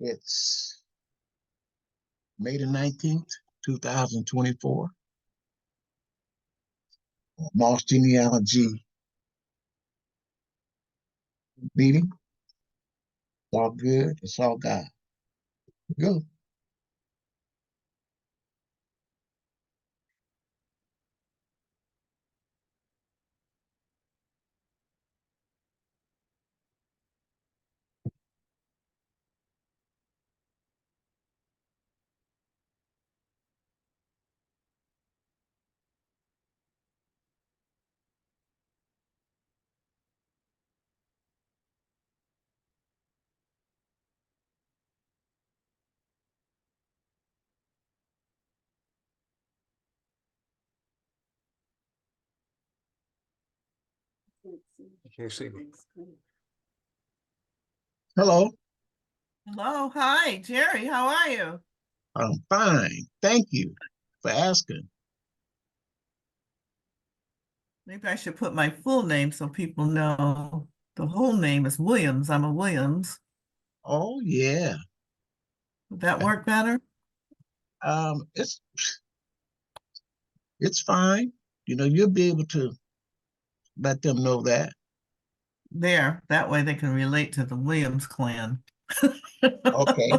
It's May the 19th, 2024. Moss Genealogy meeting. It's all good. It's all God. Go. Can you see me? Hello. Hello. Hi, Jerry. How are you? I'm fine. Thank you for asking. Maybe I should put my full name so people know the whole name is Williams. I'm a Williams. Oh yeah. Would that work better? It's fine. You'll be able to let them know that. There. That way they can relate to the Williams clan. Okay.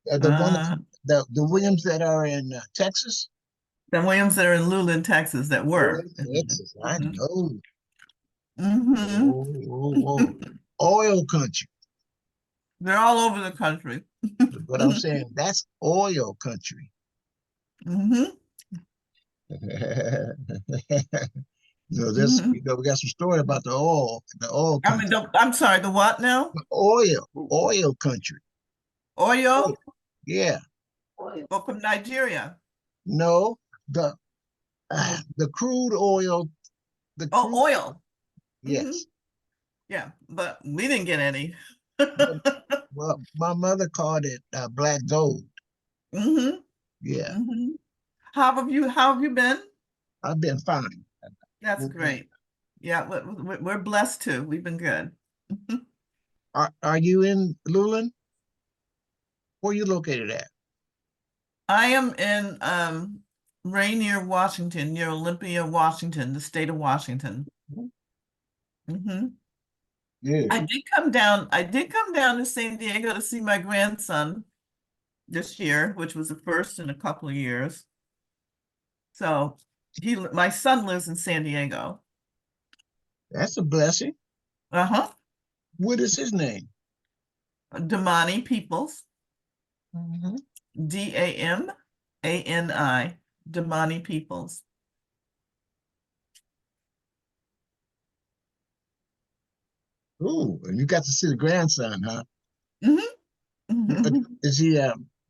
The Williams that are in Texas. The Williams that are in Luling, Texas, that were. Texas, I know. Mm-hmm. Oil country. They're all over the country. But I'm saying that's oil country. Mm-hmm. We got some story about the oil country. I'm sorry, the what now? Oil country. Oil? Yeah. Or from Nigeria? No, the crude oil. Oil. Yes. Mm-hmm. Yeah, but we didn't get any. Well, my mother called it black gold. Mm-hmm. Yeah. Mm-hmm. How have you been? I've been fine. That's great. Yeah, we're blessed too. We've been good. Are you in Luling? Where are you located at? I am in Rainier, Washington, near Olympia, Washington, the state of Washington. Mm-hmm. Yeah. I did come down to San Diego to see my grandson this year, which was the first in a couple of years. So my son lives in San Diego. That's a blessing. Uh-huh. What is his name? Damani Peoples. Mm-hmm. D-A-M-A-N-I. Damani Peoples. Ooh, and you got to see the grandson, huh? Mm-hmm. Is he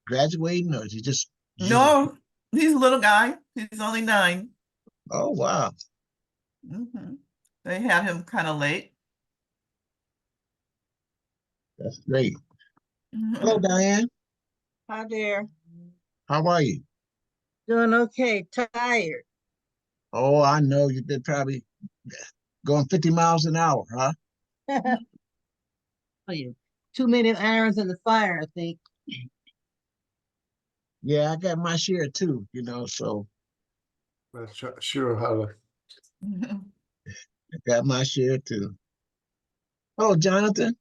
graduating or is he just? No, he's a little guy. He's only 9. Oh, wow. Mm-hmm. They had him kind of late. That's great. Hello, Diane. Hi there. How are you? Doing okay. Tired. Oh, I know you've been probably going 50 miles an hour, huh? Oh, yeah. Too many irons in the fire, I think. Yeah, I got my share too, so Not sure how to. I got my share too. Oh, Jonathan.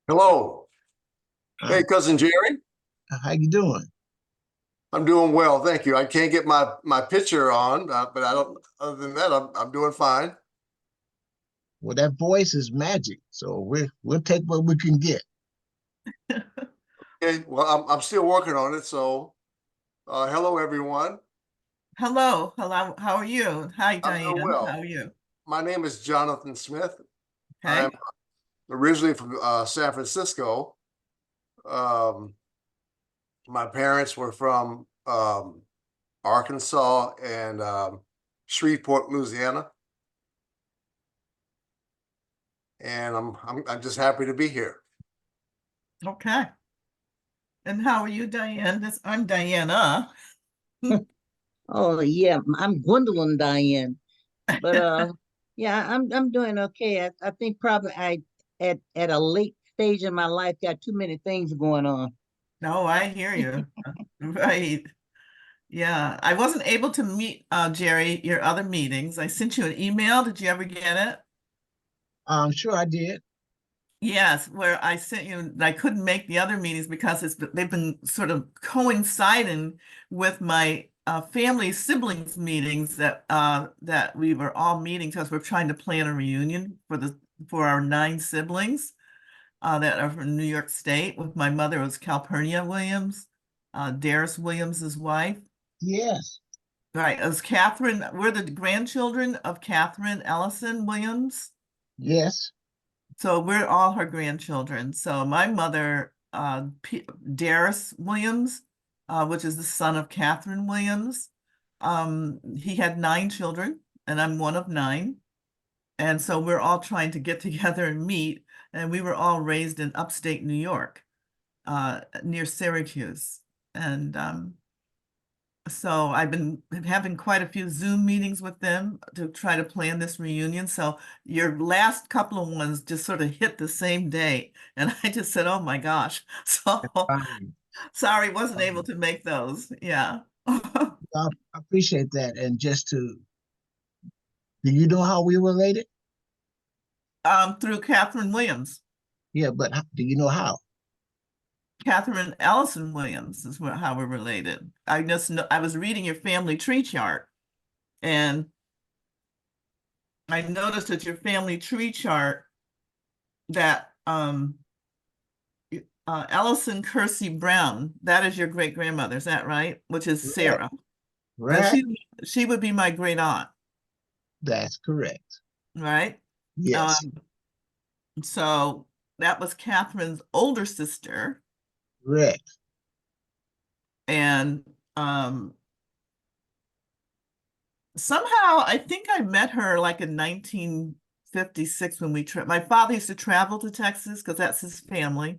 Hello. Hey, cousin Jerry. How you doing? I'm doing well, thank you. I can't get my picture on, but I don't. Other than that, I'm doing fine. Well, that voice is magic, so we'll take what we can get. Okay. Well, I'm still working on it. So, hello everyone. Hello. How are you? Hi, Diane. I'm doing well. How are you? My name is Jonathan Smith. Okay. I'm originally from San Francisco. My parents were from Arkansas and Shreveport, Louisiana, and I'm just happy to be here. Okay. And how are you, Diane? I'm Diana. Oh, yeah. I'm Gwendolyn Diane. But Yeah, I'm doing okay. I think probably I at a late stage in my life got too many things going on. No, I hear you. Right. Yeah, I wasn't able to meet Jerry, your other meetings. I sent you an email. Did you ever get it? I'm sure I did. Yes, where I sent you, I couldn't make the other meetings because they've been sort of coinciding with my family siblings meetings that we were all meeting because we're trying to plan a reunion for our 9 siblings that are from New York State. With my mother was Calpurnia Williams, Darius Williams' wife. Yes, Right, it was Catherine. We're the grandchildren of Catherine Ellison Williams. yes, So we're all her grandchildren. So my mother, Darius Williams, which is the son of Catherine Williams, he had 9 children, and I'm one of 9. And so we're all trying to get together and meet. And we were all raised in upstate New York, near Syracuse. And so I've been having quite a few Zoom meetings with them to try to plan this reunion. So your last couple of ones just sort of hit the same day. And I just said, oh my gosh. So fine. sorry, wasn't able to make those. Yeah. I appreciate that. And just to, do you know how we were related? Through Catherine Williams. Yeah, but do you know how? Catherine Ellison Williams is how we're related. I just know I was reading your family tree chart, and I noticed that your family tree chart that Ellison Kersey Brown, that is your great grandmother, is that right? Which is Right. Sarah. And Right? she would be my great aunt, That's correct. right? Yes, So that was Catherine's older sister, correct. and somehow I think I met her like in 1956 when my father used to travel to Texas because that's his family,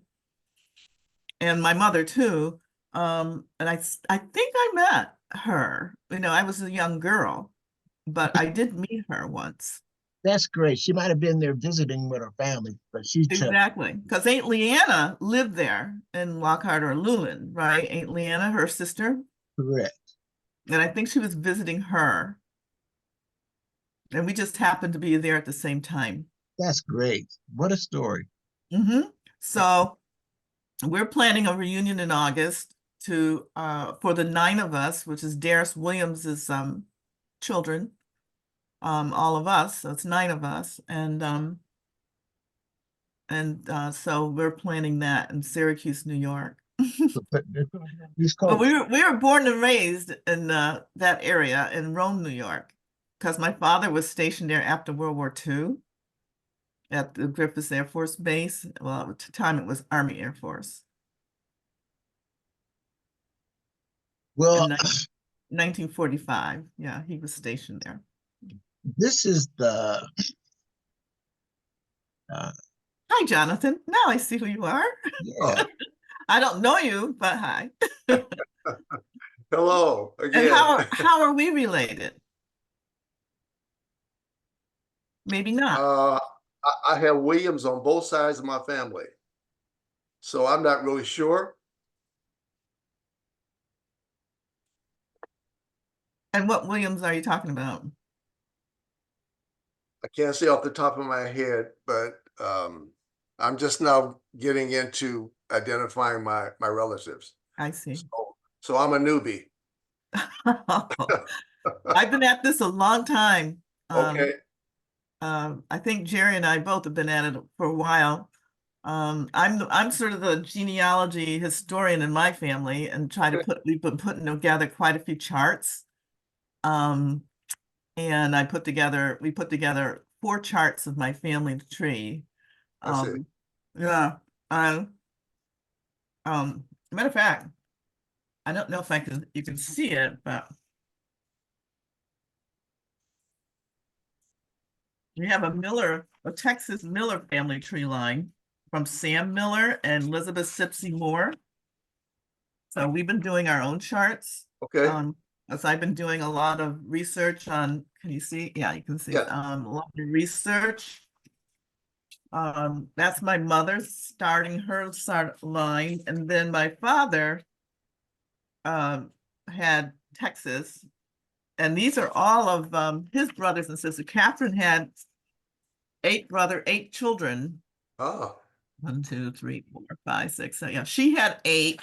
and my mother too. And I think I met her. You know, I was a young girl, but I did meet her once. That's great. She might have been there visiting with her family, but she took Exactly, because Aunt Leanna lived there in Lockhart or Lulen, right? Aunt Leanna, her sister, correct. and I think she was visiting her, and we just happened to be there at the same time. That's great. What a story. So we're planning a reunion in August to for the 9 of us, which is Darius Williams's children, all of us. So it's 9 of us, and so we're planning that in Syracuse, New York. But East But Coast. we were born and raised in that area in Rome, New York, because my father was stationed there after World War II at the Griffiths Air Force Base. Well, at the time it was Army Air Force. Well, In 1945. Yeah, he was stationed there. this is the uh, Hi, Jonathan. Now I see who you are. yeah. I don't know you, but hi. Hello And again. how are we related? Maybe not. I have Williams on both sides of my family, so I'm not really sure. And what Williams are you talking about? I can't say off the top of my head, but I'm just now getting into identifying my relatives. I see. So I'm a newbie. I've been at this a long time. Okay. I think Jerry and I both have been at it for a while. I'm sort of the genealogy historian in my family, and we've been putting together quite a few charts. And we put together 4 charts of my family tree. I see. Yeah. Matter of fact, I don't know if you can see it, but we have a Texas Miller family tree line from Sam Miller and Elizabeth Sipsey Moore. So we've been doing our own charts. Okay. as I've been doing a lot of research on, can you see? Yeah, you can see, Yeah. a lot of research. That's my mother starting her line, and then my father had Texas, and these are all of his brothers and sisters. Catherine had 8 children. Oh, 1, 2, 3, 4, 5, 6, 7. Yeah, she had 8,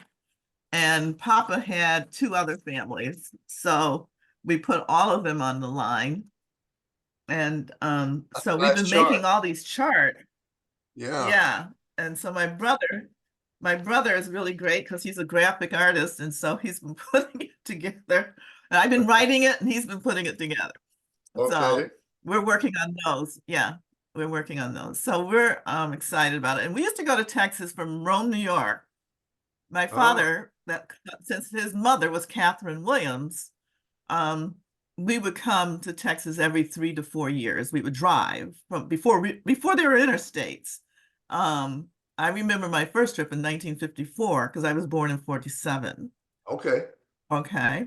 and Papa had 2 other families. So we put all of them on the line. And that's so a we've nice been chart. making all these charts. Yeah. Yeah. And so my brother is really great because he's a graphic artist, and so he's been putting it together. And I've been writing it, and he's been putting it together. Okay. So we're working on those. Yeah, we're working on those. So we're excited about it. And we used to go to Texas from Rome, New York. My Oh, father, since his mother was Catherine Williams, we would come to Texas every 3 to 4 years. We would drive from before there were interstates. I remember my first trip in 1954 because I was born in 47. okay. Okay.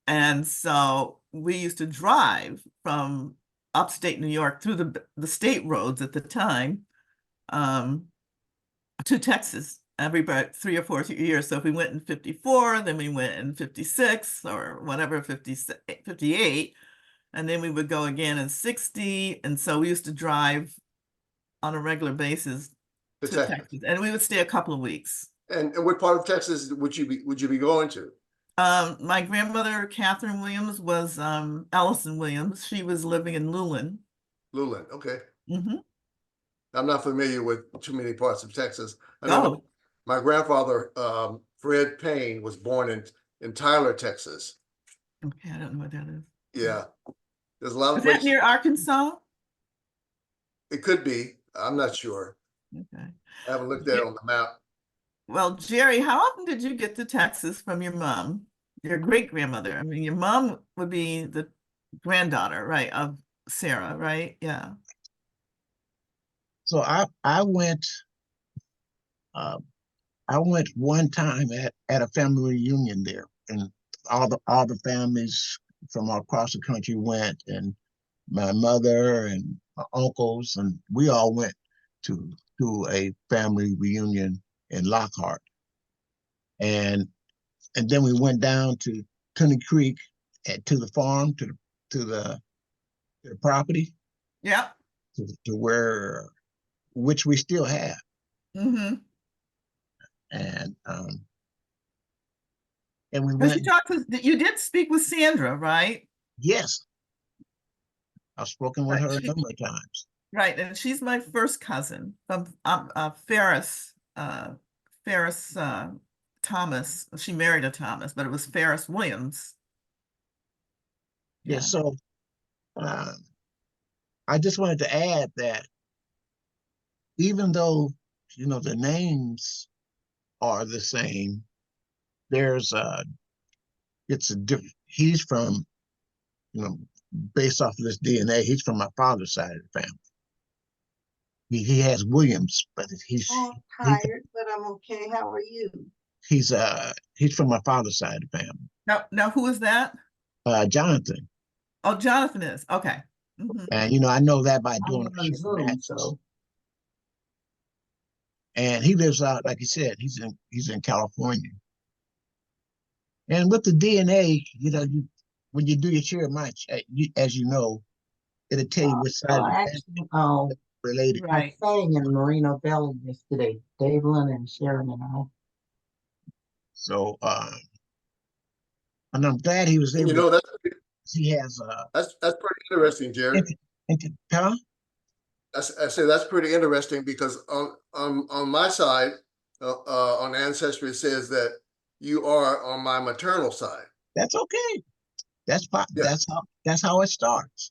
And so we used to drive from upstate New York through the state roads at the time to Texas every about 3 or 4 years. So if we went in 54, then we went in 56 or whatever, 58, and then we would go again in 60. And so we used to drive on a regular basis To to Texas. Texas, and we would stay a couple of weeks. And what part of Texas would you be going to? My grandmother, Catherine Williams, was Ellison Williams. She was living in Luling. Luling. Okay. Mm-hmm. I'm not familiar with too many parts of Texas. I know Oh, my grandfather, Fred Payne, was born in Tyler, Texas. okay. I don't know what that is. Yeah. There's a lot of Is that places. near Arkansas? It could be. I'm not sure. Okay. I haven't looked at it on the map. Well, Jerry, how often did you get to Texas from your mom, your great grandmother? I mean, your mom would be the granddaughter, right, of Sarah, right? Yeah. So uh, I went one time at a family reunion there, and all the families from all across the country went, and my mother and my uncles, and we all went to a family reunion in Lockhart, and then we went down to Tunny Creek to the farm to the property Yeah. to where which we still have, Mm-hmm. and we Because went. you did speak with Sandra, right? Yes, I've spoken with Right. her a number of times. Right, and she's my first cousin from Ferris, Ferris Thomas. She married a Thomas, but it was Ferris Williams. Yeah, so I just wanted to add that even though the names are the same, there's it's a different. He's from based off of this DNA, he's from my father's side of the family. He has Williams, but I'm tired, but I'm okay. How are you? he's from my father's side of the family. Now who is that? Jonathan. Oh, Jonathan is okay. Mm-hmm. And I know that by doing I'm on Zoom, matches. so. And he lives out, like you said, he's in California. And with the DNA, when you do your share match, as you know, it'll tell you which side of the family related. Right. I sang in Merino Valley yesterday, Davelin and Sharon and I. So, and I'm glad he was And able to. that's He has pretty interesting, Jerry. Huh? I say that's pretty interesting because on my side, on Ancestry, it says that you are on my maternal side. That's okay. That's Yeah. that's how it starts.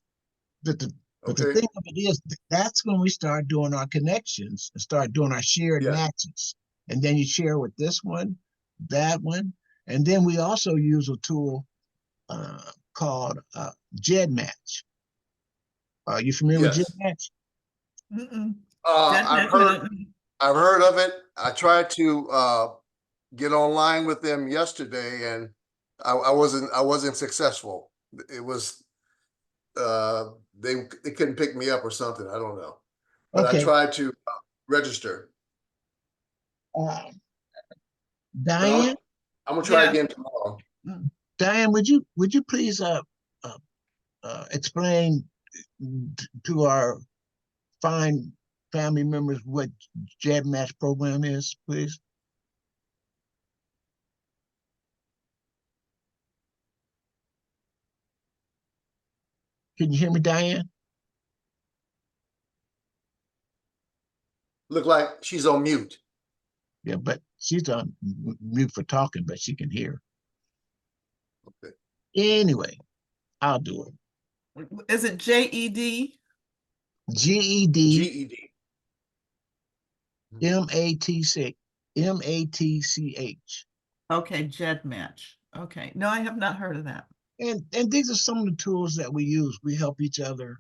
But the Okay. thing of it is, that's when we start doing our connections and start doing our shared Yeah. matches. And then you share with this one, that one, and then we also use a tool called GEDmatch. Are you familiar with Yes. GEDmatch? Mm-mm. I've heard of it. I tried to get online with them yesterday, and I wasn't successful. It was they couldn't pick me up or something. I don't know. But I Okay, tried to register. uh, But Diane, I'm gonna try Yeah. again tomorrow. Diane, would you please uh, explain to our fine family members what JED Match program is, please? Can you hear me, Diane? Look like she's on mute. Yeah, but she's on mute for talking, but she can hear. Okay. Anyway, I'll do it. Is it JED? GED GED. MATC MATCH. Okay, JED match. Okay. No, I have not heard of that. And these are some of the tools that we use. We help each other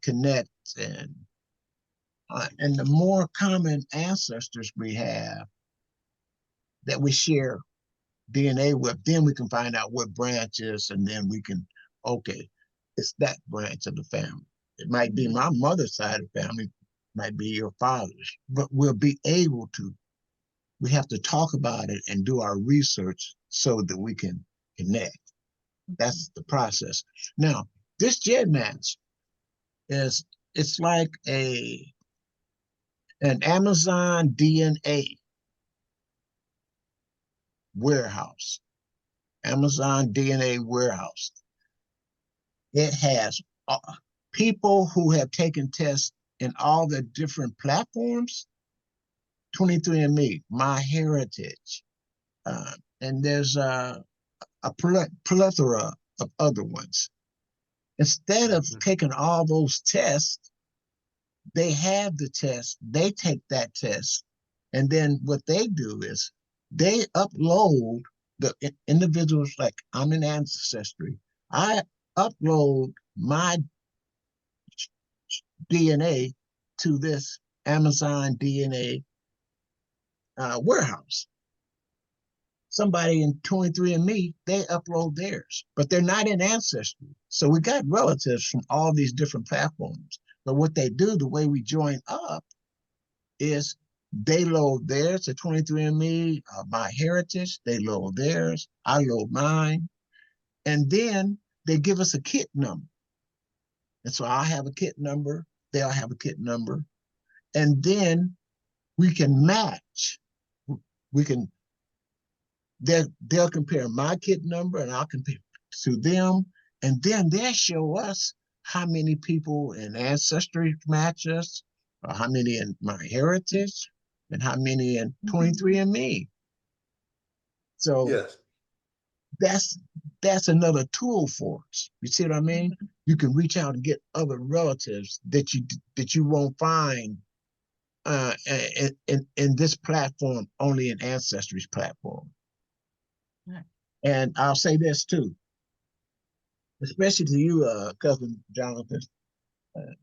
connect, and the more common ancestors we have that we share DNA with, then we can find out what branch is, and then we can, okay, it's that branch of the family. It might be my mother's side of the family, might be your father's, but we'll be able to, we have to talk about it and do our research so that we can connect. That's the process. Now, this JED match is, it's like an Amazon DNA warehouse. Amazon DNA warehouse. It has people who have taken tests in all the different platforms, 23andMe, MyHeritage, and there's a plethora of other ones. Instead of taking all those tests, they have the test, they take that test, and then what they do is they upload the individuals, like I'm in Ancestry. I upload my DNA to this Amazon DNA warehouse. Somebody in 23andMe, they upload theirs, but they're not in Ancestry. So we got relatives from all these different platforms. But what they do, the way we join up, is they load theirs to 23andMe, MyHeritage, they load theirs, I load mine, and then they give us a kit number. And so I have a kit number, they'll have a kit number, and then we can match. We can, they'll compare my kit number and I'll compare to them, and then they'll show us how many people in Ancestry match us, or how many in MyHeritage, and how many in 23andMe. So Yes. that's another tool for us. You see what I mean? You can reach out and get other relatives that you won't find in this platform, only in Ancestry's platform. Right. And I'll say this too, especially to you, cousin Jonathan, uh,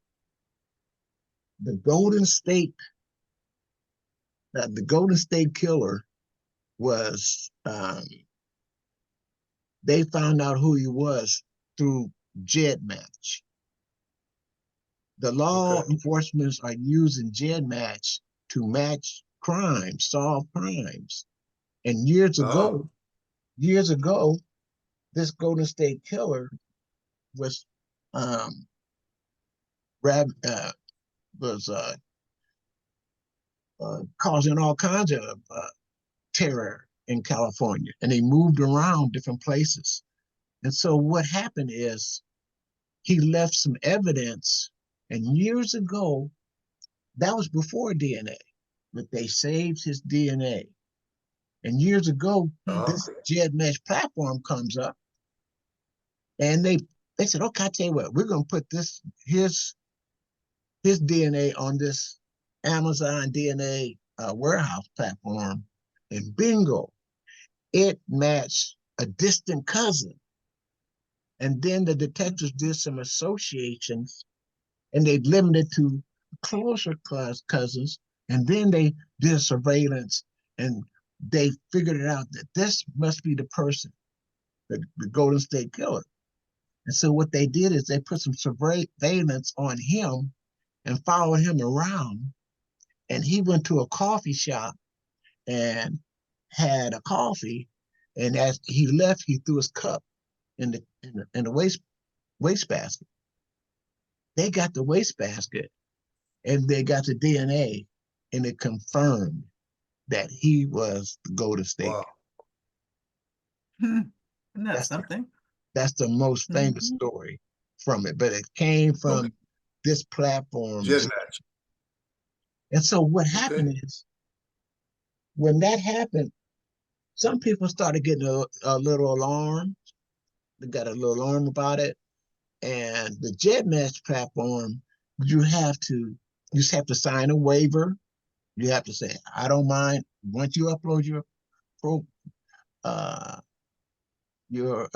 the Golden State Killer was, they found out who he was through JED match. The law enforcement are using JED match to match crimes, solve crimes. And years ago, this Golden State Killer was um, was causing all kinds of terror in California, and he moved around different places. And so what happened is he left some evidence, and years ago, that was before DNA, but they saved his DNA. And years ago, this JED Mesh platform comes up, and they said, okay, I tell you what, we're gonna put his DNA on this Amazon DNA warehouse platform, and bingo, it matched a distant cousin. And then the detectives did some associations, and they limited to closer cousins. And then they did surveillance, and they figured it out that this must be the person. the Golden State Killer. And so what they did is they put some surveillance on him and followed him around. And he went to a coffee shop and had a coffee. And as he left, he threw his cup in the wastebasket. They got the wastebasket and they got the DNA, and it confirmed that he was the Golden State. Wow. Isn't that That's something? That's the most famous story from it, but it came from this platform. GEDmatch. And so what happened is, when that happened, some people started getting a little alarmed. They got a little alarmed about it. And the GEDmatch platform, you just have to sign a waiver. You have to say, I don't mind. Once you upload your your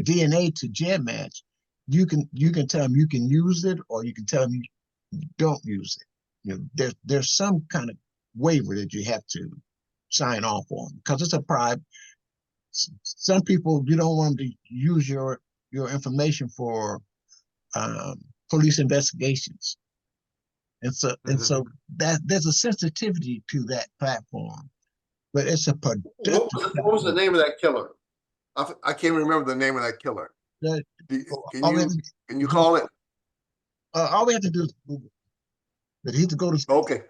DNA to GEDmatch, you can tell them you can use it, or you can tell them you don't use it. There's some kind of waiver that you have to sign off on, because it's a private. Some people, you don't want to use your information for police investigations, and so that there's a sensitivity to that platform, but it's a productive. What was the name of that killer? I can't remember the name of that killer. Can you call it? All we have to do is Google. But he had to go to school. Okay.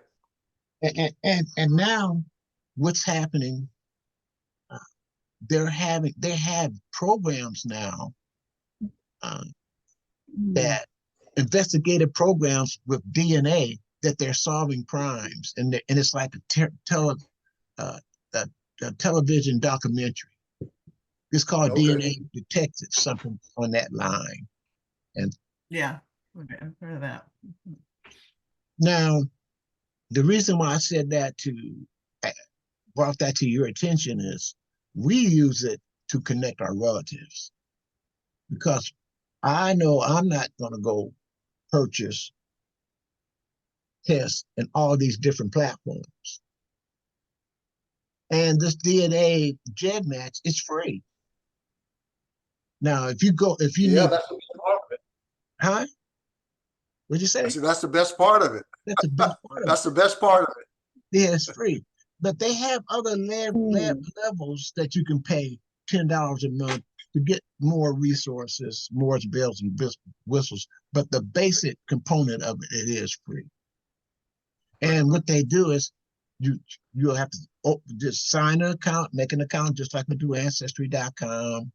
And now what's happening? They have programs now that investigative programs with DNA, that they're solving crimes, and it's like a television documentary. It's called DNA Detective, something on that line. And yeah, okay, I've heard of that. Now, the reason why I said that brought that to your attention is we use it to connect our relatives, because I know I'm not going to go purchase tests in all these different platforms. And this DNA GEDmatch is free. Now, if you need, that's the best part of it. Huh? What'd you say? I said, that's the best part of it. That's the best part of That's the best part of it. Yeah, it's free. But they have other levels that you can pay $10 a month to get more resources, more bells and whistles. But the basic component of it is free. And what they do is you'll have to just sign an account, make an account, just like we do Ancestry.com.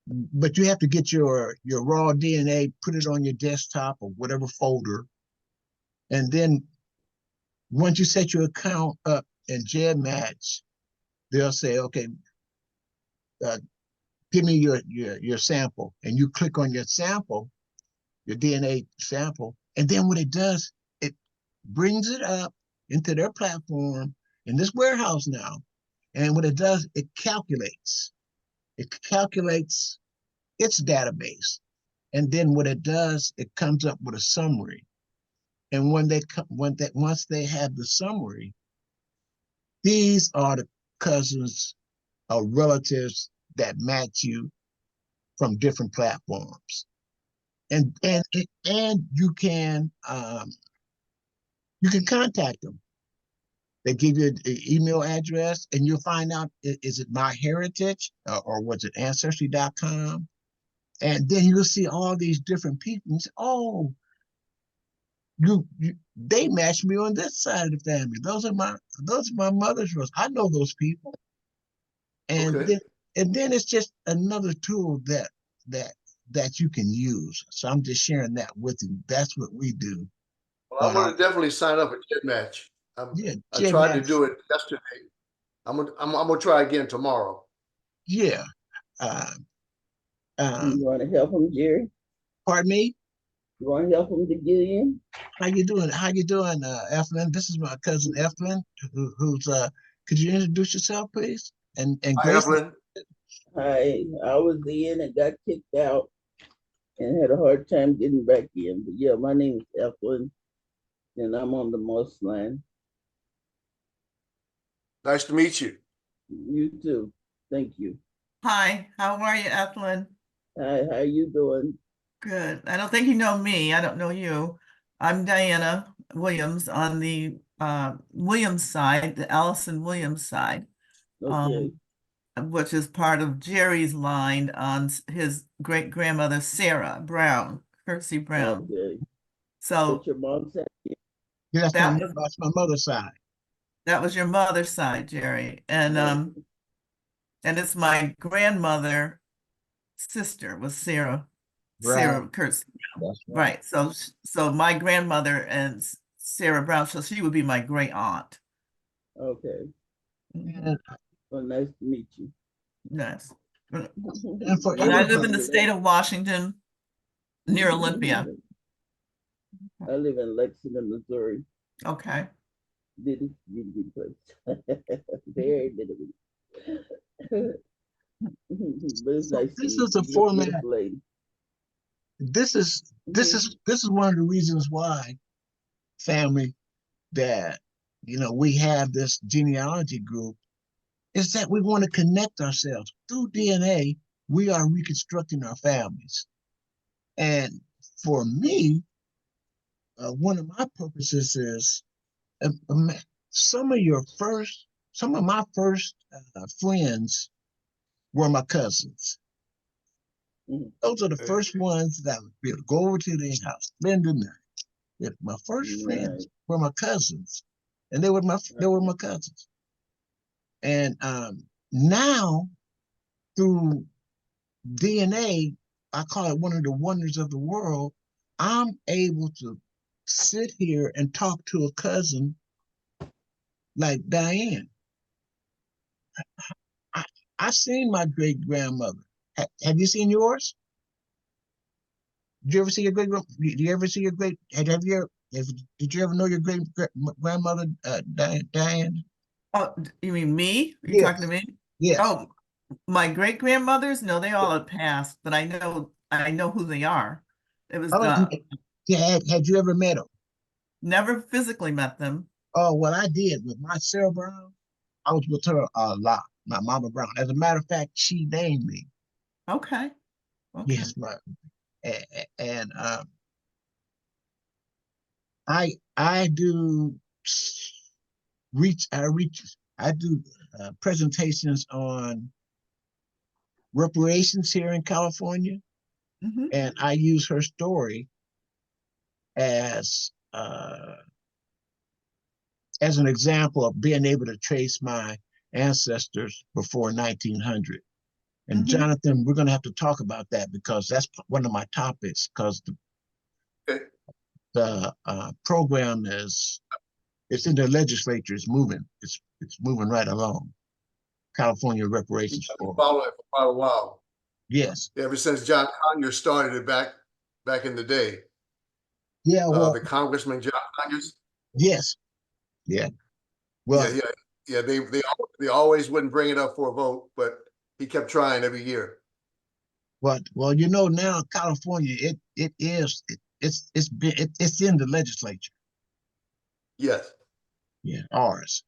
But you have to get your raw DNA, put it on your desktop or whatever folder. And then once you set your account up in GEDmatch, they'll say, okay, give me your sample. And you click on your sample, your DNA sample. And then what it does, it brings it up into their platform in this warehouse now. And what it does, it calculates its database. And then what it does, it comes up with a summary. And once they have the summary, these are the cousins or relatives that match you from different platforms. And you can contact them. They give you an email address, and you'll find out, is it MyHeritage or was it Ancestry.com? And then you'll see all these different people and say, oh, they matched me on this side of the family. Those are my mother's roots. I know those people. And then it's just another tool that you can use. So I'm just sharing that with you. That's what we do. Well, I'm going to definitely sign up for GEDmatch. I tried to do it yesterday. I'm gonna try again tomorrow. Yeah. You want to help him, Jerry? Pardon me? You want to help him to get in? How you doing, Eflin? This is my cousin Eflin, who's could you introduce yourself, please? And Hi, Grace. Eflin. Hi, I was in and got kicked out and had a hard time getting back in. But yeah, my name is Eflin, and I'm on the Moss line. Nice to meet you. You too. Thank you. Hi, how are you, Ethlyn? Hi, how you doing? Good. I don't think you know me. I don't know you. I'm Diana Williams on the Williams side, the Allison Williams side, Okay, which is part of Jerry's line on his great grandmother Sarah Brown, Kersey Brown. okay. So That's your mom's side? Yeah, that was that's my mother's side. that was your mother's side, Jerry, Okay. and it's my grandmother sister was Right. Sarah Kersey. That's right. Right. So my grandmother and Sarah Brown, so she would be my great aunt. Okay. Mhm. And, Well, nice to meet you. Yes. and for And I live in everybody, the state of Washington near Olympia. I live in Lexington, Missouri. Okay. Bitty, bitty, bitty place. Very bitty, bitty. But it's so nice to this meet is the you. You're a format. beautiful lady. This is one of the reasons why, family, that we have this genealogy group, is that we want to connect ourselves through DNA. We are reconstructing our families, and for me, one of my purposes is some of some of my first friends were my cousins. Mhm. Those are the Okay. first ones that I would be able to go over to their house, spend the night. If my first Right. friends were my cousins, and they were my cousins. And now through DNA, I call it one of the wonders of the world. I'm able to sit here and talk to a cousin like Diane. I, I've seen my great grandmother. Have you seen yours? Did you ever see your great? Did you ever see your great? Did you ever know your great grandmother, Diane? Oh, you mean me? Are you talking to Yes, me? yes. Oh, my great grandmothers? No, they all have passed, but I know who they are. It was Oh, yeah. Had you ever met her? never physically met them. Oh, what I did with my Sarah Brown, I was with her a lot. My Mama Brown. As a matter of fact, she named me. Okay. Okay. Yes, and I do I do presentations on reparations here in California, Hmm. and I use her story as uh, as an example of being able to trace my ancestors before 1900. And Hmm. Jonathan, we're going to have to talk about that because that's one of my topics. Because Okay. the program it's in the legislature. It's moving. It's moving right along. California reparations I've been for following it for quite a while. yes, Ever since John Conyers started it back in the day. yeah. Well, The Congressman John Conyers. yes, yeah. Yeah, Well, yeah, yeah. They always wouldn't bring it up for a vote, but he kept trying every year. well, now California, it's in the legislature. Yes. Yeah, ours.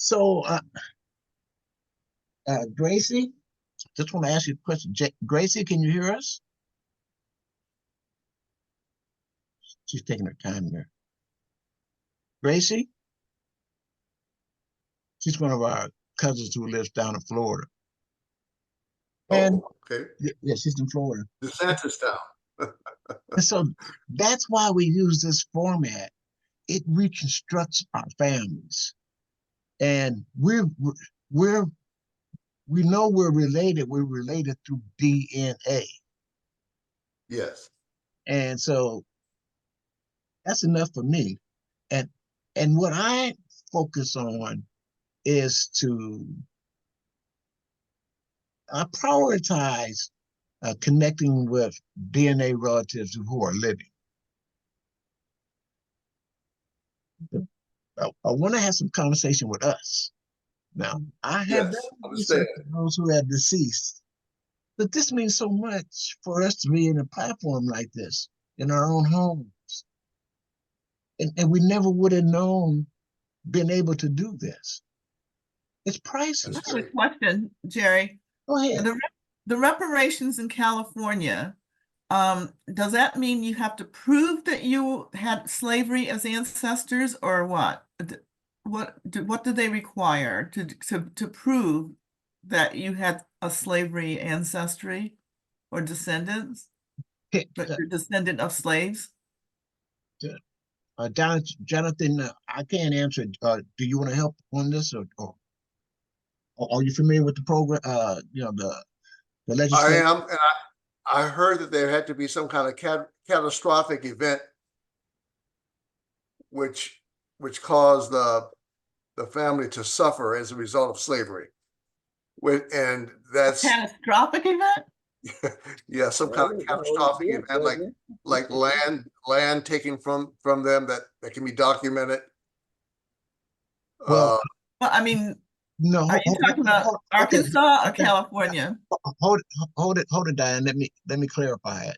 So, Gracie, just want to ask you a question. Gracie, can you hear us? She's taking her time there. Gracie, she's one of our cousins who lives down in Florida. And Oh, okay. yeah, she's in Florida. DeSantis town. And so that's why we use this format. It reconstructs our families. And we're we know we're related. We're related through DNA. Yes. And so that's enough for me. And what I focus on is to prioritize connecting with DNA relatives who are living. I want to have some conversation with us. Now, I have done Yes. Understand. research on those who have deceased, but this means so much for us to be in a platform like this in our own homes. And we never would have known, been able to do this. It's priceless. That's I have a great. question, Jerry. Go ahead. The reparations in California, does that mean you have to prove that you had slavery as ancestors, or what? What do they require to prove that you had a slavery ancestry or descendants, Okay, but you're descendant of slaves? Jonathan, I can't answer. Do you want to help on this, or are you familiar with the program? The I legislation. am, and I heard that there had to be some kind of catastrophic event which caused the family to suffer as a result of slavery. And that's Catastrophic event? yeah, some kind That of was a whole catastrophic book, event, wasn't it? like land taken from them that can be documented. Well, Uh, Well, I mean, no. are you talking about Okay, Arkansas or okay. California? Hold it, Diane. Let me clarify it.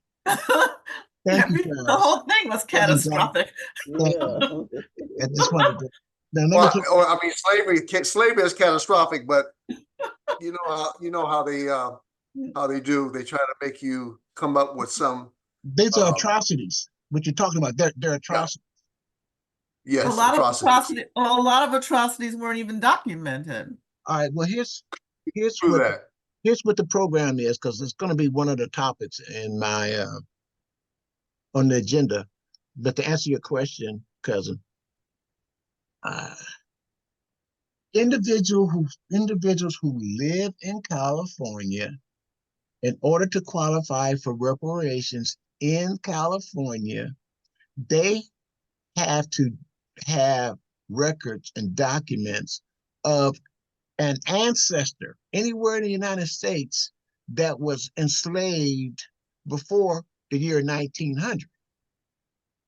Thank you, The guys. whole thing was Thank you, John. catastrophic. Thank Yeah. you. I just wanted to. Now let me. or I mean, slavery is catastrophic, but you know how they do. They try to make you come up with some. These are atrocities. What you're talking about? They're Yeah, atrocities. yes, atrocities. A lot of atrocities weren't even documented. All right. Well, here's True what that. the program is, because it's going to be one of the topics in my on the agenda. But to answer your question, cousin, uh, individuals who live in California, in order to qualify for reparations in California, they have to have records and documents of an ancestor anywhere in the United States that was enslaved before the year 1900.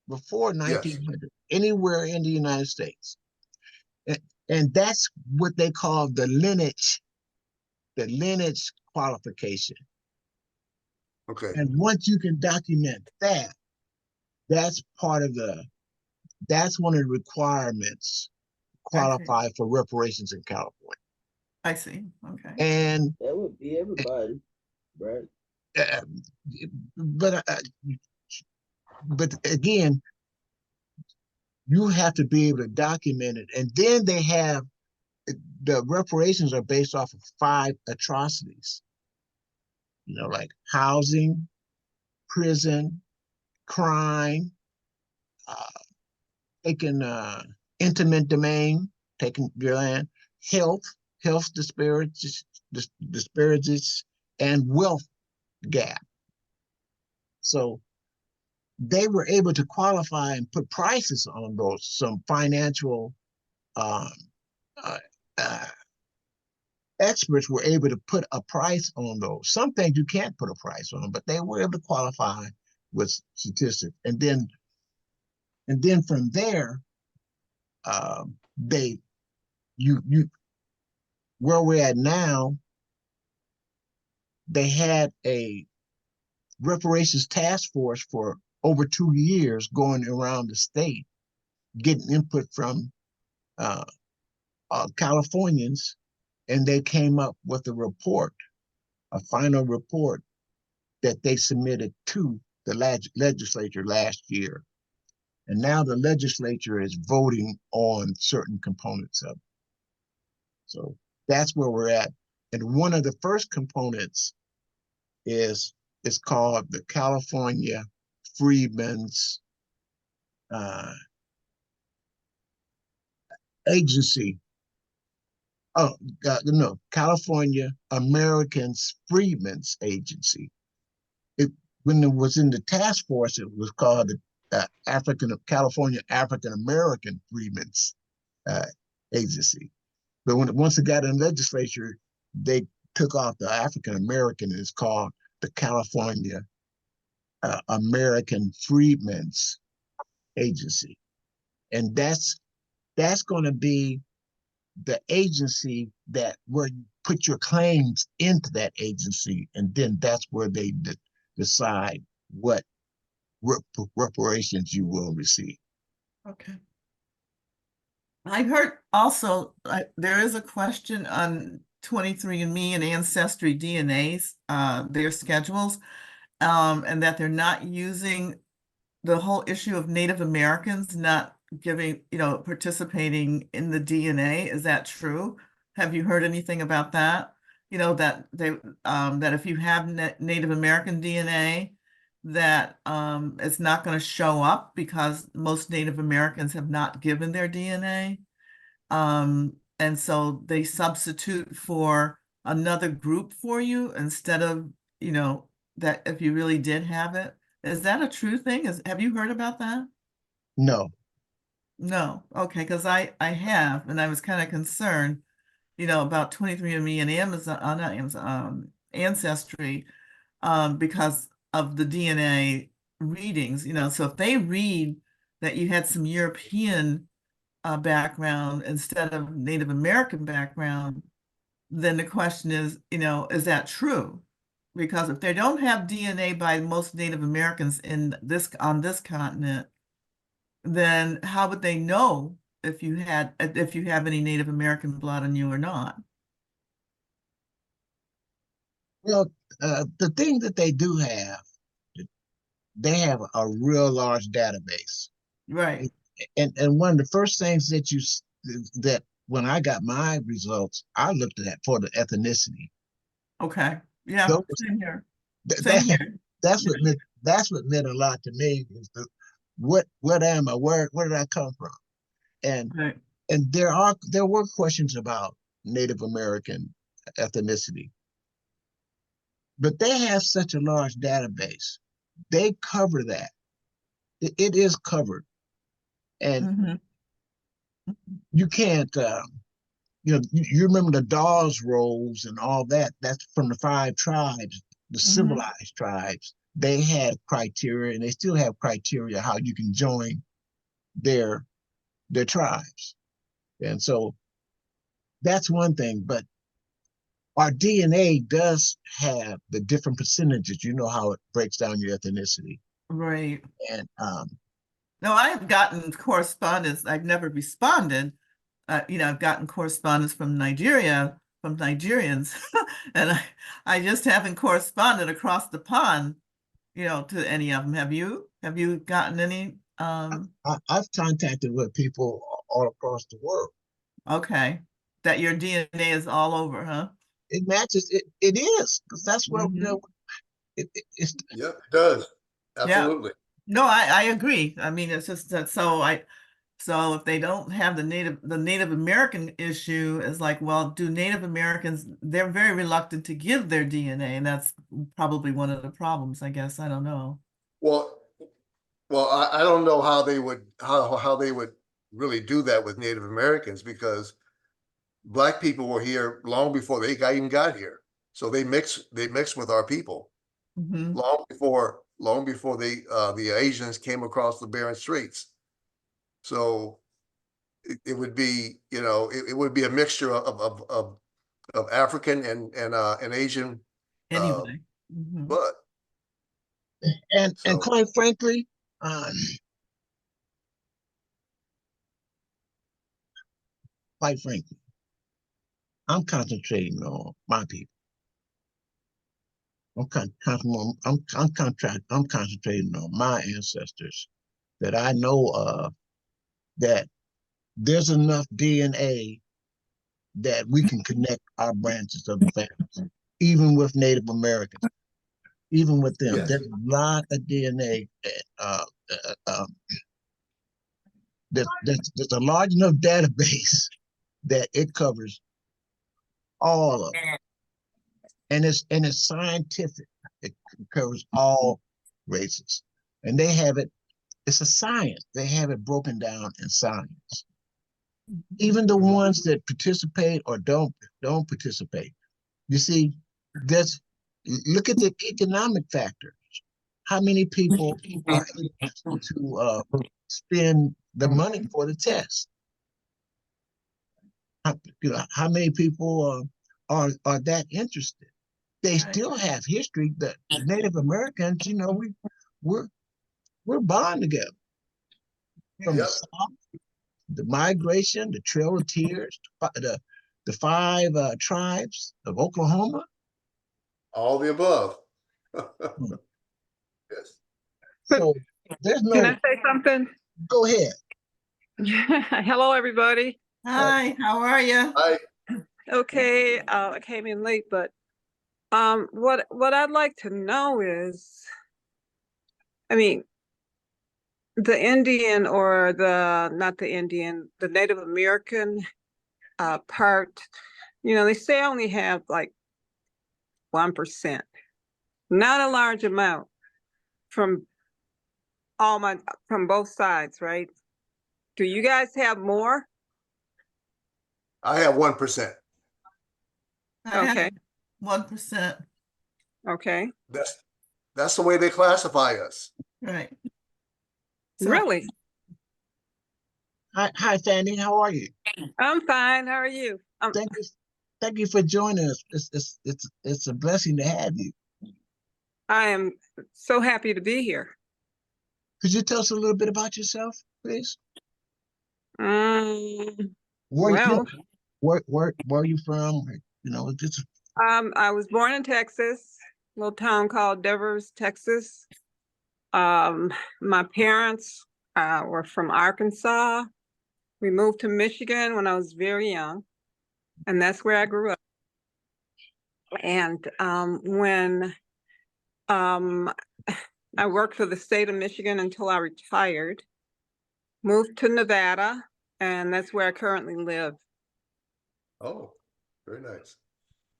Before Yes. 1900, anywhere in the United States. And that's what they call the lineage qualification. Okay. And once you can document that, that's that's one of the requirements qualify for reparations in California. I see. Okay. And That would be everybody, right? uh, but but again, you have to be able to document it, and then they have the reparations are based off of 5 atrocities. Like housing, prison, crime, uh, taking intimate domain, taking your land, health disparages, and wealth gap. So they were able to qualify and put prices on those, some financial um, uh, uh, experts were able to put a price on those. Some things you can't put a price on, but they were able to qualify with statistics. And then from there, they you where we're at now, they had a reparations task force for over 2 years going around the state, getting input from uh, Californians, and they came up with a report, a final report that they submitted to the legislature last year. And now the legislature is voting on certain components of it. So that's where we're at. And one of the first components is called the California Freedmen's Agency. Oh, no, California Americans Freedmen's Agency. When it was in the task force, it was called the California African American Freedmen's Agency. But once it got in legislature, they took off the African American, and it's called the California American Freedmen's Agency. And that's going to be the agency that where you put your claims into that agency, and then that's where they decide what reparations you will receive. Okay. I heard also there is a question on 23andMe and Ancestry DNA's their schedules, and that they're not using the whole issue of Native Americans not giving, participating in the DNA. Is that true? Have you heard anything about that? That that if you have Native American DNA, that it's not going to show up because most Native Americans have not given their DNA. And so they substitute for another group for you instead of, that if you really did have it. Is that a true thing? Have you heard about that? No. No. Okay, because I have, and I was kind of concerned, about 23andMe and Amazon, not Amazon, Ancestry, because of the DNA readings, so if they read that you had some European background instead of Native American background, then the question is that true? Because if they don't have DNA by most Native Americans on this continent, then how would they know if you have any Native American blood in you or not? Well, the thing that they do have, they have a real large database. Right. And one of the first things that when I got my results, I looked at for the ethnicity. Okay. Yeah. Those, Same here. that, Same here. that's what meant a lot to me is what am I? Where did I come from? And Right. and there were questions about Native American ethnicity, but they have such a large database. They cover that. It is covered, and Mhm. you can't. You remember the Dawes rolls and all that. That's from the 5 tribes, the Mhm. civilized tribes. They had criteria, and they still have criteria how you can join their tribes. And so that's one thing. But our DNA does have the different percentages. You know how it breaks down your ethnicity. Right. And No, I've gotten correspondence. I've never responded. I've gotten correspondence from Nigeria, from Nigerians, and I just haven't corresponded across the pond, to any of them. Have you? Have you gotten any? I've contacted with people all across the world. Okay, that your DNA is all over, huh? It matches. It is because that's what Mhm. it's. Yep, it does. Yeah. Absolutely. No, I agree. I mean, it's just that so if they don't have the Native American issue is like, well, do Native Americans, they're very reluctant to give their DNA, and that's probably one of the problems, I guess. I don't know. Well, I don't know how they would really do that with Native Americans because Black people were here long before they even got here. So they mix with our people Hmm. long before the Asians came across the Bering Straits. So it would be, it would be a mixture of African and Asian uh Anyway. Hmm. blood. And So quite frankly, um, quite frankly, I'm concentrating on my people. I'm concentrating on my ancestors that I know of. That there's enough DNA that we can connect our branches of the families, even with Native Americans, even with them. yes, There's a lot of DNA. There's a large enough database that it covers all of it, and it's scientific. It covers all races, and they have it. It's a science. They have it broken down in science. Even the ones that participate or don't participate. You see, there's look at the economic factor. How many people are able to spend the money for the test? How many people are that interested? They Right. still have history. The Native Americans, we're we're bond together from the yep, South. the migration, the Trail of Tears, the five tribes of Oklahoma. All the above. Hmm. Yes. So there's Can no, I say something? go ahead. Hello, everybody. Hi, how are you? I, Okay, I came in late, but what I'd like to know is, I mean, the Indian or not the Indian, the Native American part, they say I only have like 1%, not a large amount from from both sides, right? Do you guys have more? I have 1%. I have Okay, 1%, okay, That's the way they classify us. right? So, really? Hi, Fanny. How are you? I'm fine. How are you? Thank you. Thank you for joining us. It's a blessing to have you. I am so happy to be here. Could you tell us a little bit about yourself, please? Um, Where well, where are you from? You know, just I was born in Texas, a little town called Devers, Texas. My parents were from Arkansas. We moved to Michigan when I was very young, and that's where I grew up. And when I worked for the state of Michigan until I retired, moved to Nevada, and that's where I currently live. Oh, very nice.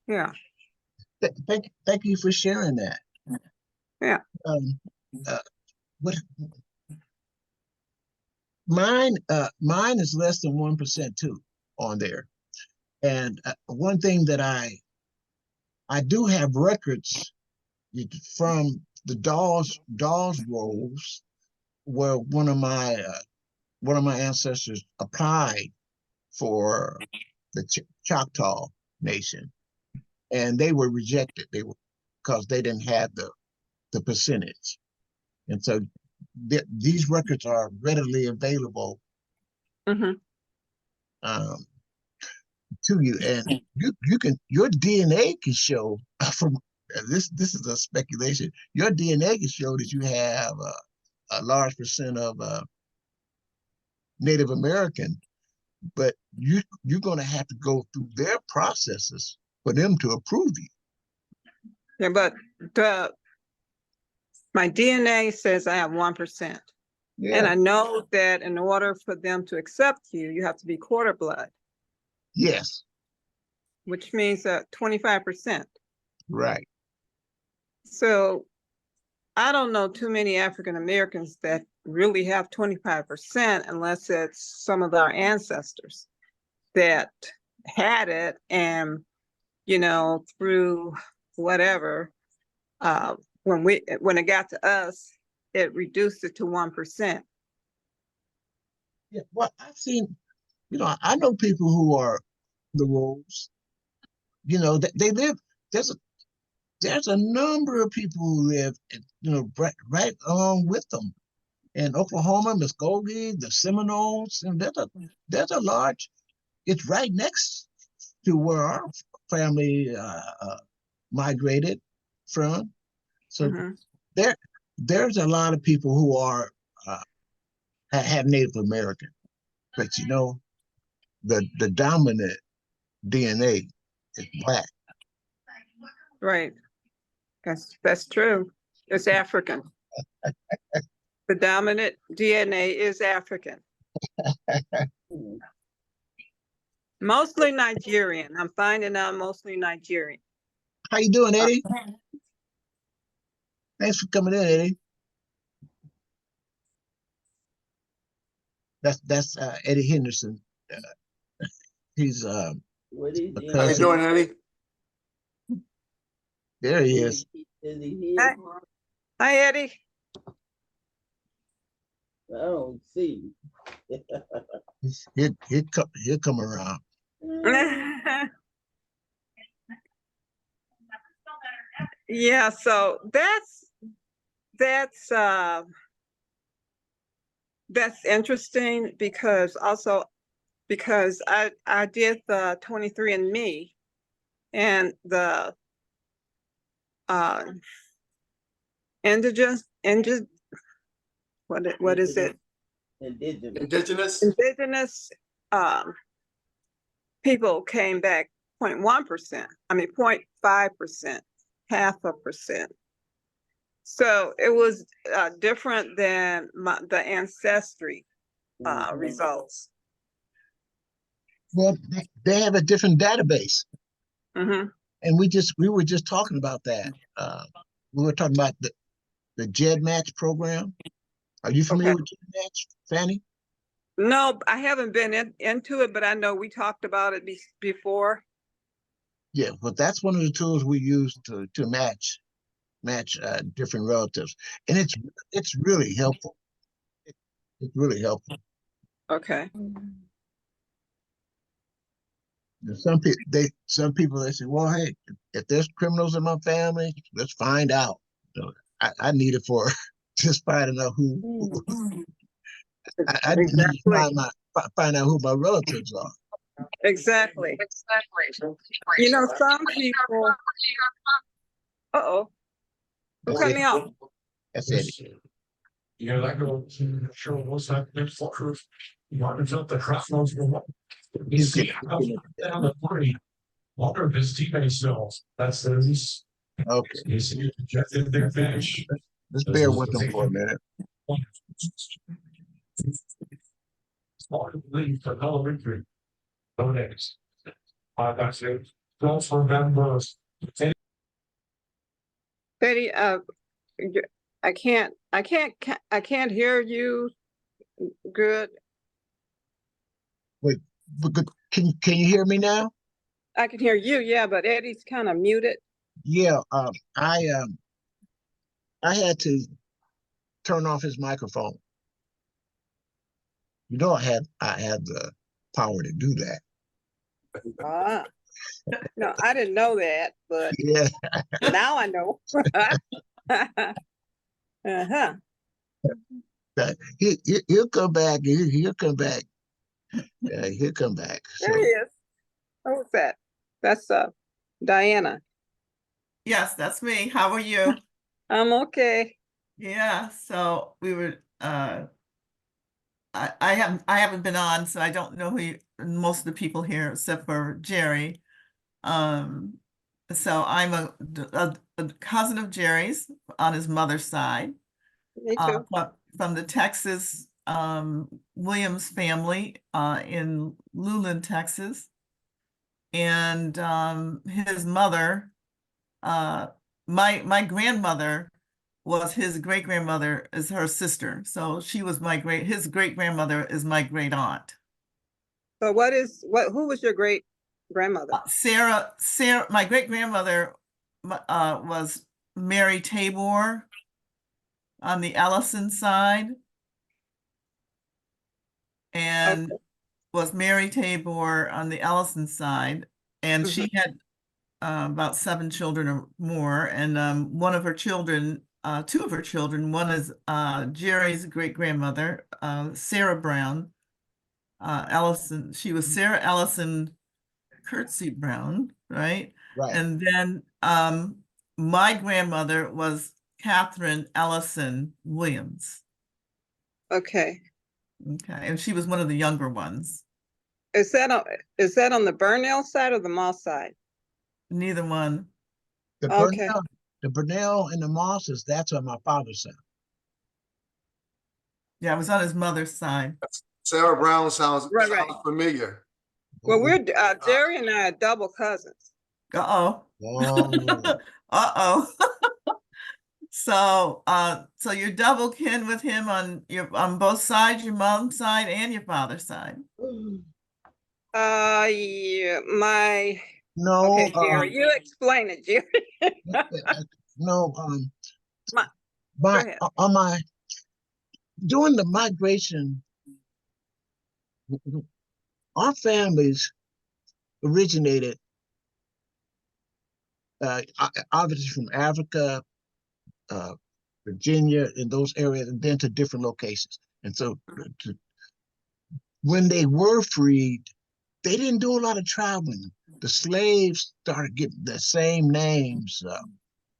Yeah, thank you for sharing that. yeah. Um, uh, what mine is less than 1% too on there. And one thing that I do have records from the Dawes rolls, where one of my ancestors applied for the Choctaw Nation, and they were rejected. They were because they didn't have the percentage, and so these records are readily available Mm-hmm. um, to you, and you can your DNA can show from this is a speculation. Your DNA can show that you have a large percent of Native American, but you're going to have to go through their processes for them to approve you. Yeah, but my DNA says I have 1%. And Yeah. I know that in order for them to accept you, you have to be quarter blood, Yes. which means 25%. Right. So I don't know too many African Americans that really have 25% unless it's some of our ancestors that had it and, through whatever, when it got to us, it reduced it to 1%. Yeah. Well, I've seen, I know people who are the wolves. They live. There's a there's a number of people who live, right along with them in Oklahoma, Muskogee, the Seminoles, and there's a large. It's right next to where our family migrated from. So Mhm. there's a lot of people who are have Native American, but the dominant DNA is Black. Right. That's true. It's African. The dominant DNA is African. Mostly Nigerian. I'm finding out mostly Nigerian. How you doing, Eddie? Thanks for coming in, Eddie. That's Eddie Henderson. He's What is a he? How you cousin. doing, Eddie? There he is. Is he Hi, here? Hi, Eddie. I don't see. He'll come around. Yeah, so that's that's interesting because I did the 23andMe and the indigenous what is it? Indigenous people came back 0.1%. I mean 0.5%, 0.5%. So it was different than the ancestry results. Well, they have a different database. Mm-hmm. And we were just talking about that. We were talking about the GEDmatch program. Are you familiar with GEDmatch, Fanny? No, I haven't been into it, but I know we talked about it before. Yeah, but that's one of the tools we use to match different relatives, and it's really helpful. It's really helpful. Okay. Some people they say, well, hey, if there's criminals in my family, let's find out. So I need it for just finding out who. I need to find out who my relatives are. Exactly. You know, some people. Uh-oh. Who cut me off? That's it. Yeah, that goes sure was that next for Martin's up the crossroads. You see how down the party. Walker of his teammates knows. That's the release. Okay. You see rejected their finish. Just bear with them for a minute. Smart lead for color victory. No names. That's it. Don't remember. Betty, I can't hear you good. Wait, can you hear me now? I can hear you, yeah, but Eddie's kind of muted. Yeah, I had to turn off his microphone. You know, I had the power to do that. No, I didn't know that, but Yeah. now I know. Uh-huh. He'll come back. He'll come back. He'll come back. There he is. Who's that? That's Diana. Yes, that's me. How are you? I'm okay. Yeah, so we were I haven't been on, so I don't know most of the people here except for Jerry. So I'm a cousin of Jerry's on his mother's side. Me too. From the Texas Williams family in Luland, Texas. And his mother, my grandmother was his great grandmother is her sister. So she was his great grandmother is my great aunt. So who was your great grandmother? Sarah, my great grandmother was Mary Tabor on the Ellison side. And was Mary Tabor on the Ellison side. And she had about 7 children or more. And one of her children, 2 of her children, one is Jerry's great grandmother, Sarah Brown Ellison. She was Sarah Ellison Curtsey Brown, right? Right. And then my grandmother was Catherine Ellison Williams. Okay. Okay, and she was one of the younger ones. Is that on the Burnell side or the Moss side? Neither one. The Burnell and the Mosses, that's on my father's side. Yeah, it was on his mother's side. Sarah Brown sounds familiar. Well, Jerry and I are double cousins. Uh-oh. Oh. Uh-oh. So you're double kin with him on both sides, your mom's side and your father's side. Yeah, No. okay, Jerry, you explain it, Jerry. No. Go ahead. During the migration, our families originated obviously from Africa, Virginia, in those areas, and then to different locations. And so when they were freed, they didn't do a lot of traveling. The slaves started getting the same names.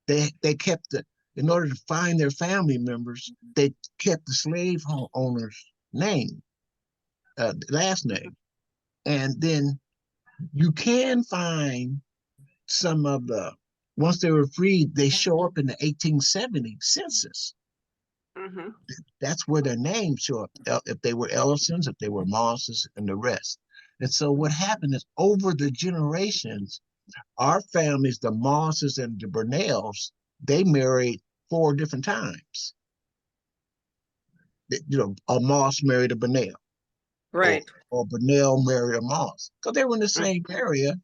They kept in order to find their family members, they kept the slave owner's name, last name. And then you can find some of once they were freed, they show up in the 1870 census. Mm-hmm. That's where their names show up, if they were Ellisons, if they were Mosses, and the rest. And so what happened is over the generations, our families, the Mosses and the Burnells, they married 4 different times. A Moss married a Burnell. Right. Or Burnell married a Moss. Because they were in the same area,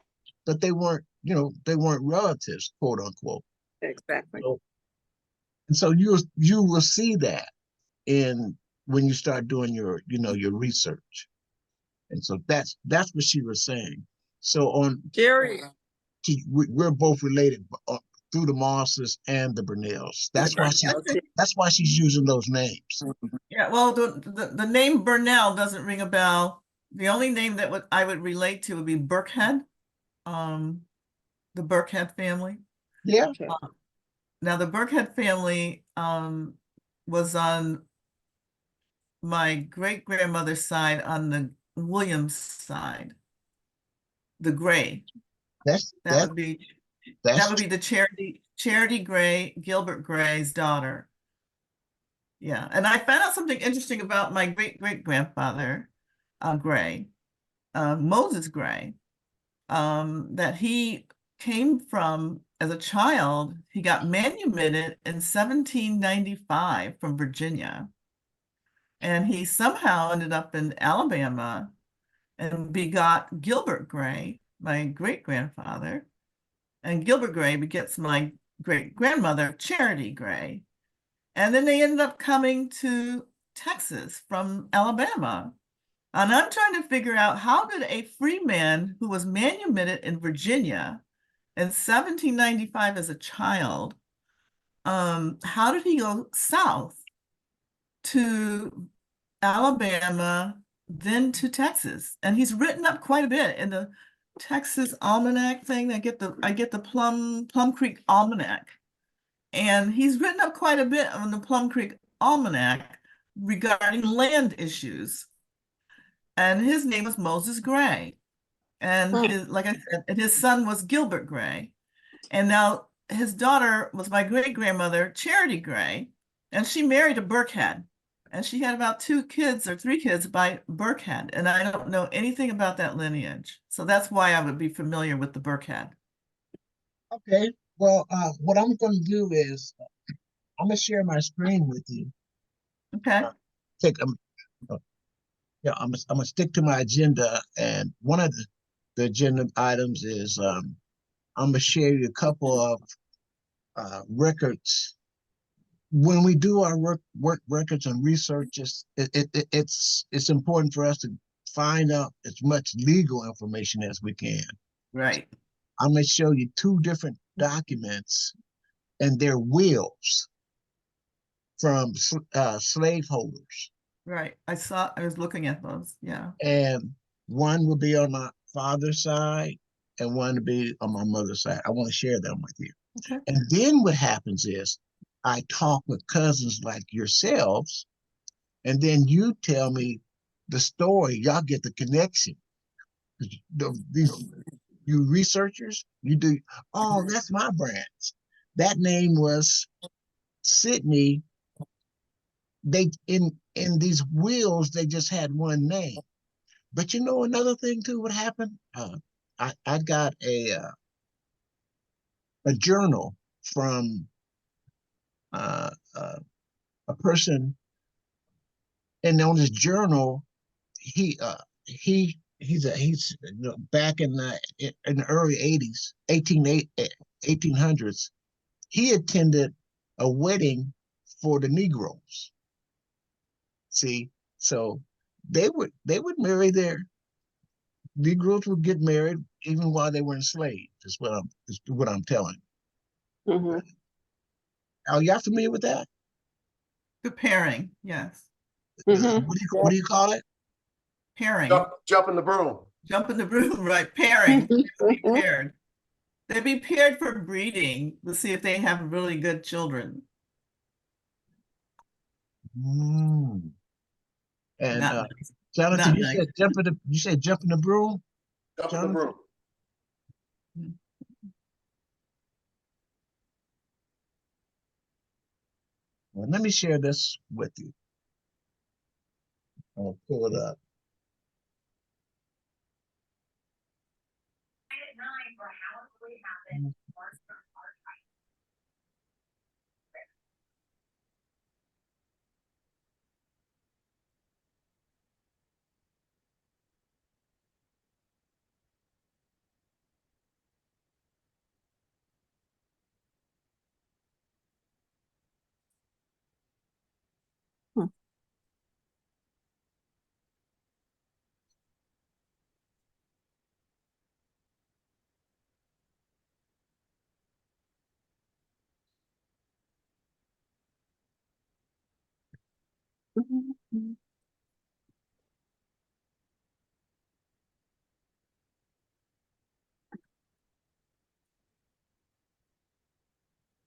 but they weren't, they weren't relatives, quote unquote. Exactly. And so you will see that when you start doing your research. And so that's what she was saying. So Jerry. we're both related through the Mosses and the Burnells. That's why she's using those names. Yeah, well, the name Burnell doesn't ring a bell. The only name that I would relate to would be Burkhead, the Burkhead family. Yeah. Okay. Now the Burkhead family was on my great-grandmother's side, on the Williams side, the Gray. That would be the Charity Gray, Gilbert Gray's daughter. Yeah, and I found out something interesting about my great-great-grandfather, Gray, Moses Gray, that he came from, as a child, he got manumitted in 1795 from Virginia. And he somehow ended up in Alabama and begot Gilbert Gray, my great-grandfather. And Gilbert Gray begets my great-grandmother, Charity Gray. And then they ended up coming to Texas from Alabama. And I'm trying to figure out, how did a free man who was manumitted in Virginia in 1795 as a child, how did he go south to Alabama, then to Texas? And he's written up quite a bit in the Texas Almanac thing. I get the Plum Creek Almanac. And he's written up quite a bit on the Plum Creek Almanac regarding land issues. And his name was Moses Gray. And like I said, and his son was Gilbert Gray. And now his daughter was my great-grandmother, Charity Gray, and she married a Burkhead. And she had about 2 kids or 3 kids by Burkhead. And I don't know anything about that lineage. So that's why I would be familiar with the Burkhead. Okay. Well, what I'm going to do is I'm going to share my screen with you. Okay. I'm going to stick to my agenda. And one of the agenda items is I'm going to share you a couple of records. When we do our work records and research, it's important for us to find out as much legal information as we can. Right. I'm going to show you 2 different documents and their wills from slaveholders. Right. I was looking at those. Yeah. And one will be on my father's side and one will be on my mother's side. I want to share them with you. Okay. And then what happens is I talk with cousins like yourselves, and then you tell me the story. Y'all get the connection. You researchers, you do, oh, that's my branch. That name was Sydney. They in these wills, they just had one name. But another thing too, what happened? I got a journal from a person, and on his journal, he's back in the early 80s, 1800s, he attended a wedding for the Negroes. See, so they would marry their Negroes, would get married even while they were enslaved. Is what I'm telling. Mm-hmm. Are y'all familiar with that? The pairing, yes. Mhm. What do you call it? Pairing, Jump in the broom. jump in the broom, right? Pairing, be paired. They'd be paired for breeding to see if they have really good children. Mm. And Not nice. Jonathan, Not nice. you said jump in the broom? Jump in the Jonathan? broom. Well, let me share this with you. I'll pull it up.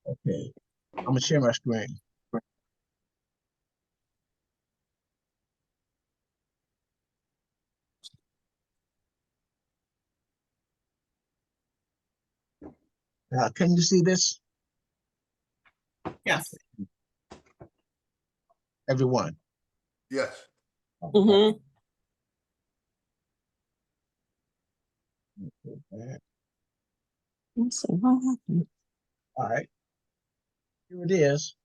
Okay, I'm gonna share my screen. Can you see this, Yes. everyone? Yes. Mhm. Let's see what happened. All right, here it is.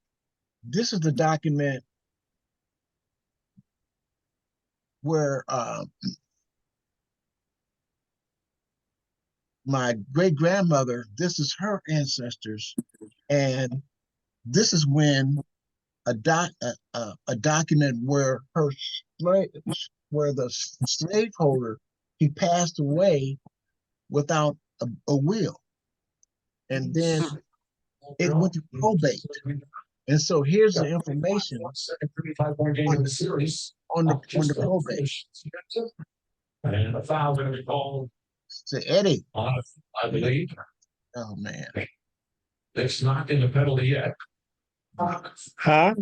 This is the document where my great grandmother, this is her ancestors, and this is when a document where where the slaveholder, he passed away without a will, and then it went to probate. And so here's the information on, on the probate. And a file going to be called, So Eddie, I believe, oh man, it's not in the penalty yet. Huh?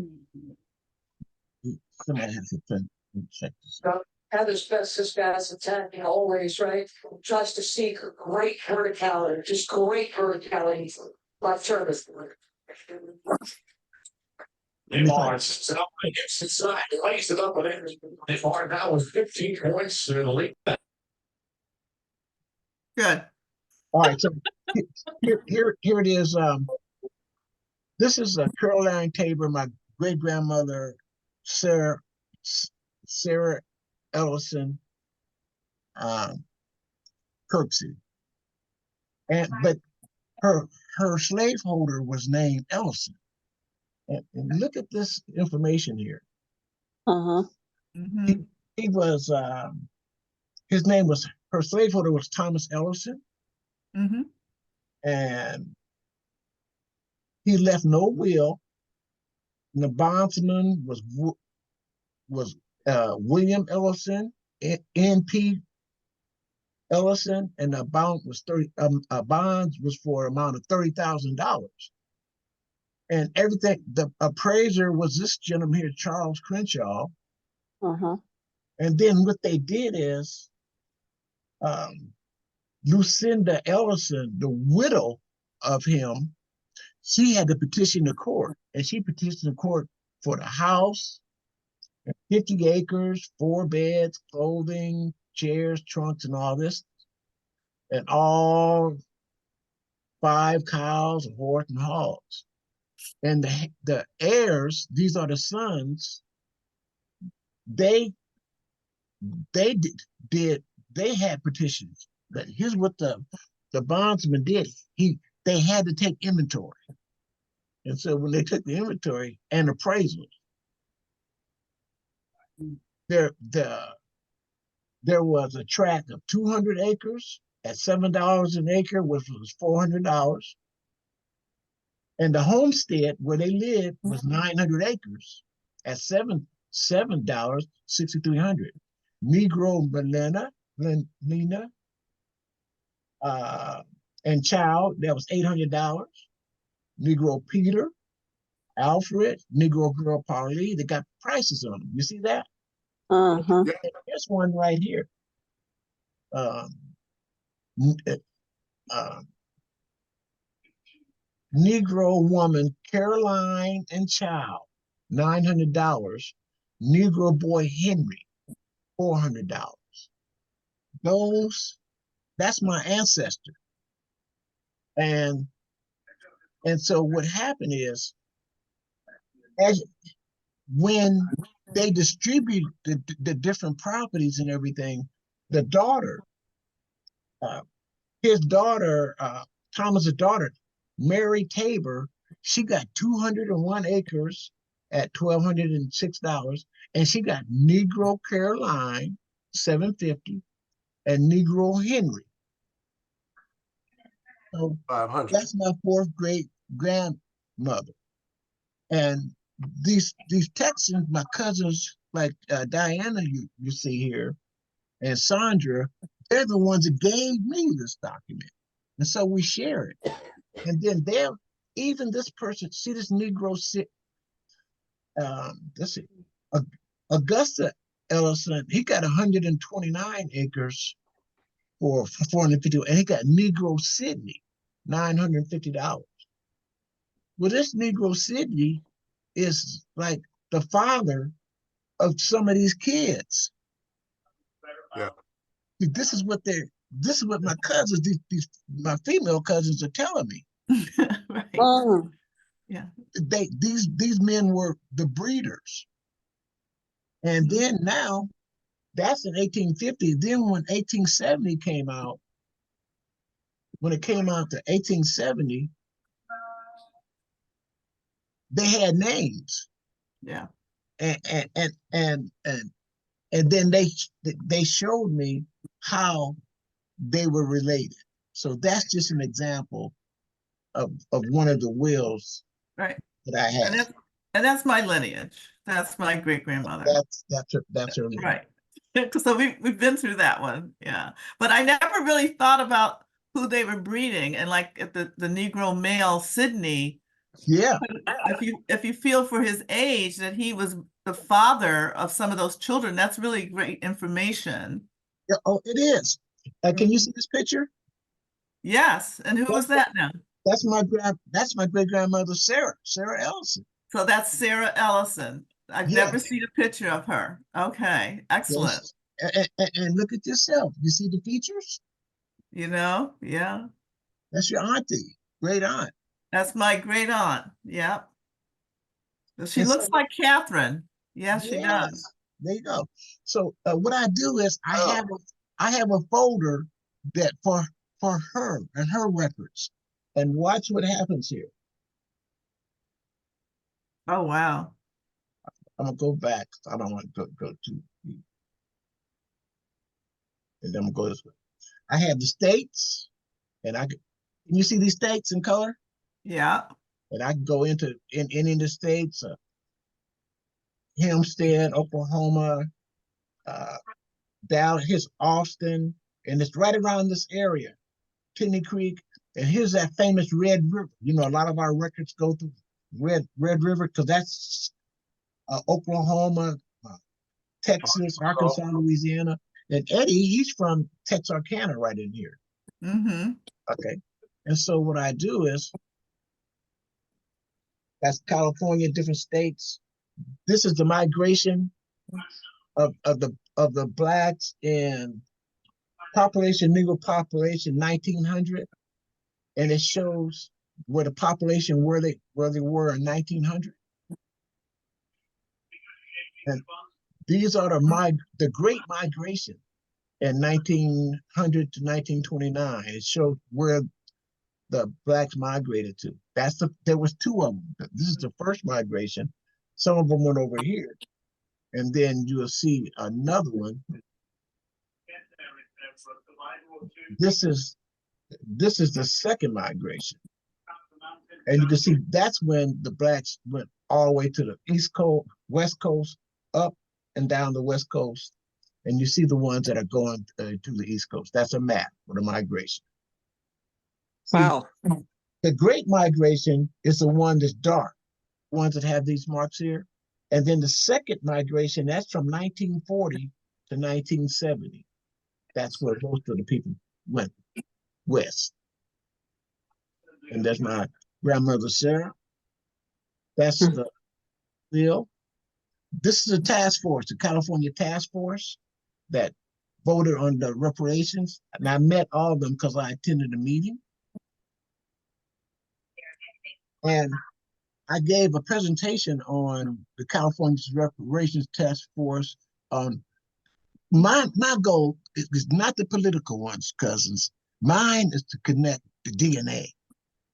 somebody has to check this. Heather's best this guy's attacking always, right? Tries to seek great verticality, just great verticality. Like service. It's inside. They laced it up with it. They fired that was 15 points in the league. Good. All right, so here it is. This is a Caroline Tabor, my great grandmother, Sarah Ellison Kirksey, but her slaveholder was named Ellison. And look at this information here. Uh-huh. Mhm. He was his name was, her slaveholder was Thomas Ellison, Mhm. and he left no will. And the bondsman was William Ellison, N.P. Ellison, and the bond was bonds was for an amount of $30,000. And everything, the appraiser was this gentleman here, Charles Crenshaw. Uh-huh. And then what they did is Lucinda Ellison, the widow of him, she had to petition the court, and she petitioned the court for the house, 50 acres, 4 beds, clothing, chairs, trunks, and all this, and all 5 cows, a horse, and hogs. And the heirs, these are the sons, they they had petitions. But here's what the bondsman did. They had to take inventory. And so when they took the inventory and appraisals, there was a tract of 200 acres at $7 an acre, which was $400. And the homestead where they lived was 900 acres at $7, 6,300. Negro Lena, and Child, that was $800. Negro Peter, Alfred, Negro Girl Polly, they got prices on them. You see that? Uh-huh. Here's one right here. Um, Negro woman Caroline and Child, $900. Negro boy Henry, $400. That's my ancestor. And so what happened is, as when they distribute the different properties and everything, the daughter, his daughter, Thomas's daughter, Mary Tabor, she got 201 acres at $1,206, and she got Negro Caroline, $750, and Negro Henry. So 500. that's my fourth great grandmother. And these Texans, my cousins, like Diana, you see here, and Sandra, they're the ones that gave me this document. And so we share it. And then even this person, see this Negro, let's see, Augusta Ellison, he got 129 acres for 450, and he got Negro Sydney, $950. Well, this Negro Sydney is like the father of some of these kids. Yeah. This is what my cousins, my female cousins are telling me. Right. Oh, Yeah. These men were the breeders. And then now, that's in 1850. Then when 1870 came out, when it came out to 1870, they had names. Yeah. And then they showed me how they were related. So that's just an example of one of the wills Right. that I have. And that's my lineage. That's my great grandmother. That's her lineage. Right. So we've been through that one. Yeah. But I never really thought about who they were breeding. And like at the Negro male Sydney, Yeah. if you feel for his age that he was the father of some of those children, that's really great information. Yeah, oh, it is. Can you see this picture? Yes. And who was that now? That's my great grandmother, Sarah Ellison. So that's Sarah Ellison. I've Yeah. never seen a picture of her. Okay, excellent. Yes. And look at yourself. You see the features? Yeah. That's your auntie, great aunt. That's my great aunt. Yeah. She And looks so- like Catherine. Yes, she Yes, does. there you go. So what I do is I have a folder that for her and her records. And watch what happens here. Oh, wow. I'm gonna go back. I don't want to go too deep. And then I'm gonna go this way. I have the states, and can you see these states in color? Yeah. And I can go into in the states, Hempstead, Oklahoma, down here's Austin, and it's right around this area, Tenney Creek, and here's that famous Red River. You know, a lot of our records go through Red River because that's Oklahoma, Texas, Arkansas, Louisiana, and Eddie, he's from Texarkana, right in here. Mm-hmm. Okay, and so what I do is, that's California, different states. This is the migration of the blacks in Negro population 1900, and it shows where the population where they were in 1900. And these are the Great Migration in 1900 to 1929. It shows where the blacks migrated to. There was two of them. This is the first migration. Some of them went over here, and then you'll see another one. This is the second migration, and you can see that's when the blacks went all the way to the East Coast, West Coast, up and down the West Coast, and you see the ones that are going to the East Coast. That's a map for the migration. See, Wow. the Great Migration is the one that's dark, ones that have these marks here. And then the second migration, that's from 1940 to 1970. That's where most of the people went west. And that's my grandmother, Sarah. That's the bill. This is a task force, the California task force that voted on the reparations. And I met all of them because I attended a meeting. And I gave a presentation on the California's reparations task force. My goal is not the political ones, cousins. Mine is to connect the DNA.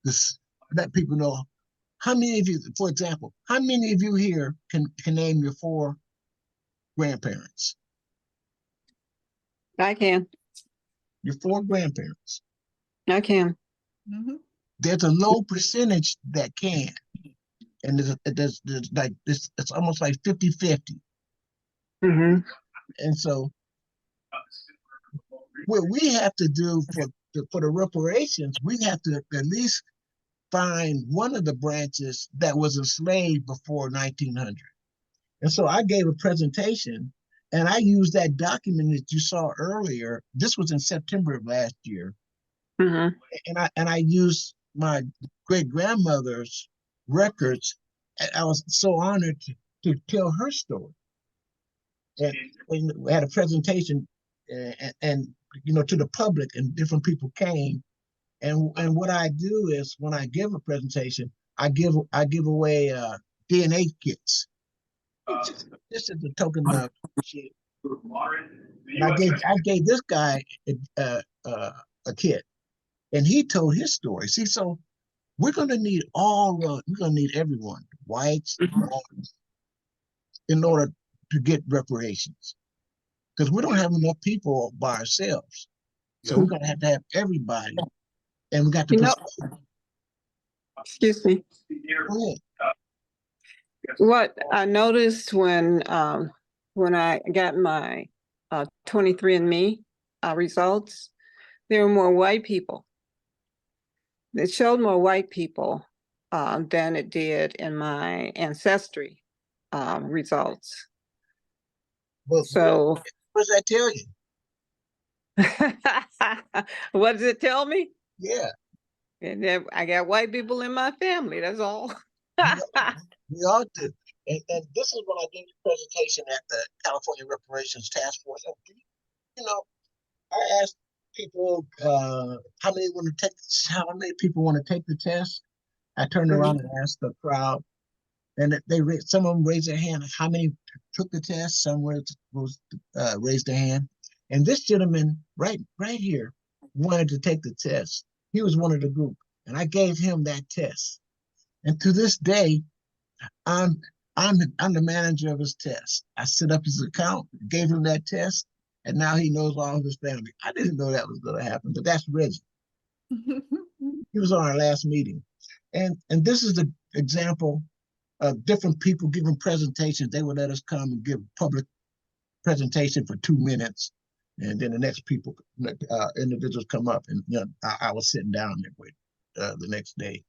Just let people know how many of you, for example, how many of you here can name your 4 grandparents? I can. Your 4 grandparents. I can. Mhm. There's a low percentage that can. And there's like this, it's almost like 50-50. Mm-hmm. And so what we have to do for the reparations, we have to at least find one of the branches that was enslaved before 1900. And so I gave a presentation and I used that document that you saw earlier. This was in September of last year. Mm-hmm. And I used my great grandmother's records. And I was so honored to tell her story. And we had a presentation and you know, to the public, and different people came. And what I do is when I give a presentation, I give away DNA kits. This is a token of shit. And I gave this guy a kit, and he told his story. See, so we're gonna need everyone, whites, blacks, in order to get reparations, because we don't have enough people by ourselves. So we're gonna have to have everybody, and we got to. You know, excuse me. Go ahead. What I noticed when I got my 23andMe results, there were more white people. It showed more white people than it did in my ancestry results. Well, So, what does that tell you? what does it tell me? Yeah, And then I got white people in my family. That's all. we all do. And this is when I gave a presentation at the California Reparations Task Force. And, you know, I asked people how many people want to take the test. I turned around and asked the crowd, and some of them raised their hand. How many took the test? Some raised their hand. And this gentleman right here wanted to take the test. He was one of the group, and I gave him that test. And to this day, I'm the manager of his test. I set up his account, gave him that test, and now he knows all of his family. I didn't know that was going to happen, but that's Reggie. He was on our last meeting. And this is the example of different people giving presentations. They would let us come and give public presentation for 2 minutes. And then the next individuals come up, and you know, I was sitting down there with the next day.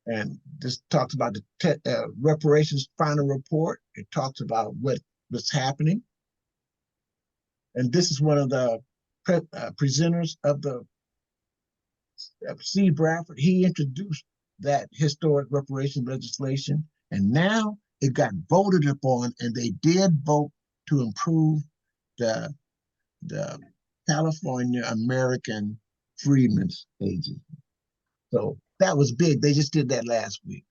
And this talks about the reparations final report. It talks about what was happening. And this is one of the presenters of the C. Bradford. He introduced that historic reparation legislation, and now it got voted upon, and they did vote to improve the California American Freedmen's Agency. So that was big. They just did that last week.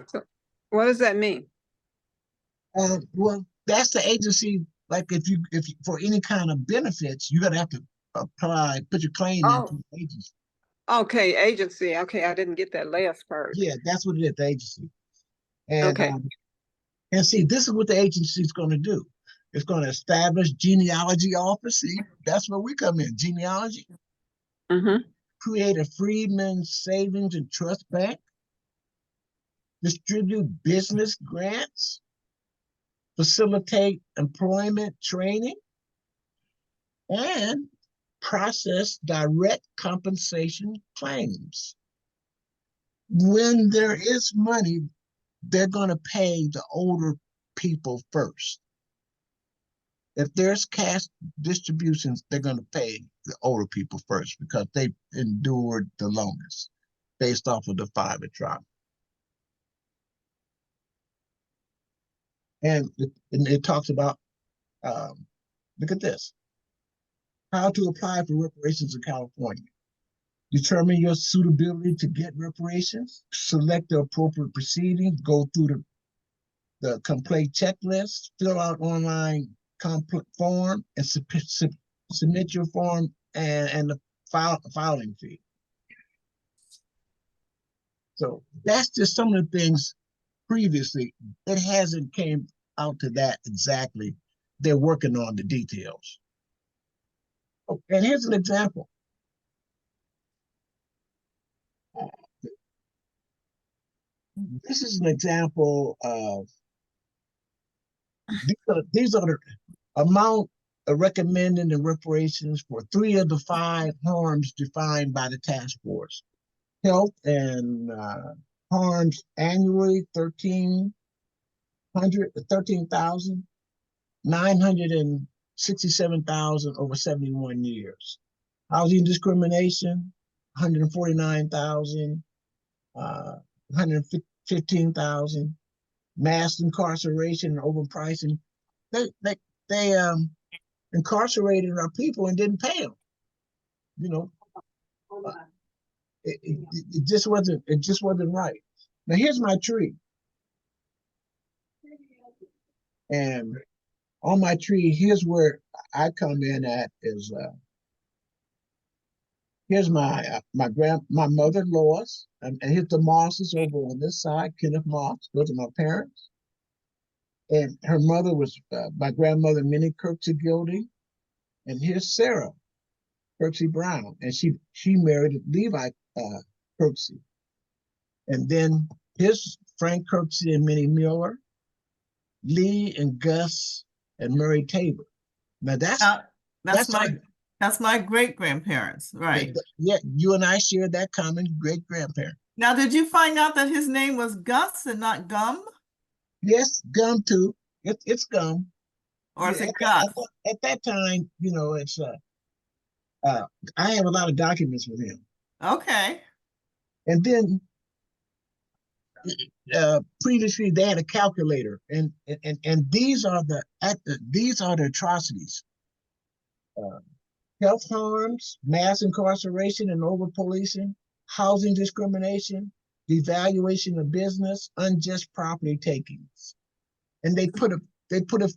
So what does that mean? Well, that's the agency. Like if you for any kind of benefits, you gotta have to apply, put your claim into the agency. Okay, agency. Okay, I didn't get that last part. Yeah, that's what it is, the agency. And Okay. And see, this is what the agency is going to do. It's going to establish genealogy office. See, that's where we come in, genealogy. Mm-hmm. Create a freedmen's savings and trust bank. distribute business grants, facilitate employment training, and process direct compensation claims. When there is money, they're going to pay the older people first. If there's cash distributions, they're going to pay the older people first because they endured the longest based off of the fiber tribe. And it talks about, look at this, how to apply for reparations in California. Determine your suitability to get reparations, select the appropriate proceedings, go through the complete checklist, fill out online form, and submit your form and the filing fee. So that's just some of the things previously. It hasn't came out to that exactly. They're working on the details. Oh, and here's an example. This is an example of, these are the amount recommended in reparations for 3 of the 5 harms defined by the task force. Health and harms annually, 13,967,000 over 71 years. Housing discrimination, 149,000, 115,000. Mass incarceration and overpricing. They incarcerated our people and didn't pay them. You know, it just wasn't right. Now here's my tree, and on my tree, here's where I come in at is here's my mother Lois, and here's the Mosses over on this side. Kenneth Moss, those are my parents, and her mother was my grandmother Minnie Kirksey Gilding, and here's Sarah Kirksey Brown, and she married Levi Kirksey, and then here's Frank Kirksey and Minnie Mueller, Lee and Gus and Murray Tabor. Now that's my great grandparents, right? Yeah, you and I share that common great grandparent. Now, did you find out that his name was Gus and not Gum? Yes, Gum too. It's Gum. Or is it Gus? At that time, you know, it's I have a lot of documents with him. Okay. And then previously they had a calculator, and these are the atrocities. Health harms, mass incarceration and over policing, housing discrimination, devaluation of business, unjust property takings. And they put a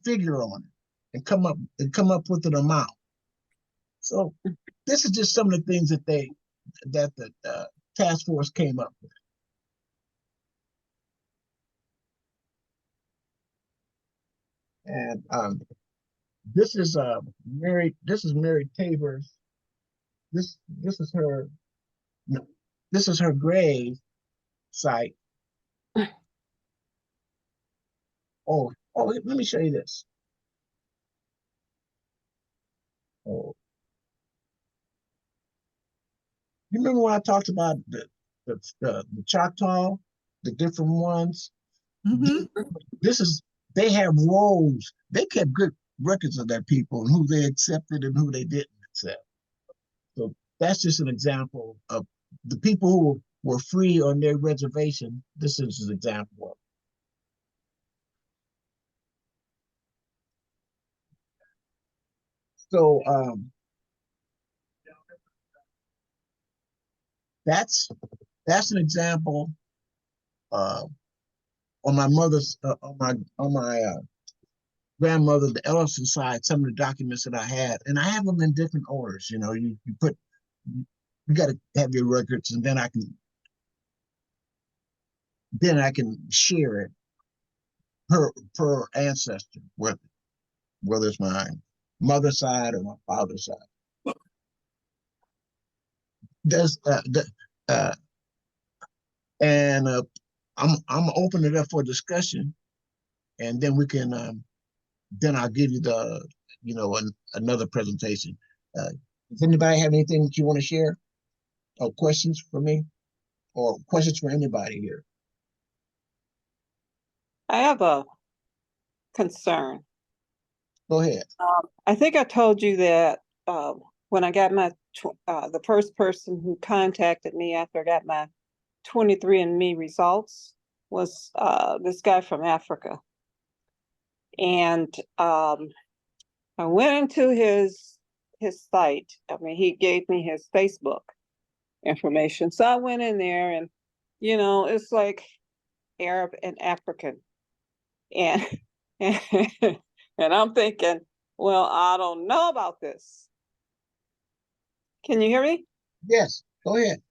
figure on it and come up with an amount. So this is just some of the things that the task force came up with. And this is Mary Tabor's. This is her grave site. Oh, let me show you this. Oh, you remember when I talked about the Choctaw, the different ones? Mm-hmm. They have roles. They kept good records of their people and who they accepted and who they didn't accept. So that's just an example of the people who were free on their reservation. This is an example of. So that's an example on my mother's on my grandmother, the Ellison side, some of the documents that I had, and I have them in different orders. You know, you got to have your records, and then I can share it per ancestor, whether it's my mother's side or my father's side. And I'm open it up for discussion, and then we can then I'll give you the another presentation. Does anybody have anything that you want to share, or questions for me, or questions for anybody here? I have a concern. Go ahead. I think I told you that when I got my the first person who contacted me after I got my 23andMe results was this guy from Africa. And I went into his site. I mean, he gave me his Facebook information. So I went in there and, it's like Arab and African. And, and, and I'm thinking, well, I don't know about this. Can you hear me? Yes, go ahead.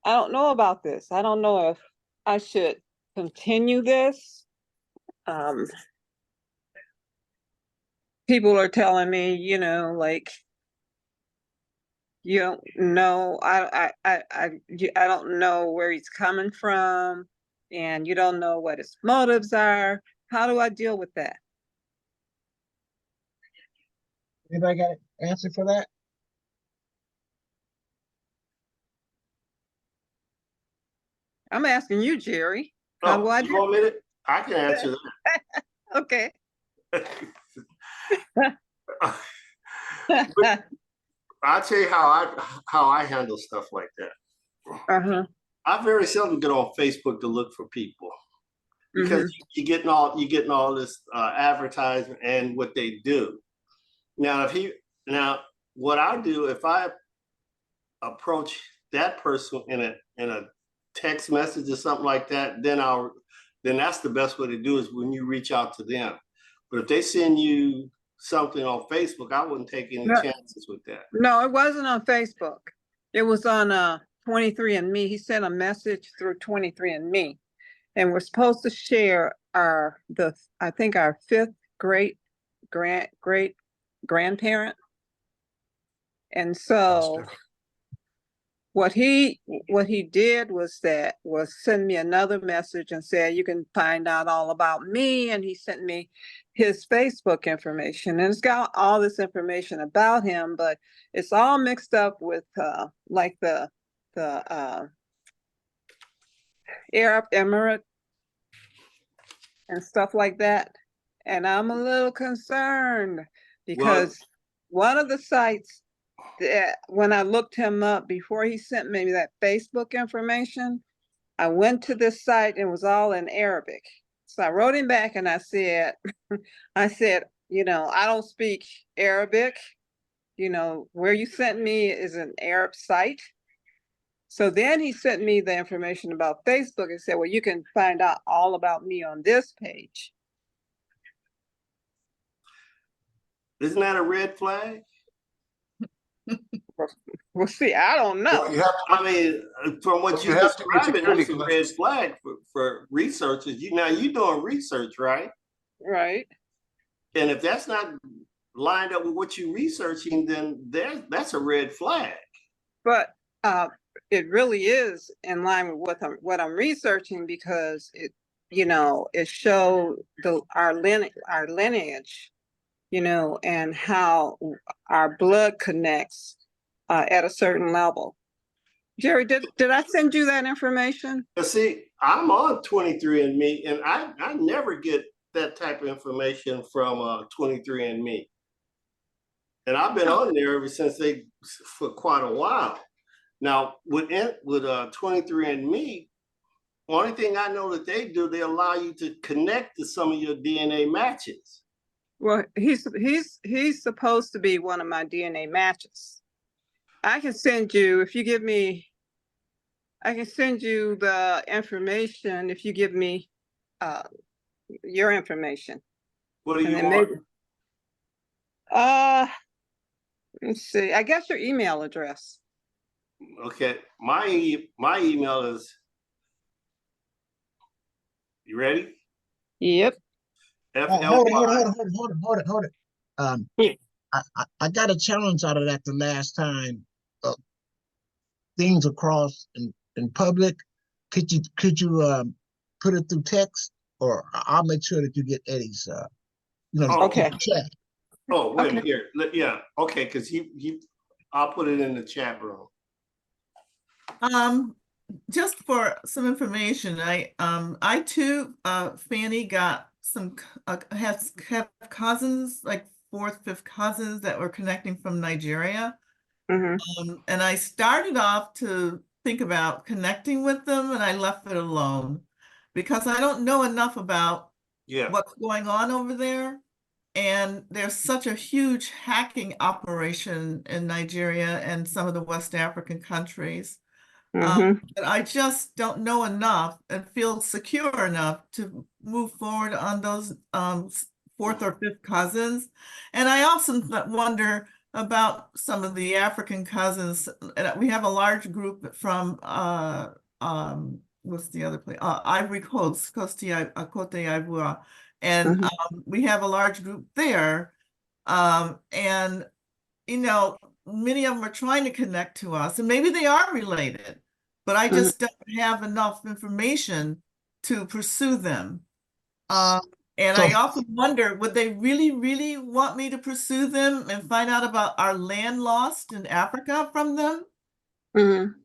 I don't know about this. I don't know if I should continue this. People are telling me, like, you don't know, I don't know where he's coming from, and you don't know what his motives are. How do I deal with that? Anybody got an answer for that? I'm asking you, Jerry. How Oh, do I you do? want me to? I can answer Okay. that. I'll tell you how I handle stuff like that. Uh-huh. I very seldom get on Facebook to look for people because you're getting all this advertisement and what they do. Now, what I do if I approach that person in a text message or something like that, then that's the best way to do is when you reach out to them. But if they send you something on Facebook, I wouldn't take any chances with that. No, it wasn't on Facebook. It was on 23andMe. He sent a message through 23andMe, and we're supposed to share our fifth great grandparent. And so what he did was send me another message and said, you can find out all about me. And he sent me his Facebook information, and it's got all this information about him, but it's all mixed up with like the Arab Emirate and stuff like that. And I'm a little concerned because one of the sites that when I looked him up before he sent me that Facebook information, I went to this site and it was all in Arabic. So I wrote him back and I said, I don't speak Arabic. Where you sent me is an Arab site. So then he sent me the information about Facebook and said, well, you can find out all about me on this page. Isn't that a red flag? Well, see, I don't know. I mean, from what you describing, it's a red flag for researchers. You're doing research, right? Right. And if that's not lined up with what you're researching, then that's a red flag. But it really is in line with what I'm researching, because it showed our lineage, and how our blood connects at a certain level. Jerry, did I send you that information? See, I'm on 23andMe, and I never get that type of information from 23andMe. And I've been on there ever since for quite a while. Now, with 23andMe, only thing I know that they do, they allow you to connect to some of your DNA matches. Well, he's supposed to be one of my DNA matches. I can send you, I can send you the information if you give me your information. What do you want? Let's see. I guess your email address. Okay, my email is. You ready? Yep. Hold it. I got a challenge out of that the last time. Things across in public. Could you put it through text, or I'll make sure that you get Eddie's, Okay. chat. Oh, wait a Okay. minute here. Yeah, okay, because I'll put it in the chat room. Just for some information, I too, Fanny got some, have cousins, like fourth, fifth cousins that were connecting from Nigeria. Mhm. And I started off to think about connecting with them, and I left it alone because I don't know enough about Yeah, what's going on over there. And there's such a huge hacking operation in Nigeria and some of the West African countries. Mhm. But I just don't know enough and feel secure enough to move forward on those fourth or fifth cousins. And I also wonder about some of the African cousins. And we have a large group from what's the other place? Ivory Coast, Cote d'Ivoire. And Mhm. we have a large group there. And many of them are trying to connect to us, and maybe they are related, but I just don't have enough information to pursue them. And So, I often wonder, would they really, really want me to pursue them and find out about our land lost in Africa from them? Mhm.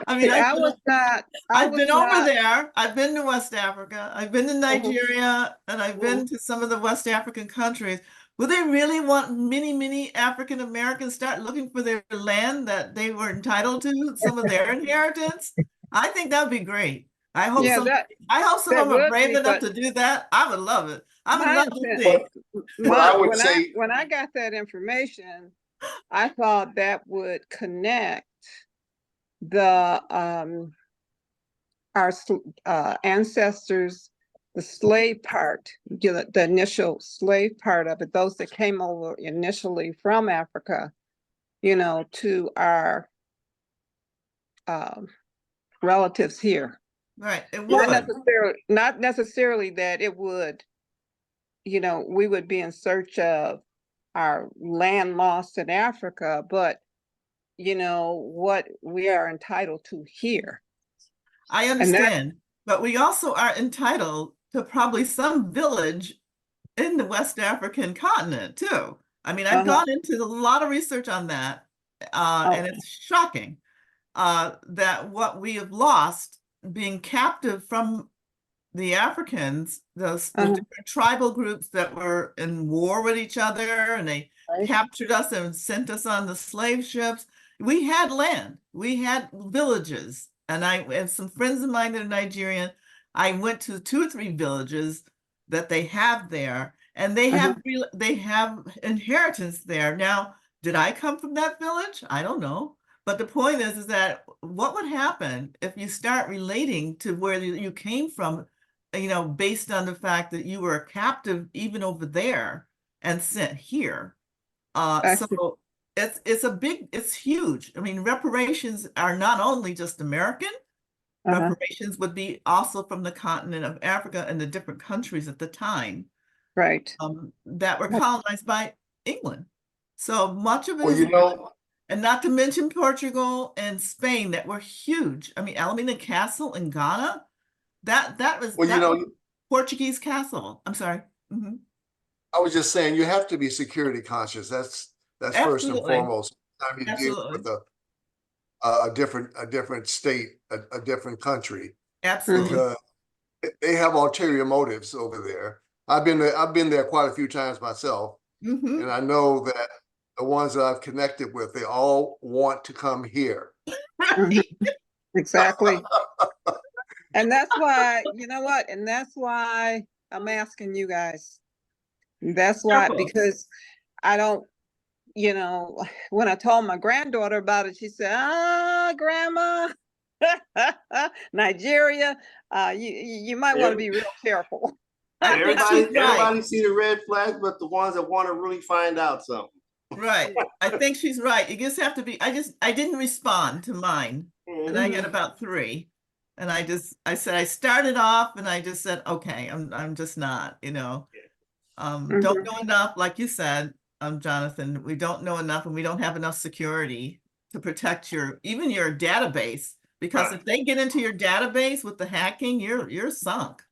I mean, See, I was not. I I've was been over not. there. I've been to West Africa. I've been to Nigeria, and I've been to some of the West African countries. Would they really want many African Americans start looking for their land that they were entitled to, some of their inheritance? I think that'd be great. I hope Yeah, some. that I hope some that of them are would brave be, enough but to do that. I would love it. I would my love to intent, see. Well, I would when say, when I got that information, I thought that would connect the our ancestors, the slave part, the initial slave part of it, those that came over initially from Africa, to our relatives here. Right, it Not would. necessarily that it would, we would be in search of our land lost in Africa, but what we are entitled to here. I And that, understand, but we also are entitled to probably some village in the West African continent too. I mean, I've gone into a lot of research on that, and it's shocking that what we have lost being captive from the Africans, the different tribal groups that were in war with each other, and they captured us and sent us on the slave ships. We had land, we had villages, and I and some friends of mine that are Nigerian. I went to 2 or 3 villages that they have there, and they have inheritance there. Now, did I come from that village? I don't know. But the point is that what would happen if you start relating to where you came from, based on the fact that you were a captive even over there and sent here? So it's huge. I mean, reparations are not only just American, reparations would be also from the continent of Africa and the different countries at the time, right. that were colonized by England. So much of it well, is, you know, and not to mention Portugal and Spain that were huge. I mean, Alameda Castle in Ghana, that was well, you know, Portuguese castle. I'm sorry. Mhm. I was just saying you have to be security conscious. That's first and Absolutely. foremost. Time you deal Absolutely. with a different state, a different country, Absolutely. because they have ulterior motives over there. I've been there quite a few times myself, Mhm. and I know that the ones that I've connected with, they all want to come here. Right. Exactly. And that's why, you know what? And that's why I'm asking you guys. That's why, Careful. because I don't, when I told my granddaughter about it, she said, grandma, Nigeria, you might want to be real careful. I think she's right. Everybody see the red flags, but the ones that want to really find out something. Right. I think she's right. You just have to be, I didn't respond to mine. And I got about 3. And I said, I started off and I just said, okay, I'm just not, don't know enough, like you said, Jonathan, we don't know enough and we don't have enough security to protect even your database, Because Right. if they get into your database with the hacking, you're sunk.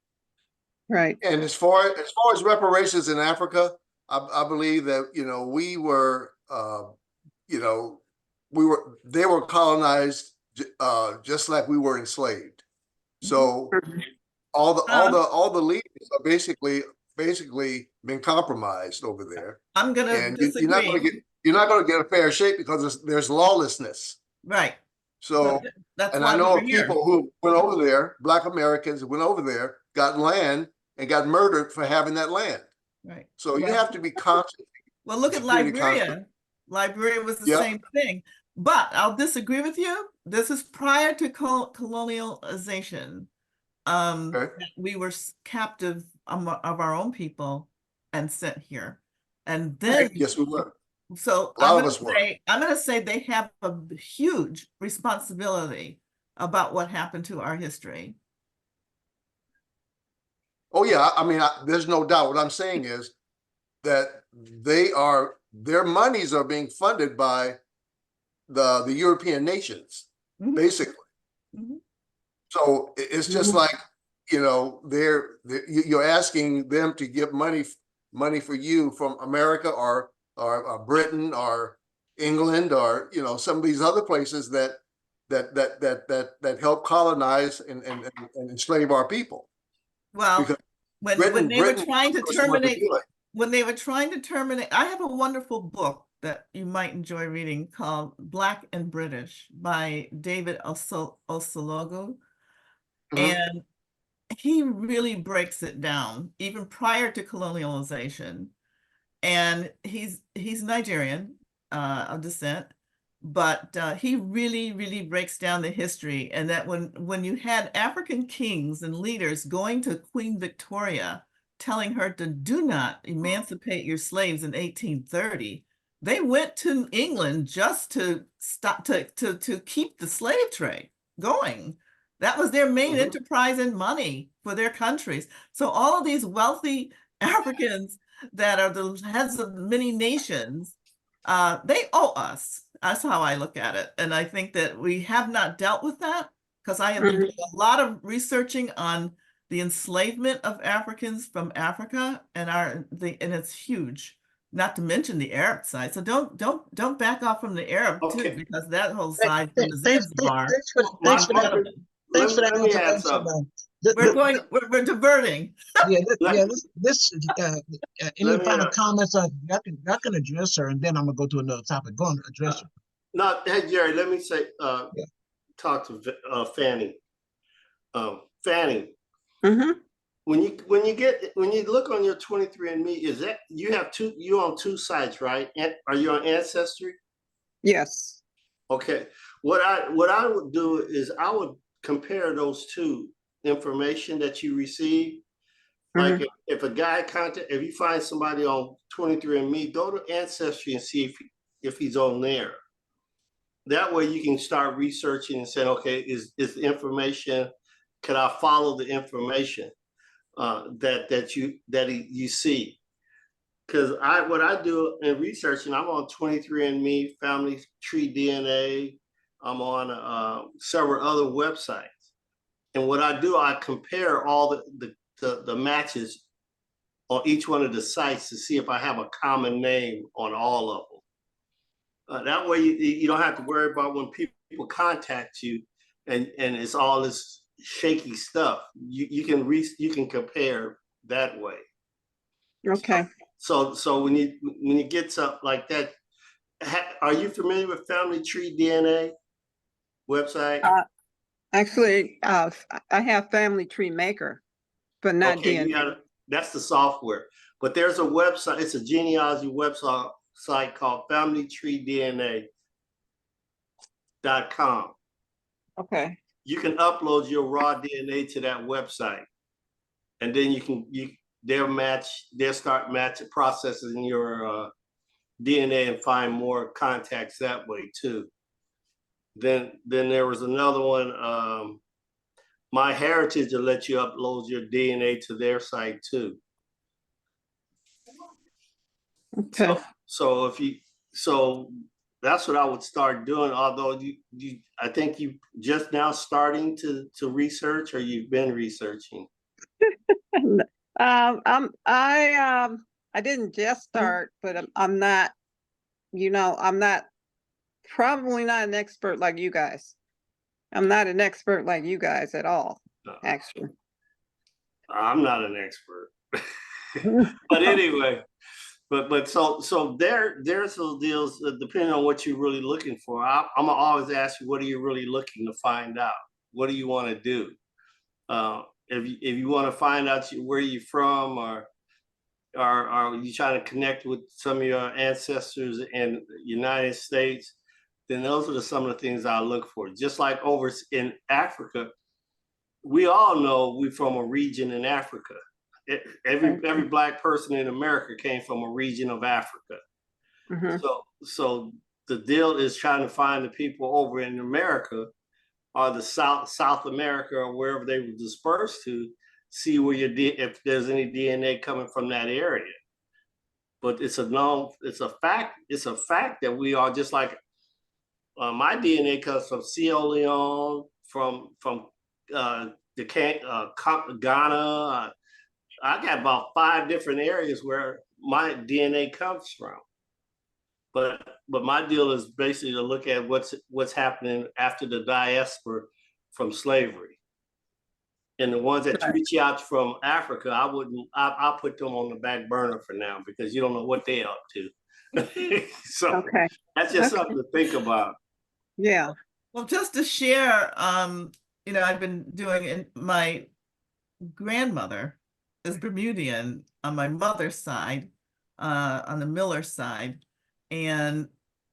Right. And as far as reparations in Africa, I believe that, you know, we were, you know, they were colonized just like we were enslaved. So all the leaders are basically been compromised over there, I'm gonna and disagree. you're not gonna get a fair shake because there's lawlessness. Right. So, But that's and why I know we're of here. people who went over there, Black Americans who went over there, got land and got murdered for having that land. Right. So you Well, have to be conscious. well, look at security conscious. Liberia. Liberia was the Yep. same thing. But I'll disagree with you. This is prior to colonialization. Okay. We were captive of our own people and sent here. And Right. then Yes, we were. so A lot I'm of gonna us were. say I'm gonna say they have a huge responsibility about what happened to our history. Oh yeah, I mean, there's no doubt. What I'm saying is that their monies are being funded by the European nations, Mhm. basically. Mhm. So it's just like, you know, you're asking them to give money for you from America or Britain or England or, you know, some of these other places that help colonize and enslave our people. Well, Because when Britain they were Britain trying to was the one to terminate, do it. when they were trying to terminate, I have a wonderful book that you might enjoy reading called Black and British by David Osologo. Mhm. And he really breaks it down, even prior to colonialization. And he's Nigerian of descent, but he really breaks down the history, and that when you had African kings and leaders going to Queen Victoria telling her to do not emancipate your slaves in 1830, they went to England just to stop to keep the slave trade going. That was their main enterprise and money for their countries. So all of these wealthy Africans that are the heads of many nations, they owe us. That's how I look at it. And I think that we have not dealt with that, because I have been doing a lot of researching on the enslavement of Africans from Africa, and and it's huge. Not to mention the Arab side. So don't back off from the Arab Okay. too, because that whole side from the Thanks Zanzibar. thanks for that. Thanks for that Let me add information. something. We're diverting. Any Let me, final comments? Y'all can address her, and then I'm gonna go to another topic. Go on, address her. No, hey Jerry, let me say, Yeah. talk to Fanny. Fanny, Mm-hmm. when you look on your 23andMe, is that you on two sites, right? Are you on Ancestry? Yes. Okay. What I would do is I would compare those two information that you receive. Like if a guy if you find somebody on 23andMe, go to Ancestry and see if he's on there. That way you can start researching and saying, okay, is the information, can I follow the information that you see? Because what I do in researching, I'm on 23andMe, Family Tree DNA. I'm on several other websites. And what I do, I compare all the matches on each one of the sites to see if I have a common name on all of them. That way you don't have to worry about when people contact you and it's all this shaky stuff. You can compare that way. Okay. So when you get something like that, are you familiar with Family Tree DNA website? Actually, I have Family Tree Maker, but not DNA. That's the software. But there's a website, it's a genealogy website called FamilyTreeDNA.com. Okay. You can upload your raw DNA to that website, and then they'll start processing your DNA and find more contacts that way too. Then there was another one, My Heritage, will let you upload your DNA to their site too. Okay. So that's what I would start doing. Although I think you just now starting to research, or you've been researching. I didn't just start, but I'm not, I'm not, probably not an expert like you guys. I'm not an expert like you guys at all, actually. I'm not an expert. But anyway, but so there's those deals depending on what you're really looking for. I'm gonna always ask you, what are you really looking to find out? What do you want to do? If you want to find out where you're from, or are you trying to connect with some of your ancestors in the United States, then those are some of the things I look for. Just like over in Africa, we all know we're from a region in Africa. Every Black person in America came from a region of Africa. Mhm. So the deal is trying to find the people over in America, or the South America, or wherever they were dispersed to, see where if there's any DNA coming from that area. But it's a fact that we are just like, my DNA comes from Sierra Leone, from Ghana. I got about 5 different areas where my DNA comes from. But my deal is basically to look at what's happening after the diaspora from slavery. And the ones that reach out from Africa, I'll put them on the back burner for now, because you don't know what they're up to. So that's just something to think about. Yeah. Well, just to share, I've been doing my grandmother is Bermudian on my mother's side, on the Miller side. And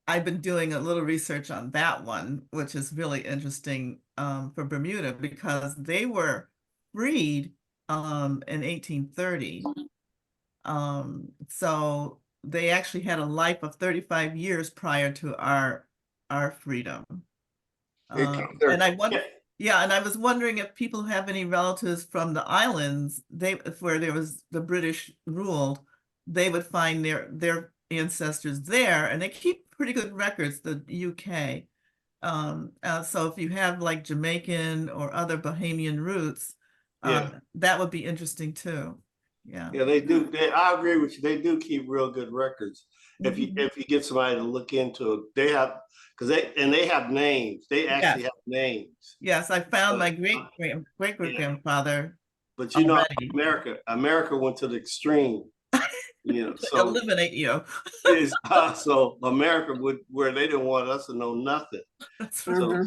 I've been doing a little research on that one, which is really interesting for Bermuda, because they were freed in 1830. So they actually had a life of 35 years prior to our freedom. And I was wondering if people have any relatives from the islands, where there was the British ruled, they would find their ancestors there, and they keep pretty good records, the UK. So if you have like Jamaican or other Bahamian roots, that would be interesting too. Yeah, they do. I agree with you. They do keep real good records. If you get somebody to look into it, they have, because they have names. They actually have names. Yes, I found my great grandfather. But America went to the extreme. So eliminate you. So America where they didn't want us to know nothing. So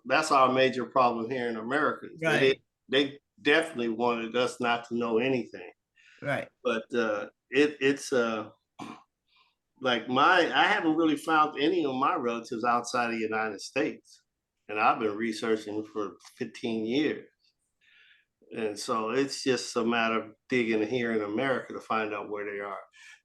that's our major problem here in America. Right. They definitely wanted us not to know anything. Right. But it's like I haven't really found any of my relatives outside of the United States, and I've been researching for 15 years. And so it's just a matter of digging here in America to find out where they are.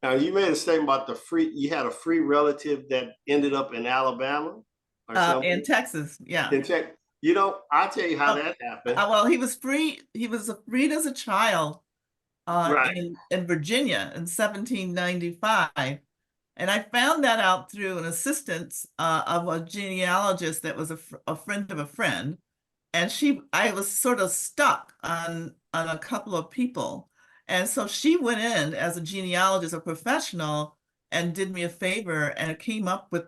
Now, you made a statement about you had a free relative that ended up in Alabama or something? In Texas, yeah. In Texas. I'll tell you how that happened. Well, he was free. He was freed as a child in Virginia in 1795. And I found that out through an assistance of a genealogist that was a friend of a friend. And I was sort of stuck on a couple of people. And so she went in as a genealogist, a professional, and did me a favor, and it came up with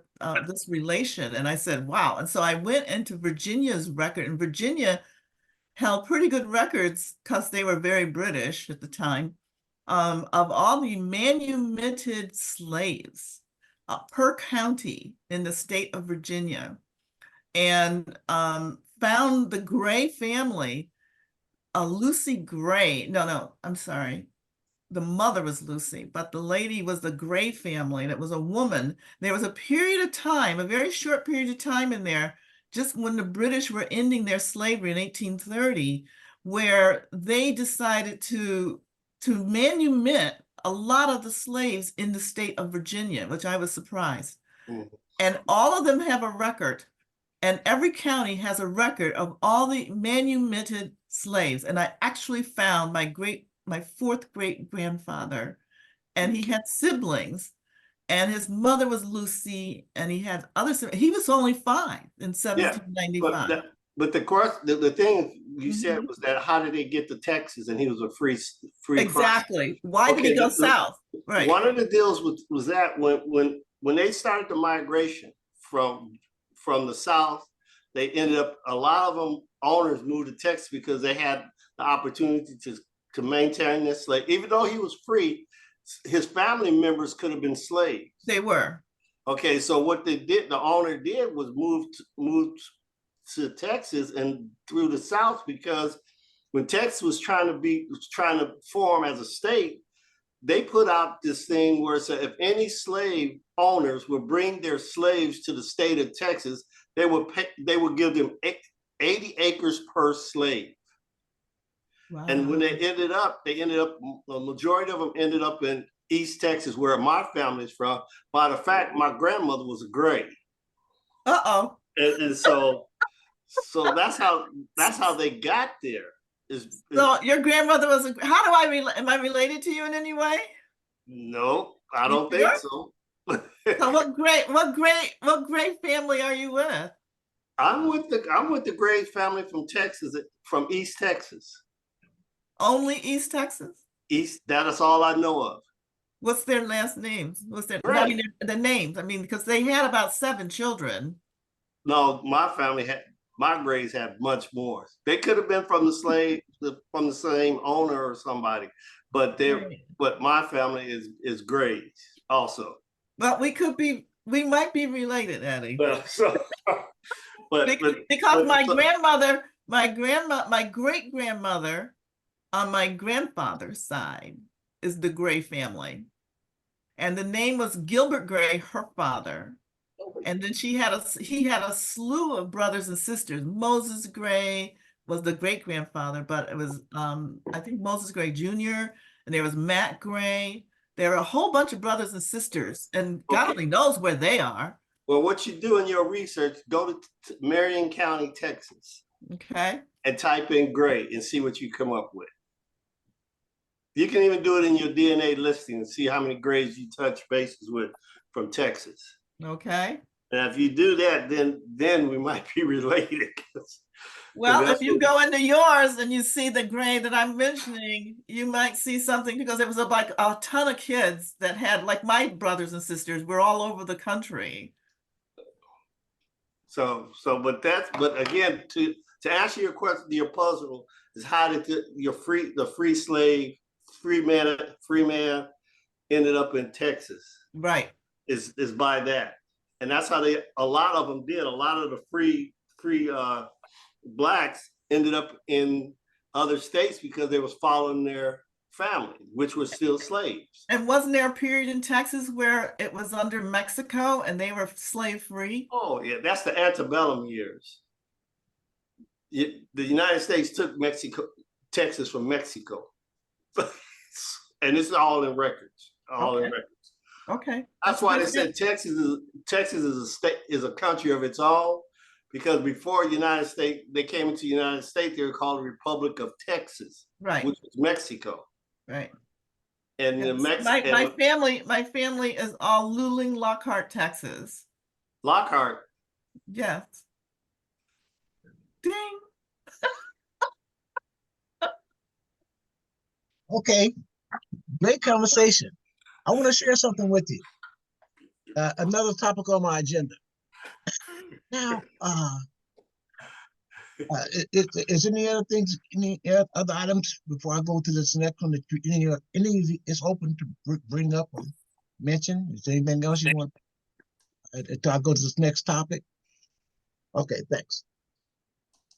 this relation. And I said, wow. And so I went into Virginia's record, and Virginia held pretty good records, because they were very British at the time, of all the manumitted slaves per county in the state of Virginia. And found the Gray family, Lucy Gray. No, I'm sorry. The mother was Lucy, but the lady was the Gray family, and it was a woman. There was a period of time, a very short period of time in there, just when the British were ending their slavery in 1830, where they decided to manumit a lot of the slaves in the state of Virginia, which I was surprised. And all of them have a record. And every county has a record of all the manumitted slaves. And I actually found my 4th great grandfather, and he had siblings. and his mother was Lucy, and he had other he was only 5 in Yeah, 1795. but the course, the thing you said Mhm. was that how did they get to Texas? And he was a free person. Exactly. Why did he Okay, go south? Right. One of the deals was that when they started the migration from the South, they ended up, a lot of them owners moved to Texas because they had the opportunity to maintain their slave. Even though he was free, his family members could have been slaves. They were. Okay, so what they did, the owner did was move to Texas and through the South, because when Texas was trying to form as a state, they put out this thing where it said if any slave owners would bring their slaves to the state of Texas, they would give them 80 acres per slave. Wow. And when they ended up, a majority of them ended up in East Texas, where my family's from. By the fact, my grandmother was a Gray. Uh-oh. And so that's how they got there. So your grandmother was how do am I related to you in any way? No, I don't sure? think so. So what great family are you with? I'm with the Gray family from Texas, from East Texas. Only East Texas? East, that is all I know of. What's their last names? What's their Right. I mean the names? I mean, because they had about 7 children. No, my Grays had much more. They could have been from from the same owner or somebody, but but my family is Grays also. Well, we might be related, Eddie. Because my great grandmother on my grandfather's side is the Gray family. And the name was Gilbert Gray, her father. And then he had a slew of brothers and sisters. Moses Gray was the great grandfather, but it was I think Moses Gray Jr. and there was Matt Gray. There were a whole bunch of brothers and sisters, and God only knows where they are. Well, what you do in your research, go to Marion County, Texas. Okay. And type in Gray and see what you come up with. You can even do it in your DNA listing and see how many Grays you touch bases with from Texas. Okay. And if you do that, then we might be related. Well, if you go into yours and you see the Gray that I'm mentioning, you might see something, because it was like a ton of kids that had, like my brothers and sisters were all over the country. But again, to answer your question, your puzzle is how did the free man ended up in Texas? Right. Is by that. And that's how a lot of them did. A lot of the free blacks ended up in other states because they was following their family, which was still slaves. And wasn't there a period in Texas where it was under Mexico and they were slave free? Oh yeah, that's the antebellum years. The United States took Texas from Mexico. And it's all in records. In records. Okay. That's why they said Texas is a state, is a country of its own, because before they came into the United States, they were called the Republic of Texas, right, which was Mexico. Right. And my family is all Luling, Lockhart, Texas. Lockhart. Yes. Ding. Okay. Great conversation. I want to share something with you. Another topic on my agenda. Now, is any other things, any other items before I go to this next one that any of you is open to bring up or mention? Is there anything else you want until I go to this next topic? Okay, thanks.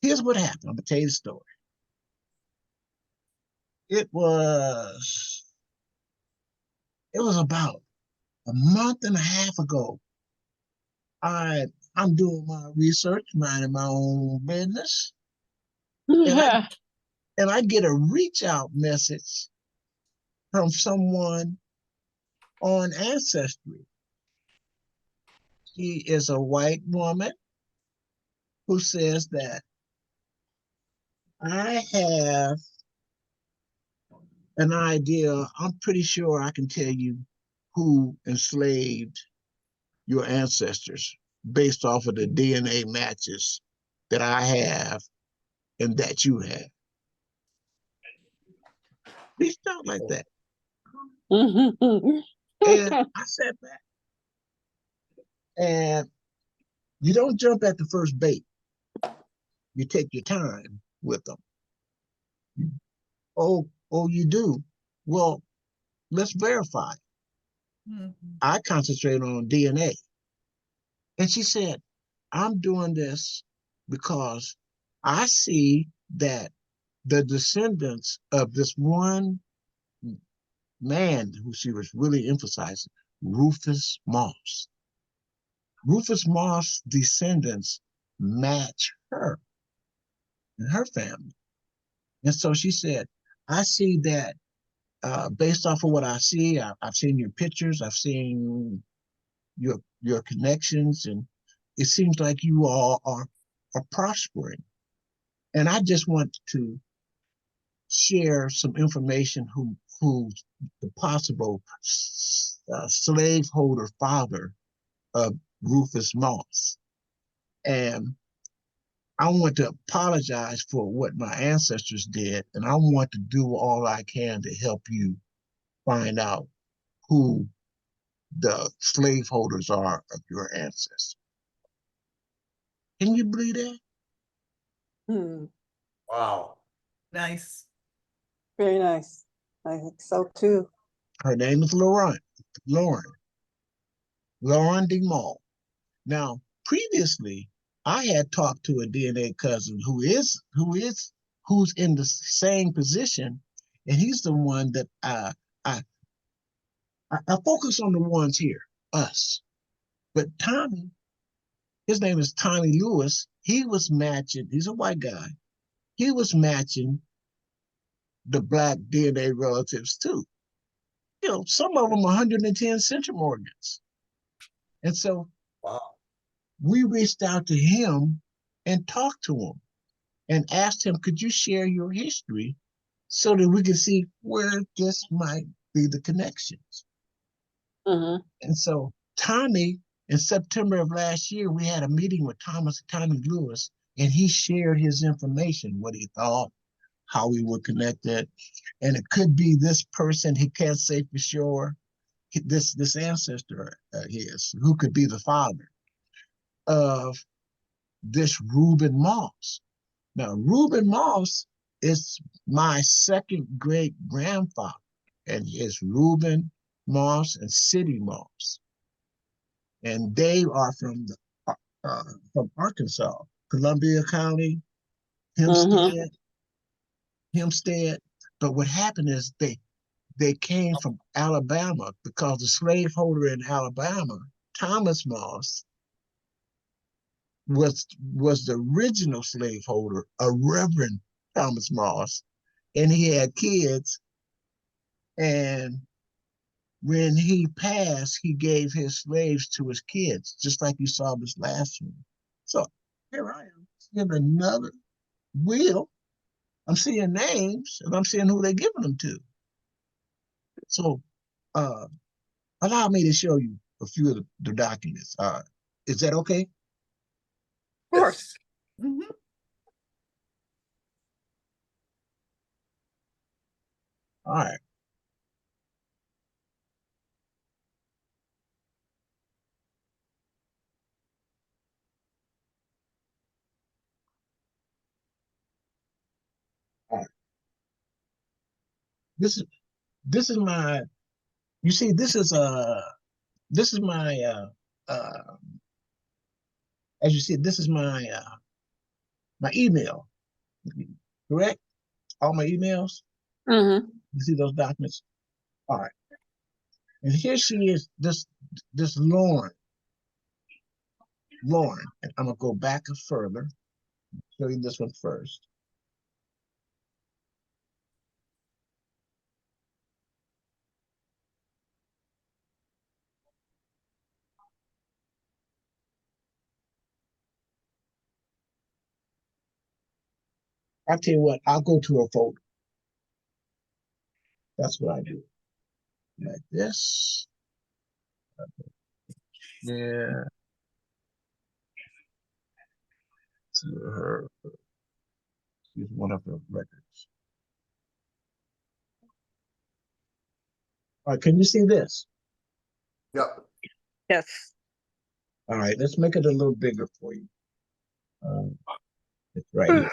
Here's what happened. I'm gonna tell you the story. It was about a month and a half ago. I'm doing my research, minding my own business. And I get a reach out message from someone on Ancestry. She is a white woman who says that I have an idea. I'm pretty sure I can tell you who enslaved your ancestors based off of the DNA matches that I have and that you have. Reached out like that. And I sat back. And you don't jump at the first bait. You take your time with them. Oh, you do? Well, let's verify. I concentrate on DNA. And she said, I'm doing this because I see that the descendants of this one man who she was really emphasizing, Rufus Moss. Rufus Moss descendants match her and her family. And so she said, I see that based off of what I see, I've seen your pictures, I've seen your connections, and it seems like you all are prospering. And I just want to share some information who's the possible slaveholder father of Rufus Moss. And I want to apologize for what my ancestors did, and I want to do all I can to help you find out who the slaveholders are of your ancestors. Can you believe that? Wow. Nice. Very nice. I think so too. Her name is Lauren de Moll. Now, previously, I had talked to a DNA cousin who's in the same position, and he's the one that I focus on the ones here, us. But Tommy, his name is Tommy Lewis. He was matching. He's a white guy. He was matching the black DNA relatives too. You know, some of them 110 centimorgans. And so Wow. we reached out to him and talked to him and asked him, could you share your history so that we can see where this might be the connections? And so Tommy, in September of last year, we had a meeting with Tommy Lewis, and he shared his information, what he thought, how we were connected. And it could be this person, he can't say for sure, this ancestor his, who could be the father of this Rueben Moss. Now, Rueben Moss is my second great grandfather, and it's Rueben Moss and City Moss. And they are from Arkansas, Columbia County, Hempstead. But what happened is they came from Alabama because the slaveholder in Alabama, Thomas Moss, was the original slaveholder, a Reverend Thomas Moss, and he had kids. And when he passed, he gave his slaves to his kids, just like you saw this last one. So here I am, seeing another will. I'm seeing names, and I'm seeing who they're giving them to. So allow me to show you a few of the documents. Is that okay? Of course. All right. All right. This is my. You see, this is my as you see, this is my email. Correct? All my emails. You see those documents? All right. And here she is, this Lauren. And I'm gonna go back further. Show you this one first. I'll tell you what, I'll go to a folder. That's what I do. Like this. Yeah. To her. She's one of her records. All right, can you see this? Yep. Yes. All right, let's make it a little bigger for you. It's right here.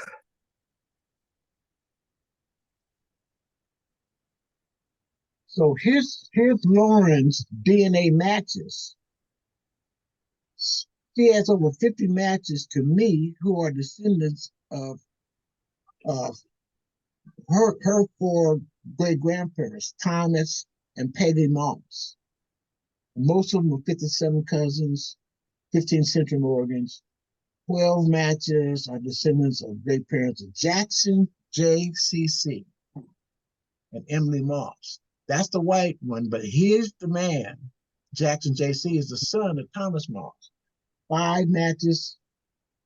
So here's Lauren's DNA matches. She has over 50 matches to me who are descendants of her four great grandparents, Thomas and Peggy Moss. Most of them were 57 cousins, 15 Central Morgans. 12 matches are descendants of great parents of Jackson C.C. and Emily Moss. That's the white one, but here's the man. Jackson J.C. is the son of Thomas Moss. 5 matches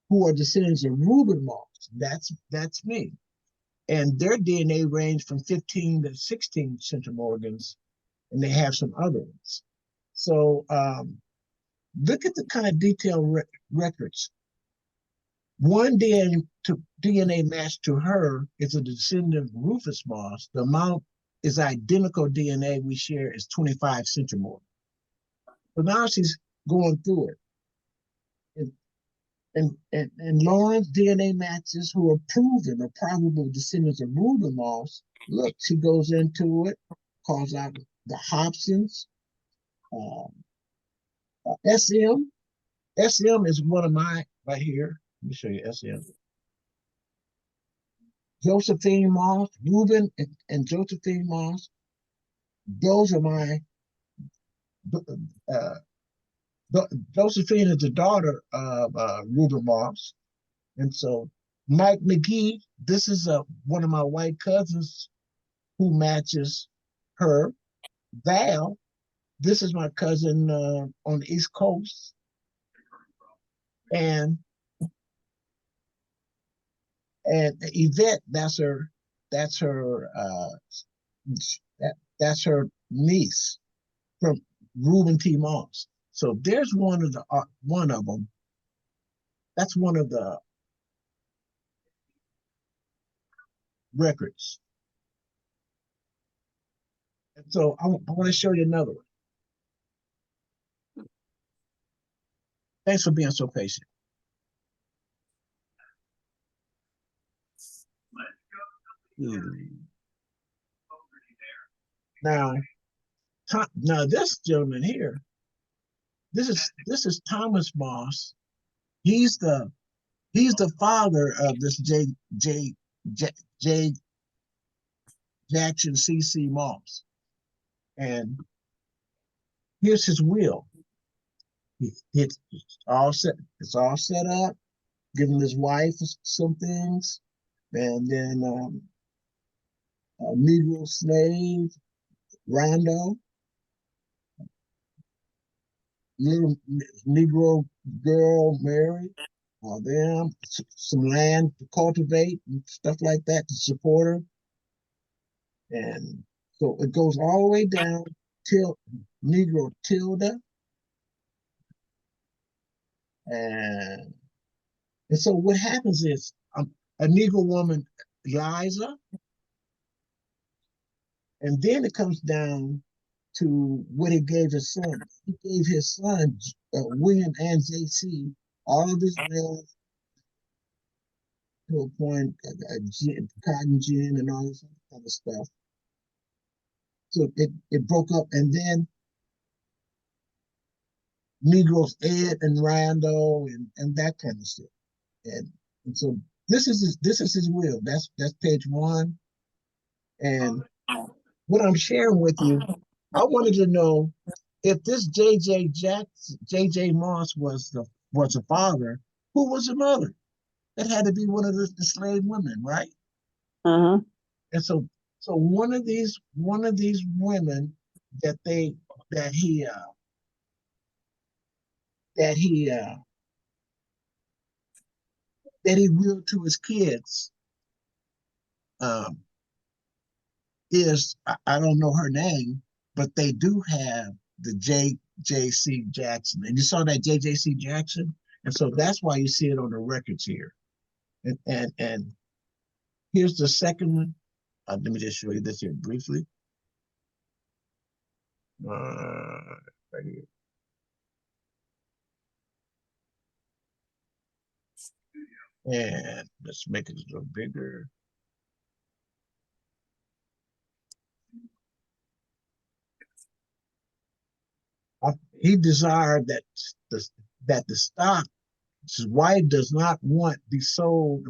who are descendants of Rueben Moss. That's me. And their DNA range from 15 to 16 Central Morgans, and they have some other ones. So look at the kind of detailed records. One DNA match to her is a descendant of Rufus Moss. The amount is identical DNA we share is 25 centimorgans. So now she's going through it. And Lauren's DNA matches who are proven or probable descendants of Ruben Moss. Look, she goes into it, calls out the Hobsons, SM. SM is one of my, right here. Let me show you SM. Josephine Moss, Ruben and Josephine Moss. Those are my, Josephine is the daughter of Ruben Moss. And so Mike McGee, this is one of my white cousins who matches her. Val, this is my cousin on the East Coast. And Yvette, that's her niece from Reuben T. Moss. So there's one of them. That's one of the records. And so I want to show you another one. Thanks for being so patient. Now this gentleman here, this is Thomas Moss. He's the father of this J Jackson C.C. Moss. And here's his will. It's all set up, giving his wife some things, and then a Negro slave, Rondo, little Negro girl, Mary, them, some land to cultivate and stuff like that to support her. And so it goes all the way down till Negro Tilda. And so what happens is a Negro woman, Liza, and then it comes down to what he gave his son. He gave his son, William and J.C., all of his land to a point, cotton gin and all this other stuff. So it broke up, and then Negroes Ed and Randall and that kind of stuff. And so this is his will. That's page 1. And what I'm sharing with you, I wanted to know if this J.J. Moss was the father, who was the mother? That had to be one of the slave women, right? Uh-huh. And so one of these women that he willed to his kids is, I don't know her name, but they do have the J.C. Jackson. And you saw that J.J.C. Jackson? And so that's why you see it on the records here. And here's the second one. Let me just show you this here briefly. Right here. And let's make it a little bigger. He desired that the stock, his wife does not want be sold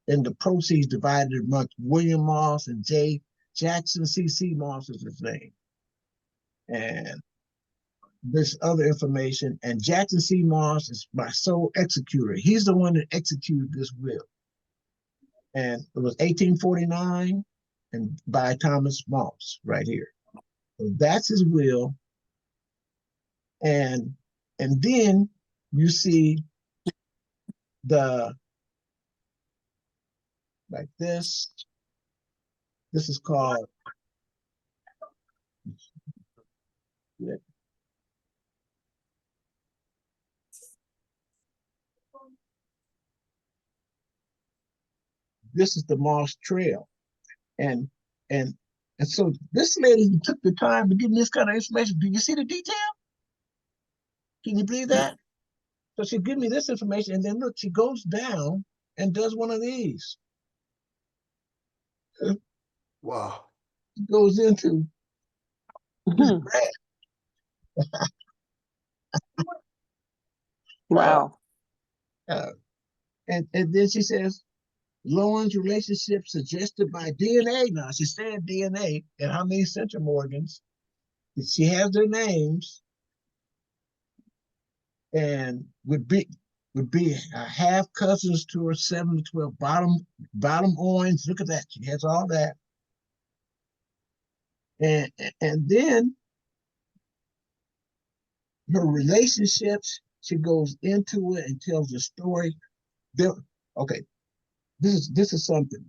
and the proceeds divided amongst William Moss and Jackson C.C. Moss is his name. And this other information, and Jackson C. Moss is my sole executor. He's the one that executed this will. And it was 1849 and by Thomas Moss right here. So that's his will. And then you see the like this. This is called this is the Moss Trail. And so this lady took the time to give me this kind of information. Do you see the detail? Can you believe that? So she give me this information, and then look, she goes down and does one of these. Wow. It goes into this graph. Wow. And then she says, Lauren's relationship suggested by DNA. Now she said DNA and how many centromorgans. She has their names and would be half cousins to her 7 to 12 bottom orange. Look at that. She has all that. And then her relationships, she goes into it and tells the story. Okay, this is something.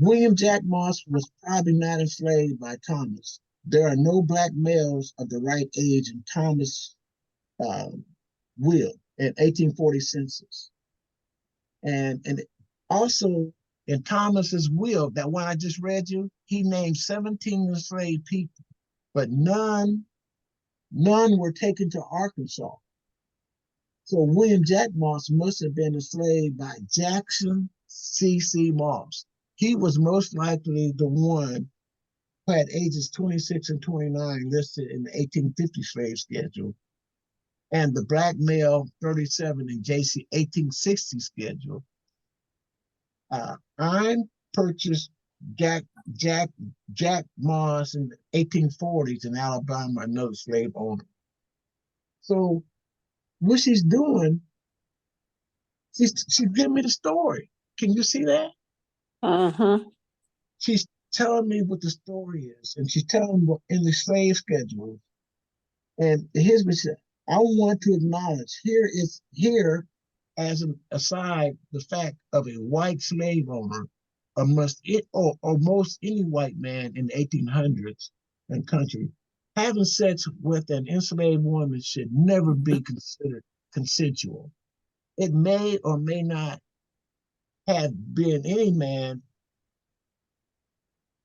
William Jack Moss was probably not enslaved by Thomas. There are no black males of the right age in Thomas' will in 1840 census. And also in Thomas's will, that one I just read you, he named 17 enslaved people, but none were taken to Arkansas. So William Jack Moss must have been enslaved by Jackson C.C. Moss. He was most likely the one who had ages 26 and 29 listed in the 1850 slave schedule, and the black male 37 in J.C. 1860 schedule. I purchased Jack Moss in the 1840s in Alabama, another slave owner. So what she's doing, she's giving me the story. Can you see that? She's telling me what the story is, and she's telling me what in the slave schedule. And here's what she said. I want to acknowledge here as an aside the fact of a white slave owner amongst it or most any white man in the 1800s and country, having sex with an enslaved woman should never be considered consensual. It may or may not have been any man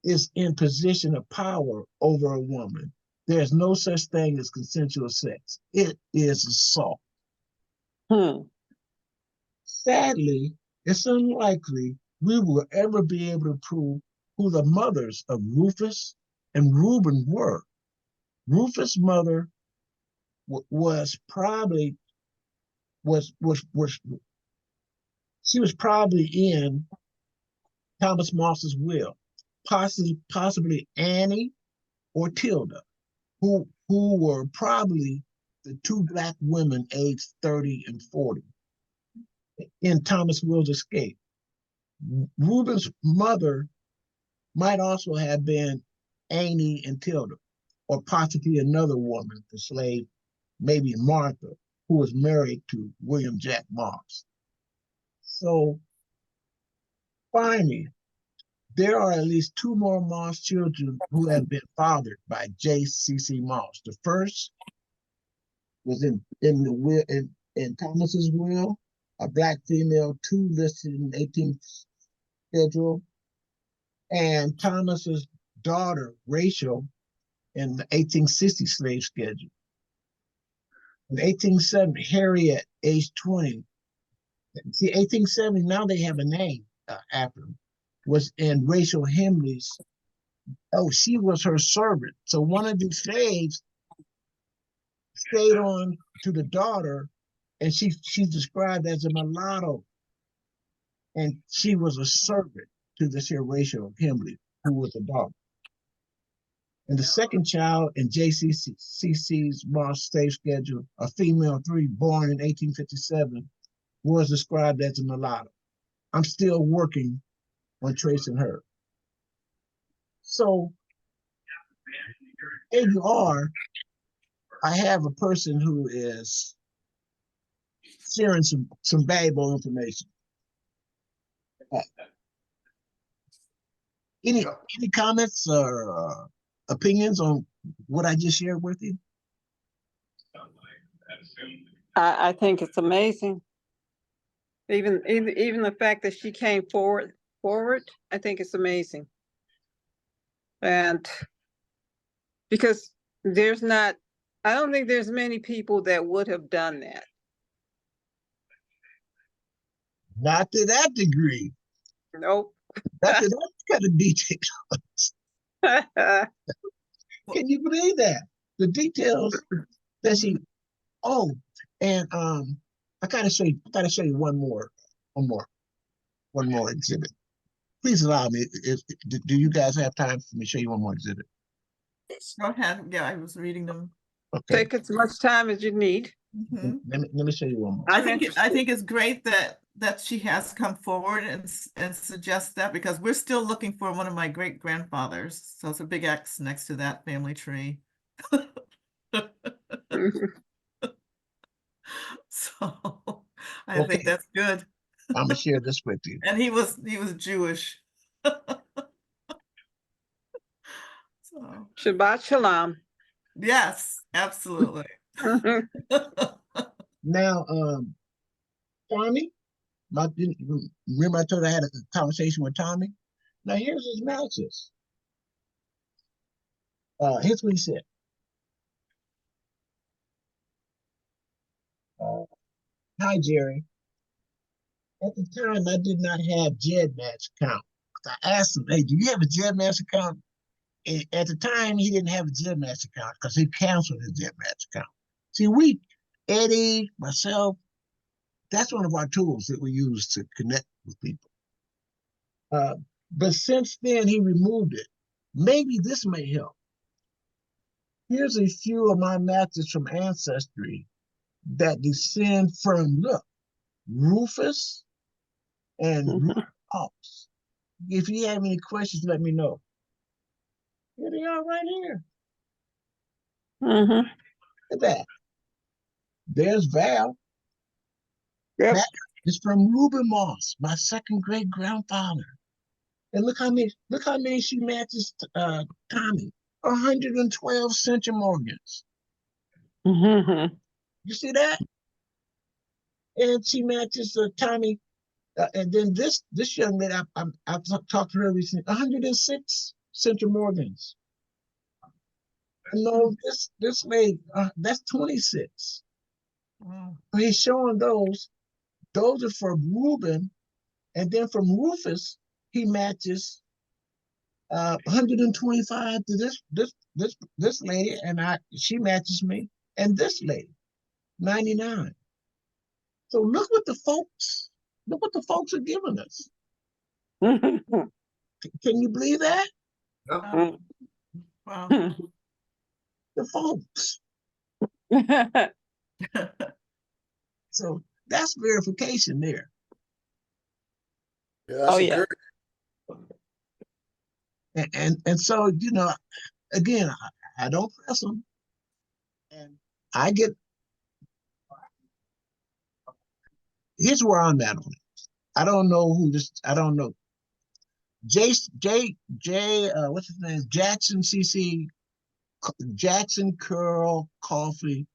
is in position of power over a woman. There's no such thing as consensual sex. It is assault. Sadly, it's unlikely we will ever be able to prove who the mothers of Rufus and Rueben were. Rufus' mother was probably she was probably in Thomas Moss's will, possibly Annie or Tilda, who were probably the two black women aged 30 and 40 in Thomas Will's escape. Reuben's mother might also have been Annie and Tilda, or possibly another woman, the slave, maybe Martha, who was married to William Jack Moss. So finally, there are at least 2 more Moss children who have been fathered by J.C.C. Moss. The first was in the will in Thomas's will, a black female, 2 listed in the 18th schedule, and Thomas's daughter, Rachel, in the 1860 slave schedule. In 1870, Harriet, age 20. See, 1870, now they have a name after him, was in Rachel Henley's. Oh, she was her servant. So one of the slaves stayed on to the daughter, and she's described as a mulatto. And she was a servant to this here Rachel Henley, who was a daughter. And the second child in JCC's Moss slave schedule, a female 3 born in 1857, was described as a mulatto. I'm still working on tracing her. So, here you are. I have a person who is sharing some valuable information. Any comments or opinions on what I just shared with you? I think it's amazing. Even the fact that she came forward, I think it's amazing. And because I don't think there's many people that would have done that. Not to that degree. Nope. Not to that kind of detail. Can you believe that? The details that she, and I gotta show you one more exhibit. Please allow me. Do you guys have time for me to show you one more exhibit? Go ahead. Yeah, I was reading them. Okay. Take as much time as you need. Mhm. Let me show you one more. I think it's great that she has come forward and suggest that, because we're still looking for one of my great grandfathers. So it's a big X next to that family tree. So I think that's good. I'm gonna share this with you. And he was Jewish. So Shabbat Shalom. yes, absolutely. Now, Tommy, remember I told you I had a conversation with Tommy? Now here's his matches. Here's what he said. Hi, Jerry. At the time, I did not have GEDmatch account. I asked him, hey, do you have a GEDmatch account? And at the time, he didn't have a GEDmatch account because he canceled his GEDmatch account. See, Eddie, myself, that's one of our tools that we use to connect with people. But since then, he removed it. Maybe this may help. Here's a few of my matches from Ancestry that descend from, look, Rufus and Rueben Moss. If you have any questions, let me know. Here they are right here. Mm-hmm. Look at that. There's Val. Yep. That is from Rueben Moss, my second great grandfather. And look how many she matches Tommy. 112 centimorgans. Mm-hmm. You see that? And she matches Tommy. And then this young lady, I've talked to her recently, 106 centimorgans. No, this lady, that's 26. Wow. So he's showing those. Those are from Rueben, and then from Rufus, he matches 125 to this lady, and she matches me, and this lady, 99. So look what the folks are giving us. Can you believe that? Wow. The folks. So that's verification there. Yeah, that's yeah. And so, again, I don't press them. And I get, here's where I'm at on it. I don't know. What's his name? Jackson C.C, Jackson Curl Coffee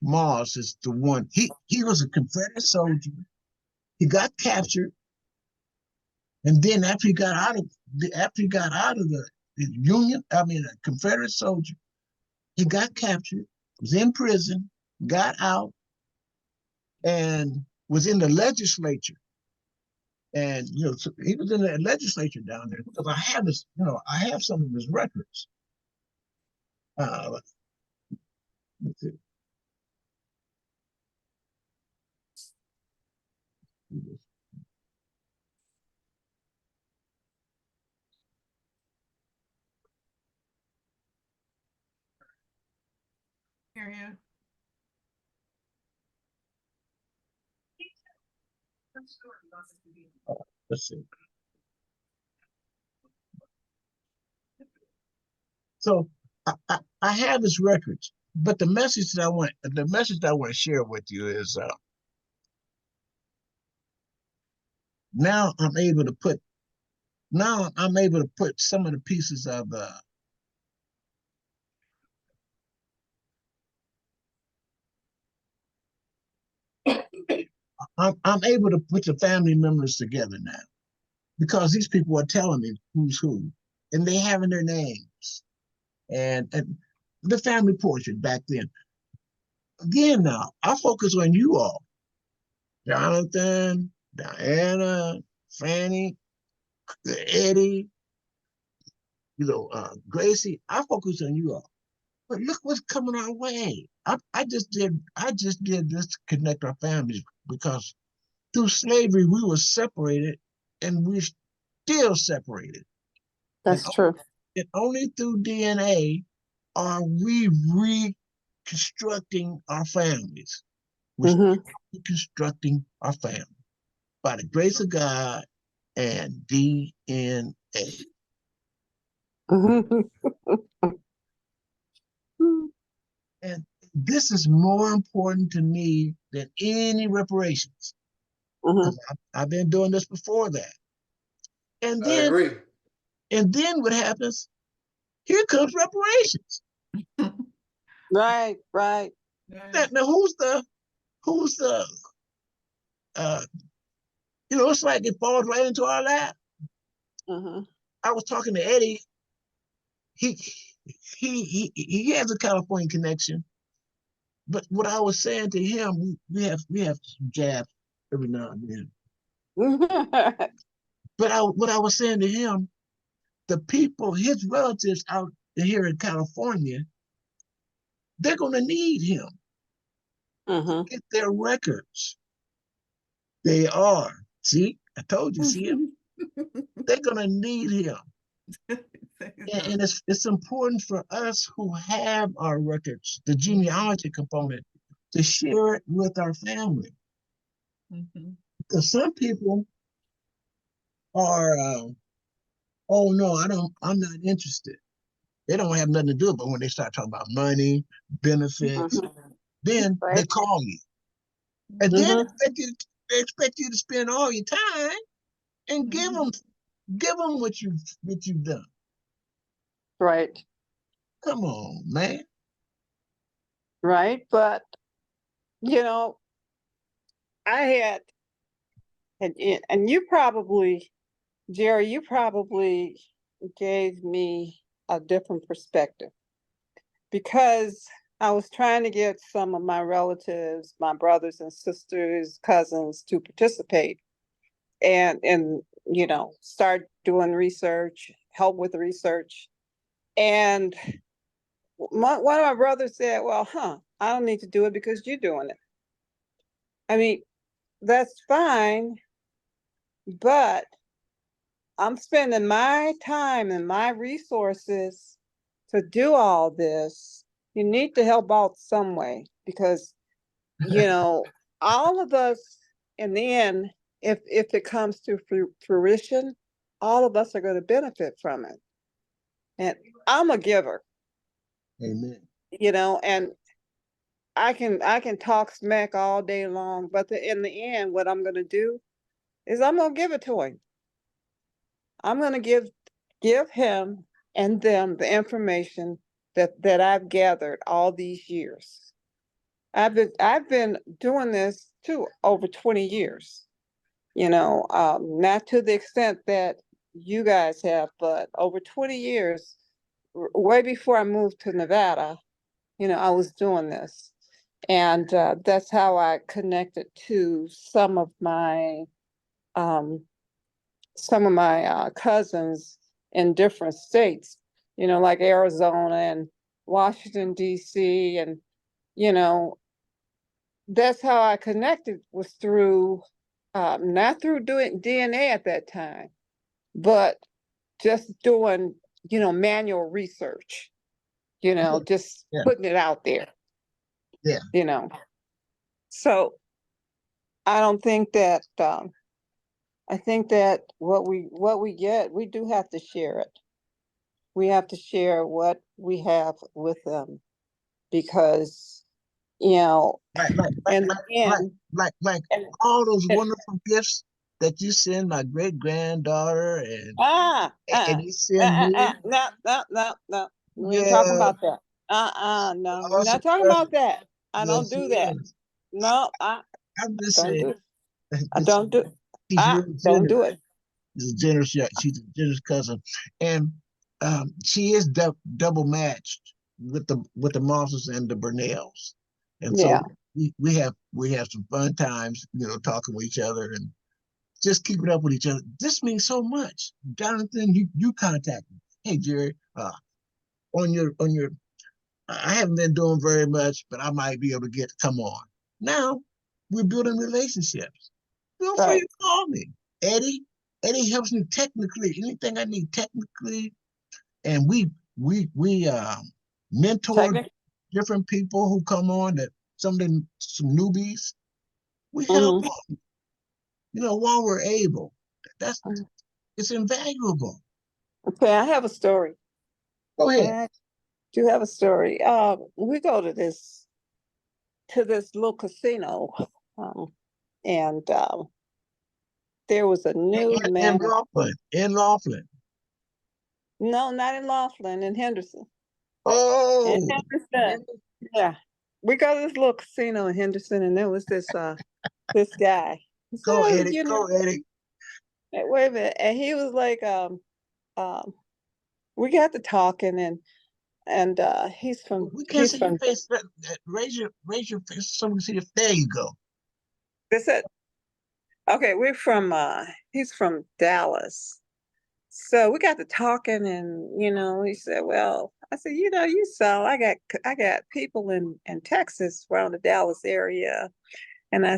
Moss is the one. He was a Confederate soldier. He got captured, and then after he got out of the Union, I mean a Confederate soldier, he got captured, was in prison, got out, and was in the legislature. And so he was in the legislature down there because I have this, I have some of his records. Let's see. Hear you. Let's see. So I have his records, but the message that I want to share with you is now I'm able to put some of the pieces of I'm able to put the family members together now because these people are telling me who's who, and they having their names and the family portrait back then. Again, now I focus on you all, Jonathan, Diana, Fanny, Eddie, Gracie. I focus on you all, but look what's coming our way. I just did this to connect our families because through slavery we were separated, and we're still separated. That's true. And only through DNA are we reconstructing our families. We're reconstructing our family by the grace of God and DNA. And this is more important to me than any reparations. I've been doing this before that. And I then, agree. and then what happens? Here comes reparations. Right, right. Now who's the it's like it falls right into our lap. I was talking to Eddie. He has a California connection, but what I was saying to him, we have some jabs every now and then. But what I was saying to him, the people, his relatives out here in California, they're going to need him. Get their records. They are. See, I told you. See him. They're going to need him. And it's important for us who have our records, the genealogy component, to share it with our family. Because some people are, oh no, I'm not interested. They don't have nothing to do, but when they start talking about money, benefits, then they call you. And then they expect you to spend all your time and give them what you've done. Right. Come on, man. Right. But I had, and you probably, Jerry, you probably gave me a different perspective because I was trying to get some of my relatives, my brothers and sisters, cousins to participate and start doing research, help with the research. And one of my brothers said, well, I don't need to do it because you're doing it. I mean, that's fine, but I'm spending my time and my resources to do all this. You need to help out some way because, all of us in the end, if it comes to fruition, all of us are going to benefit from it. And I'm a giver. Amen. And I can talk smack all day long, but in the end, what I'm going to do is I'm going to give it to him. I'm going to give him and them the information that I've gathered all these years. I've been doing this too over 20 years. Not to the extent that you guys have, but over 20 years, way before I moved to Nevada, I was doing this. And that's how I connected to some of my cousins in different states, like Arizona and Washington, D.C. And, that's how I connected, was through, not through doing DNA at that time, but just doing, manual research, just Yeah. putting it out there. Yeah. So I don't think that, I think that what we get, we do have to share it. We have to share what we have with them, because, Like, like, in like, the end, like and, all those and wonderful gifts that you send my great granddaughter and you send me. no, no, no, no. We ain't talking Yeah, about that. No, we're awesome not talking person. about that. I don't Yes, she do that. is. No, I'm just don't saying, do. I don't do. she's really Don't generous. do it. She's a generous, she's a generous cousin, and she is double matched with the Mosses and the Burnells, and so Yeah. we have some fun times, talking with each other and just keeping up with each other. This means so much. Jonathan, you contact me. Hey Jerry, on your I haven't been doing very much, but I might be able to come on. Now we're building relationships. Feel free Right. to call me. Eddie helps me technically, anything I need technically. And we mentor Technic. different people who come on, that some newbies. We help Mhm. them, while we're able. That's It's invaluable. Okay, I have a story. Go ahead. I do have a story. We go to this little casino, and there was a new In man. Laughlin. No, not in Laughlin, in Henderson. Oh, In Henderson. Yeah. We go to this little casino in Henderson, and there was this guy. He said, go "Oh, Eddie, go Eddie. wait a minute." And he was like, we got to talking, and We can't see your face. Raise your face so we can see your. There you go. They said, okay, he's from Dallas. So we got to talking, and he said, "Well," I said, "You saw, I got people in Texas around the Dallas area," and I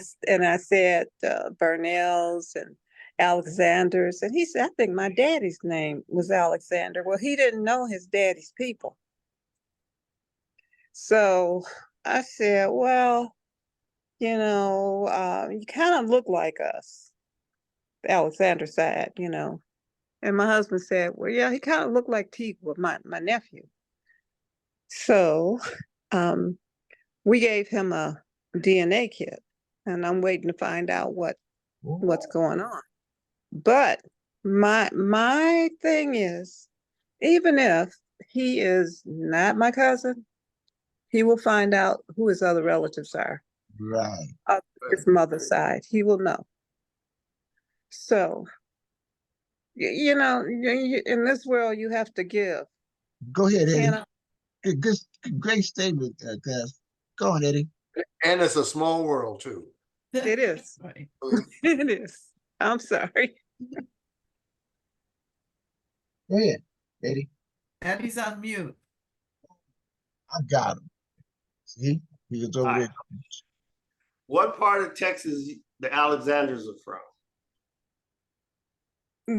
said, Burnells and Alexanders, and he said, "I think my daddy's name was Alexander." Well, he didn't know his daddy's people. So I said, "Well, you kind of look like us," the Alexander side, And my husband said, "Well, yeah, he kind of looked like Teague, my nephew." So we gave him a DNA kit, and I'm waiting to find out what's going on. But my thing is, even if he is not my cousin, he will find out who his other relatives are. Right. His mother's side, he will know. So, in this world, you have to give. Go ahead, Eddie. Good, great statement, guys. Go on, Eddie. And it's a small world too. It is. Right. It is. I'm sorry. Go ahead, Eddie. Eddie's on mute. I got him. See, he was over there. What part of Texas the Alexanders are from?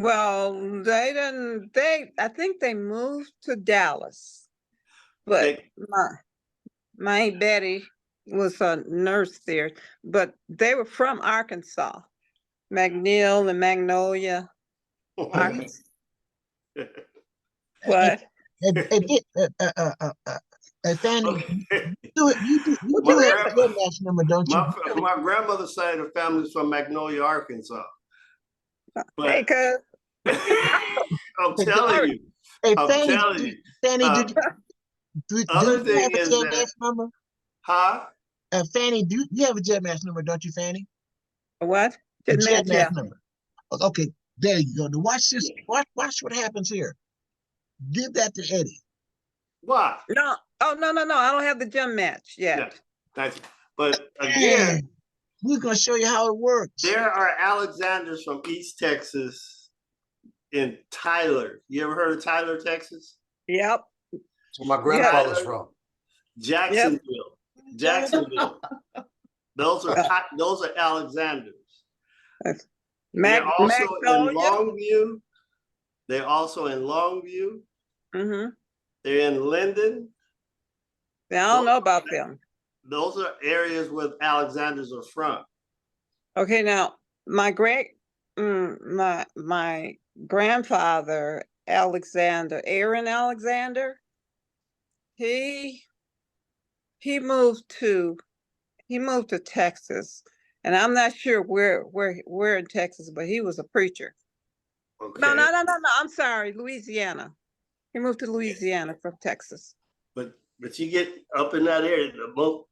Well, I think they moved to Dallas, but my Aunt Betty was a nurse there, but they were from Arkansas, McNeil and Magnolia, Arkansas. What? Fanny, you do have a good last number, don't you? My grandmother's side of the family is from Magnolia, Arkansas. But hey, cuz. I'm telling you. Hey, I'm telling you. Fanny, do you have a thing is last number? Huh? Fanny, do you have a jet match number, don't you, Fanny? What? A Jet jet match, yeah. match number. Okay, there you go. Now watch this. Watch what happens here. Give that to Eddie. Why? No, oh, no, I don't have the gym match yet. Yeah, thank you. But again, We're gonna show you how it works. there are Alexanders from East Texas in Tyler. You ever heard of Tyler, Texas? Yep. That's where my grandfather's Tyler, from. Jacksonville. Jacksonville. Those are Alexanders. They're also in Longview. They're also in Longview. Mm-hmm. They're in Linden. I don't know about them. Those are areas where Alexanders are from. Okay, now my grandfather Aaron Alexander, he moved to Texas, and I'm not sure where in Texas, but he was a preacher. Okay. No, I'm sorry, Louisiana. He moved to Louisiana from Texas. But you get up in that area.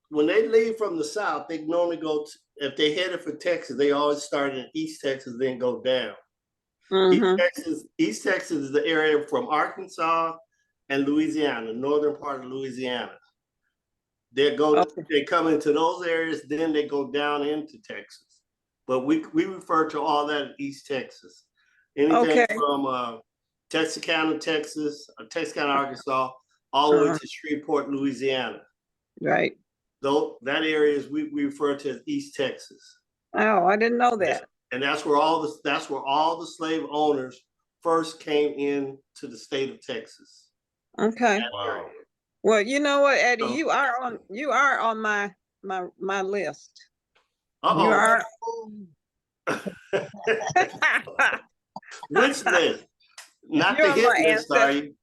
When they leave from the South, they normally go, if they headed for Texas, they always start in East Texas, then go down. Mm-hmm. East Texas is the area from Arkansas and Louisiana, northern part of Louisiana. They come into those areas, then they go down into Texas. But we refer to all that as East Texas. Anything from Texarkana, Texas, or Texarkana, Arkansas, all the way to Shreveport, Louisiana. Right. Though that area is we refer to as East Texas. Oh, I didn't know that. And that's where all the slave owners first came in to the state of Texas. Okay. Wow. Well, you know what, Eddie, you are on my list. Uh-oh. You are. Which list? Not the hit list, are you?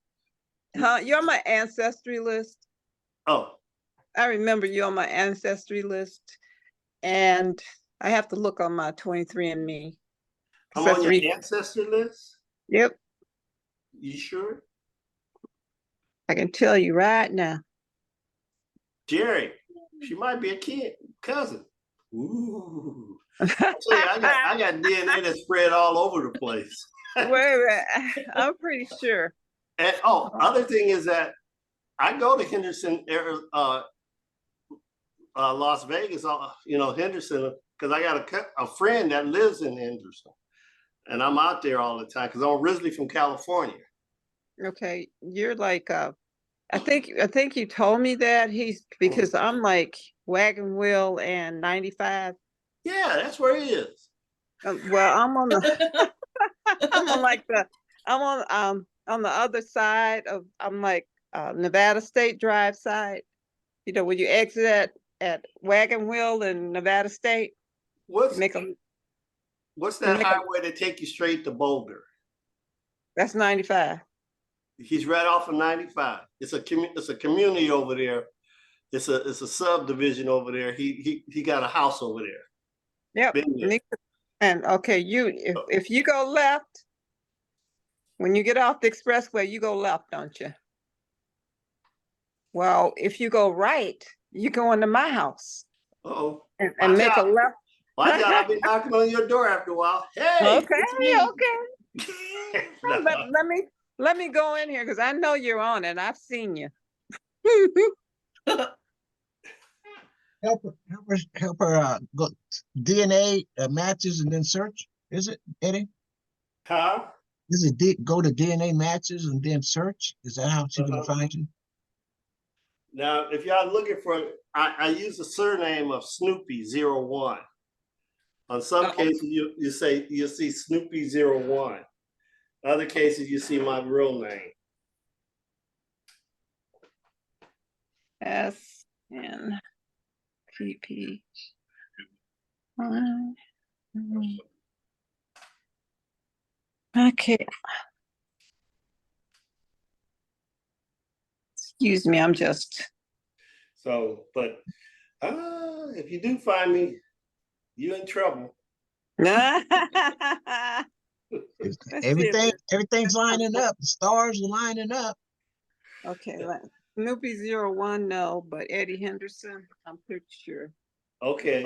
Huh? You're on my ancestry list. Oh. I remember you on my ancestry list, and I have to look on my 23andMe. I'm on your ancestry list? Yep. You sure? I can tell you right now. Jerry, she might be a cousin. Ooh. I got DNA that spread all over the place. Wait, I'm pretty sure. And other thing is that I go to Henderson, Las Vegas, Henderson, because I got a friend that lives in Henderson, and I'm out there all the time because I'm originally from California. Okay, you're like I think you told me that because I'm like Wagon Wheel and 95. Yeah, that's where he is. Well, I'm on the on the other side of Nevada State Drive side. You know, when you exit at Wagon Wheel and Nevada State. What's that highway that take you straight to Boulder? That's 95. He's right off of 95. It's a community over there. It's a subdivision over there. He got a house over there. Yep. And okay, if you go left, when you get off the expressway, you go left, don't you? Well, if you go right, you go into my house. Uh-oh. And make a left. Watch out, I'll be knocking on your door after a while. Hey. Okay. No. Let me go in here because I know you're on it. I've seen you. Help her go DNA matches and then search. Is it, Eddie? Huh? Is it go to DNA matches and then search? Is that how she can find you? Now, if y'all looking for, I use the surname of Snoopy01. On some cases, you'll see Snoopy01. Other cases, you see my real name. SNPP. Okay. Excuse me, I'm just. So, but if you do find me, you're in trouble. Everything's lining up. The stars are lining up. Okay, Snoopy 01, no, but Eddie Henderson, I'm pretty sure. Okay.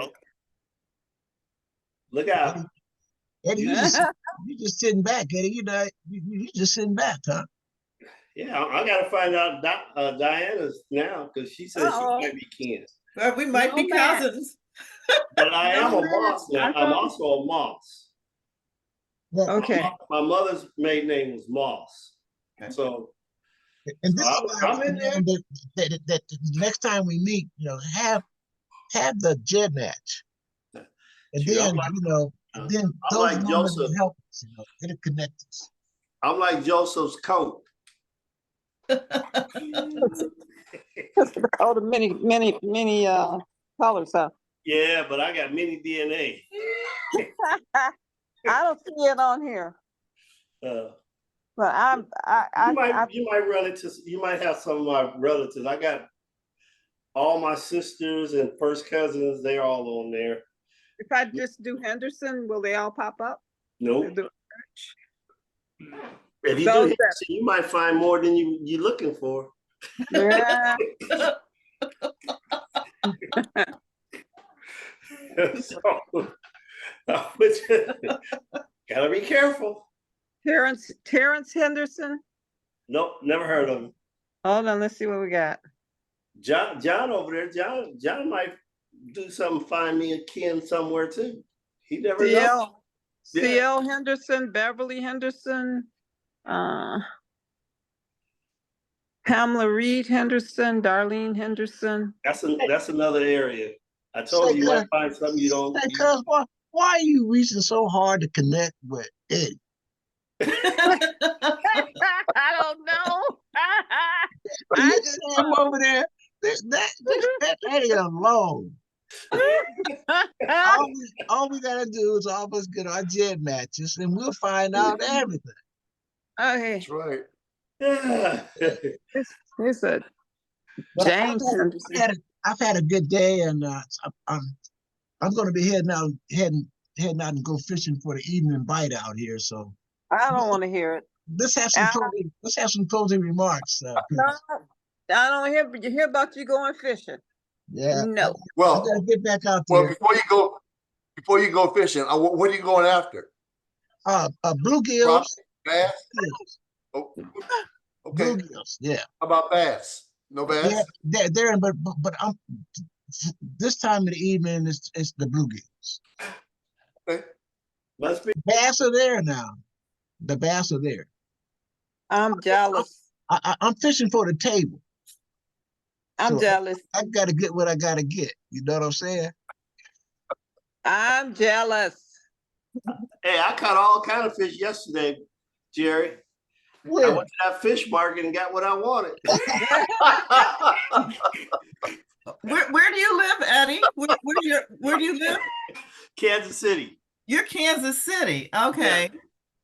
Look out. Eddie, you just sitting back, Eddie. You just sitting back, huh? Yeah, I gotta find out Diana's now because she says Uh-oh. she might be kin. Well, we might be No, Matt. cousins. But I am No, a Matt. Moss now. I I'm thought- also a Moss. Well, Okay. My mother's maiden name was Moss. Okay. So and this is I'm- why I I'm in there. recommend that the next time we meet, have the Jed match. And Shoot, then, then I'm those like moments will Joseph. help us, it'll connect us. I'm like Joseph's coat. Oh, the many colors, huh? Yeah, but I got many DNA. I don't see it on here, Uh, but you might have some of my relatives. I got all my sisters and first cousins. They're all on there. if I just do Henderson, will they all pop up? Nope. Do- If you Those do Henderson, you might find more than you're looking for. Yeah. So, gotta be careful. Terrence Henderson. Nope, never heard of him. Hold on, let's see what we got. John over there. John might do something. Find me a kin somewhere too. He never knows. CL Henderson, Beverly Henderson, Pamela Reed Henderson, Darlene Henderson. That's another area. I told you might find something you don't. Hey, cuz, why are you reaching so hard to connect with Eddie? I don't know. You see him over there. Just let Eddie alone. All we gotta do is all of us get our Jed matches, and we'll find out everything. Okay, That's right. Yeah. here's a But James Henderson. I've had a good day, and I'm going to be heading out and go fishing for the evening bite out here. So I don't want to hear it. let's have some closing remarks. No, I don't hear about you going fishing. Yeah. No. I Well, gotta get back out well, there. before you go fishing, what are you going after? Bluegills. Bass? Oh, okay. Bluegills. Yeah. How about bass? No bass? Yeah. They're but I'm this time of the evening. It's the bluegills. Okay. Must be. Bass are there now. The bass are there. I'm jealous. I'm fishing for the table. I'm So jealous. I gotta get what I gotta get. You know what I'm saying? I'm jealous. Hey, I caught all kind of fish yesterday, Jerry. I Where? went to that fish market and got what I wanted. Where do you live, Eddie? Where do you live? Kansas City, You're Kansas City. Okay.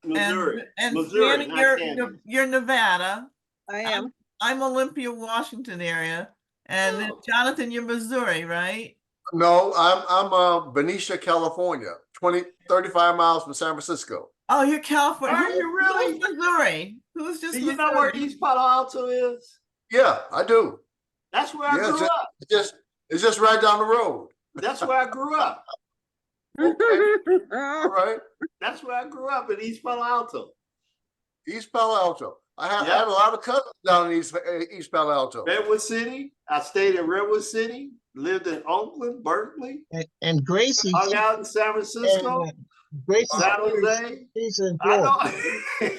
Missouri. And Missouri, Shannon, not Kansas. you're Nevada. I am. I'm Olympia, Washington area. And then Oh. Jonathan, you're Missouri, right? No, I'm Benicia, California, 35 miles from San Francisco. Oh, you're California. Are you really? Who's Missouri? Who's just Do Missouri? you know where East Palo Alto is? Yeah, I do. That's where I Yeah, grew up. It's just right down the road. That's where I grew up. All right. That's where I grew up in East Palo Alto. East Palo Alto. I had a lot of cousins down in East Palo Alto. Redwood City. I stayed in Redwood City. Lived in Oakland, Berkeley. And Gracie. Hung out in San Francisco. And, Gracie. San Jose. She's in I Florida. know.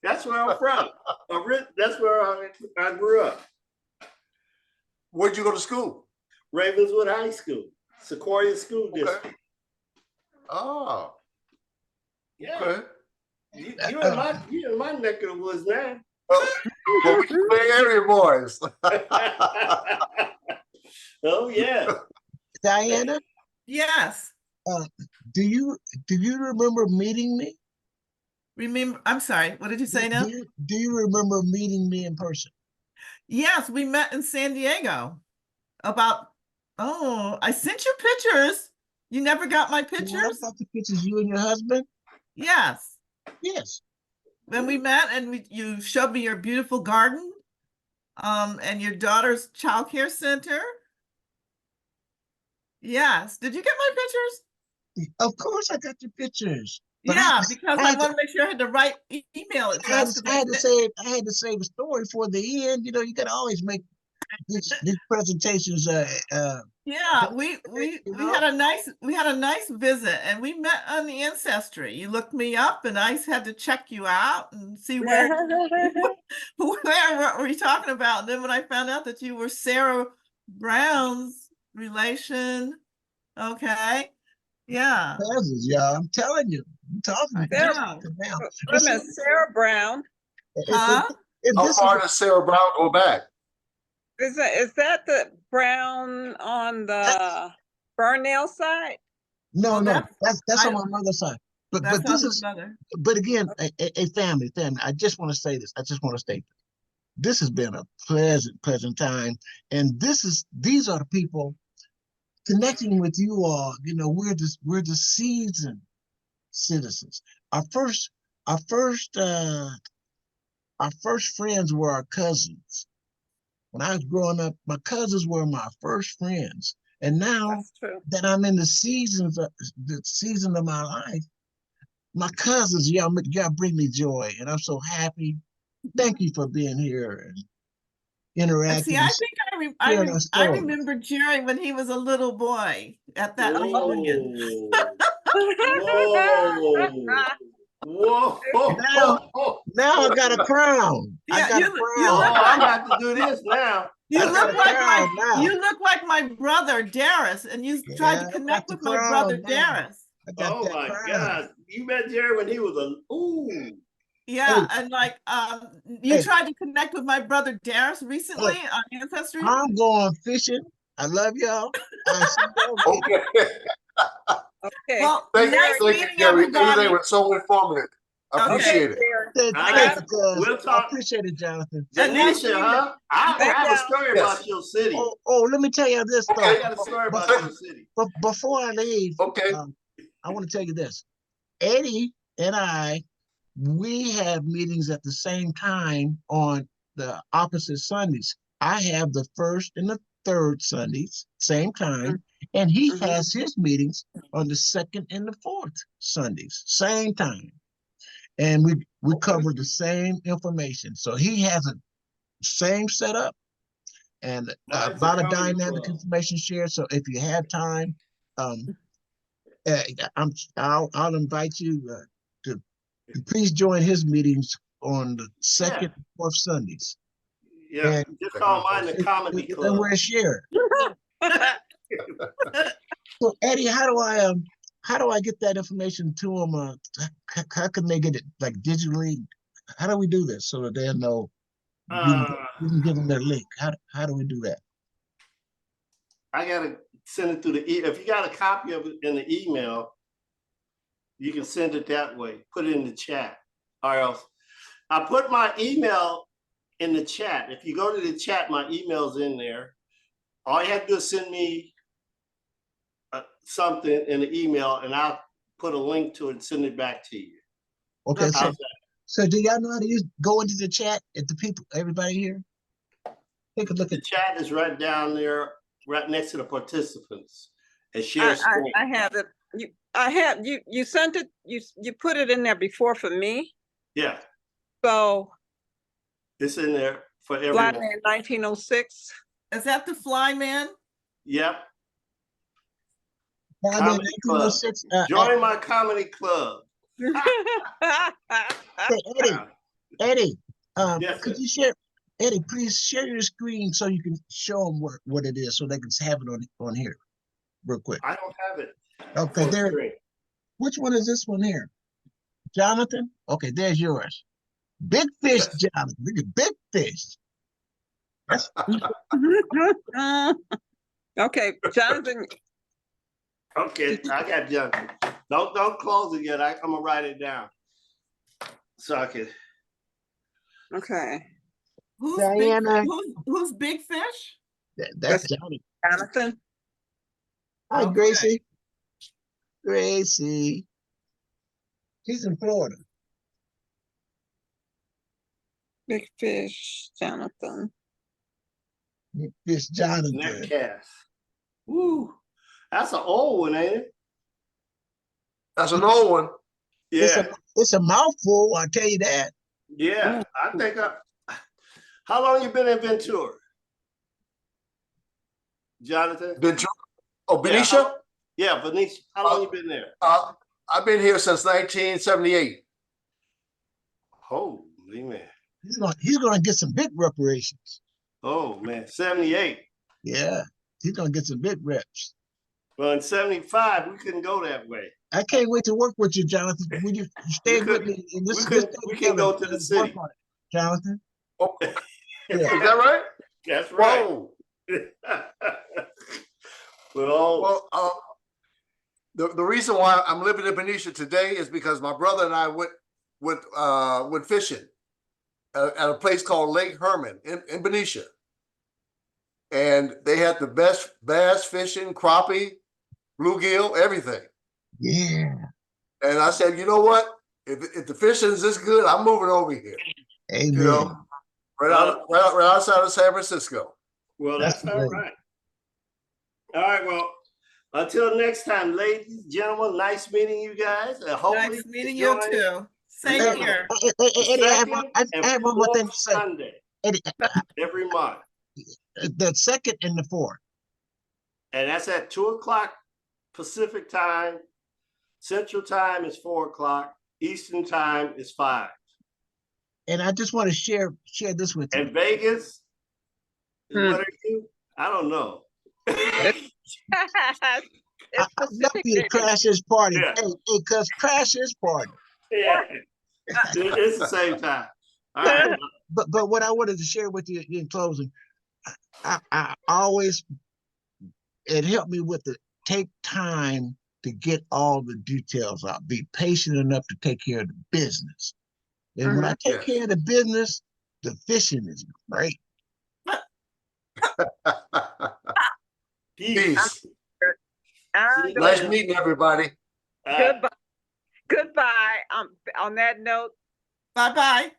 That's where I'm from. That's where I grew up. Where'd you go to school? Ravenswood High School, Sequoia School District. Oh, Yeah. okay. You're in my neck of the woods now. Well, we play area boys. Oh yeah. Diana, Yes. do you remember meeting me? Remember, I'm sorry, what did you say now? Do you remember meeting me in person? Yes, we met in San Diego. I sent you pictures. You never got my You know, pictures? got the pictures, you and your husband? Yes. Yes. When we met and you showed me your beautiful garden. And your daughter's childcare center. Yes. Did you get my pictures? Of course, I got your pictures. But Yeah, because I had to- want to make sure I had the right email address. 'cause I had to said- I had to save a story for the end. You know, you gotta always make these presentations. Yeah, You we know? had a nice visit, and we met on the Ancestry. You looked me up, and I had to check you out and see where what were you talking about. And then when I found out that you were Sarah Brown's relation, okay, yeah, Cousins, y'all. I'm telling you, I'm talking Sarah- to now. Wait a minute, Sarah Brown. huh? And How this far is does Sarah Brown go back? Is that the Brown on the Burnell side? no, Well, no. That's I- on my mother's side. But That's this on his is mother. but again, a family. I just want to say this. I just want to state this has been a pleasant time. And these are the people connecting with you all. You know, we're the seasoned citizens. Our first our first uh our first friends were our cousins. When I was growing up, my cousins were my first friends. And now That's true. that I'm in the season of my life, my cousins, y'all bring me joy, and I'm so happy. Thank you for being here and And interacting. see, I think sharing our I stories. remember Jerry when he was a little boy at that reunion. Whoa. Now I got a crown. I Yeah, got a you crown. look I'm like about to do this now. you I got look a like crown now. you look like my brother Darius, and you tried Yeah, to I got connect the with my brother crown now. Darius. I got Oh that my crown. God. You met Jerry when he was ooh. Yeah, Hey. and like you Hey. tried to connect with my brother Darius recently on Ancestry. I'm going fishing. I love y'all. I see y'all. Okay. Okay. Well, Thank nice you, meeting Jerry. everybody. Everything was so informative. I Okay. appreciate it. Jerry. I Thank got you, cuz. we'll I talk. appreciate it, Jonathan. Janisha, huh? I Thank have a y'all. story Yes. about your city. Oh, let me tell you this though. Okay. I got a story about Before- your city. But before I leave, Okay. I want to tell you this. Eddie and we have meetings at the same time on the opposite Sundays. I have the first and the third Sundays, same time, and he has his meetings on the second and the fourth Sundays, same time. And we cover the same information. So he has a same setup and Now, a it's a lot of comedy dynamic club. information shared. So if you have time, I'll invite you to please join his meetings on the second and fourth Sundays. Yeah, And- just call mine the comedy And club. we're shared. So Eddie, how do I get that information to them? How can they get it like digitally? How do we do this so that they'll know we can give them their link? How do we do that? I gotta send it through if you got a copy of it in the email, you can send it that way. Put it in the chat. Or else I put my email in the chat. If you go to the chat, my email's in there. All you have to do is send me something in the email, and I'll put a link to it and send it back to you. Okay, How's so do y'all know how to go into the chat at the people, everybody here? Take a look the at chat is right down there, right next to the participants, and share screen. I have it. You sent it, you put it in there before for me. Yeah, So it's in there for Black everyone. Man 1906. Is that the Fly Man? Yep. Comedy Club. 1906. Join my comedy club. Eddie, Yes, could sir. you share? Eddie, please share your screen so you can show them what it is, so they can have it on here, real quick. I don't have it. Okay, full there. screen. Which one is this one here? Jonathan? Okay, there's yours. Big fish, Yes. Jonathan. Look at big fish. That's Okay, Jonathan. Okay, I got Jonathan. Don't close it yet. I'm gonna write it down so I can. Okay, Diana. Who's Big Fish? that's Johnny. Jonathan. Hi, Okay. Gracie. Gracie. He's in Florida. Big Fish, Jonathan. It's Jonathan. Netcast. Woo. That's an old one, ain't it? That's an old one. Yeah. It's a mouthful, I'll tell you that. Yeah. I think how long you been in Ventura? Jonathan? Ventura. Oh, Yeah, Benicia? Yeah, Benicia. How long you been there? I've been here since 1978. Holy man. He's gonna get some big reparations. Oh man, 78. Yeah, he's gonna get some big reps. Well, in 75, we couldn't go that way. I can't wait to work with you, Jonathan. Will you stay with me? And we can go to the city. Work on it, Jonathan. Oh, Yeah. is that right? That's right. Whoa. Well, The reason why I'm living in Benicia today is because my brother and I went fishing at a place called Lake Herman in Benicia. And they had the best bass fishing, crappie, bluegill, everything. Yeah. And I said, you know what? If the fishing is this good, I'm moving over here. Amen. You know, right outside of San Francisco. well, that's all right. All right, well, until next time, ladies, gentlemen, nice meeting you guys. Hopefully Nice meeting you too. Same Eddie, here. Eddie, I have one more thing to say. Sunday Eddie, every month. the 2nd and the 4th. And that's at 2:00 Pacific time. Central time is 4:00. Eastern time is 5. And I just want to share this with you. And Vegas, what are you? I don't know. I'd love for you to crash this party. Yeah. Hey, cuz crash this party. Yeah, it's the same time. All right. But what I wanted to share with you in closing, I always, it helped me with the take time to get all the details out. Be patient enough to take care of the business. And when I take care of the business, the fishing is great. Peace. Nice meeting everybody. Goodbye. Goodbye. On that note, Bye-bye.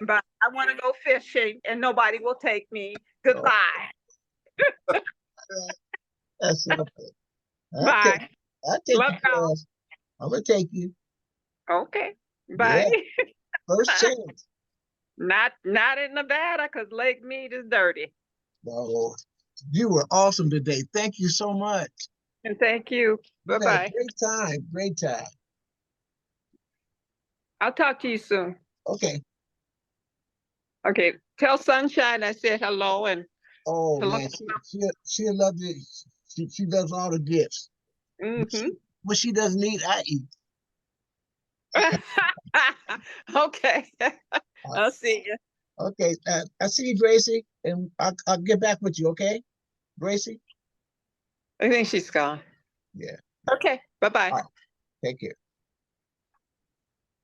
but I want to go fishing and nobody will take me. Goodbye. That's something. Bye. I'll take Love you, y'all. cuz. I'm gonna take you. Okay. Bye. Yeah. First chance. Not in Nevada because Lake Mead is dirty. No, you were awesome today. Thank you so much. And thank you. We had a Bye-bye. Great time. Great time. I'll talk to you soon. Okay. Okay. Tell Sunshine I said hello and Oh hello. man, she loves it. She loves all the gifts. What she doesn't eat, I eat. Okay. I'll see you. Okay. I see you, Gracie, and I'll get back with you. Okay, Gracie. I think she's gone. Yeah. Okay. Bye-bye. All right. Take care.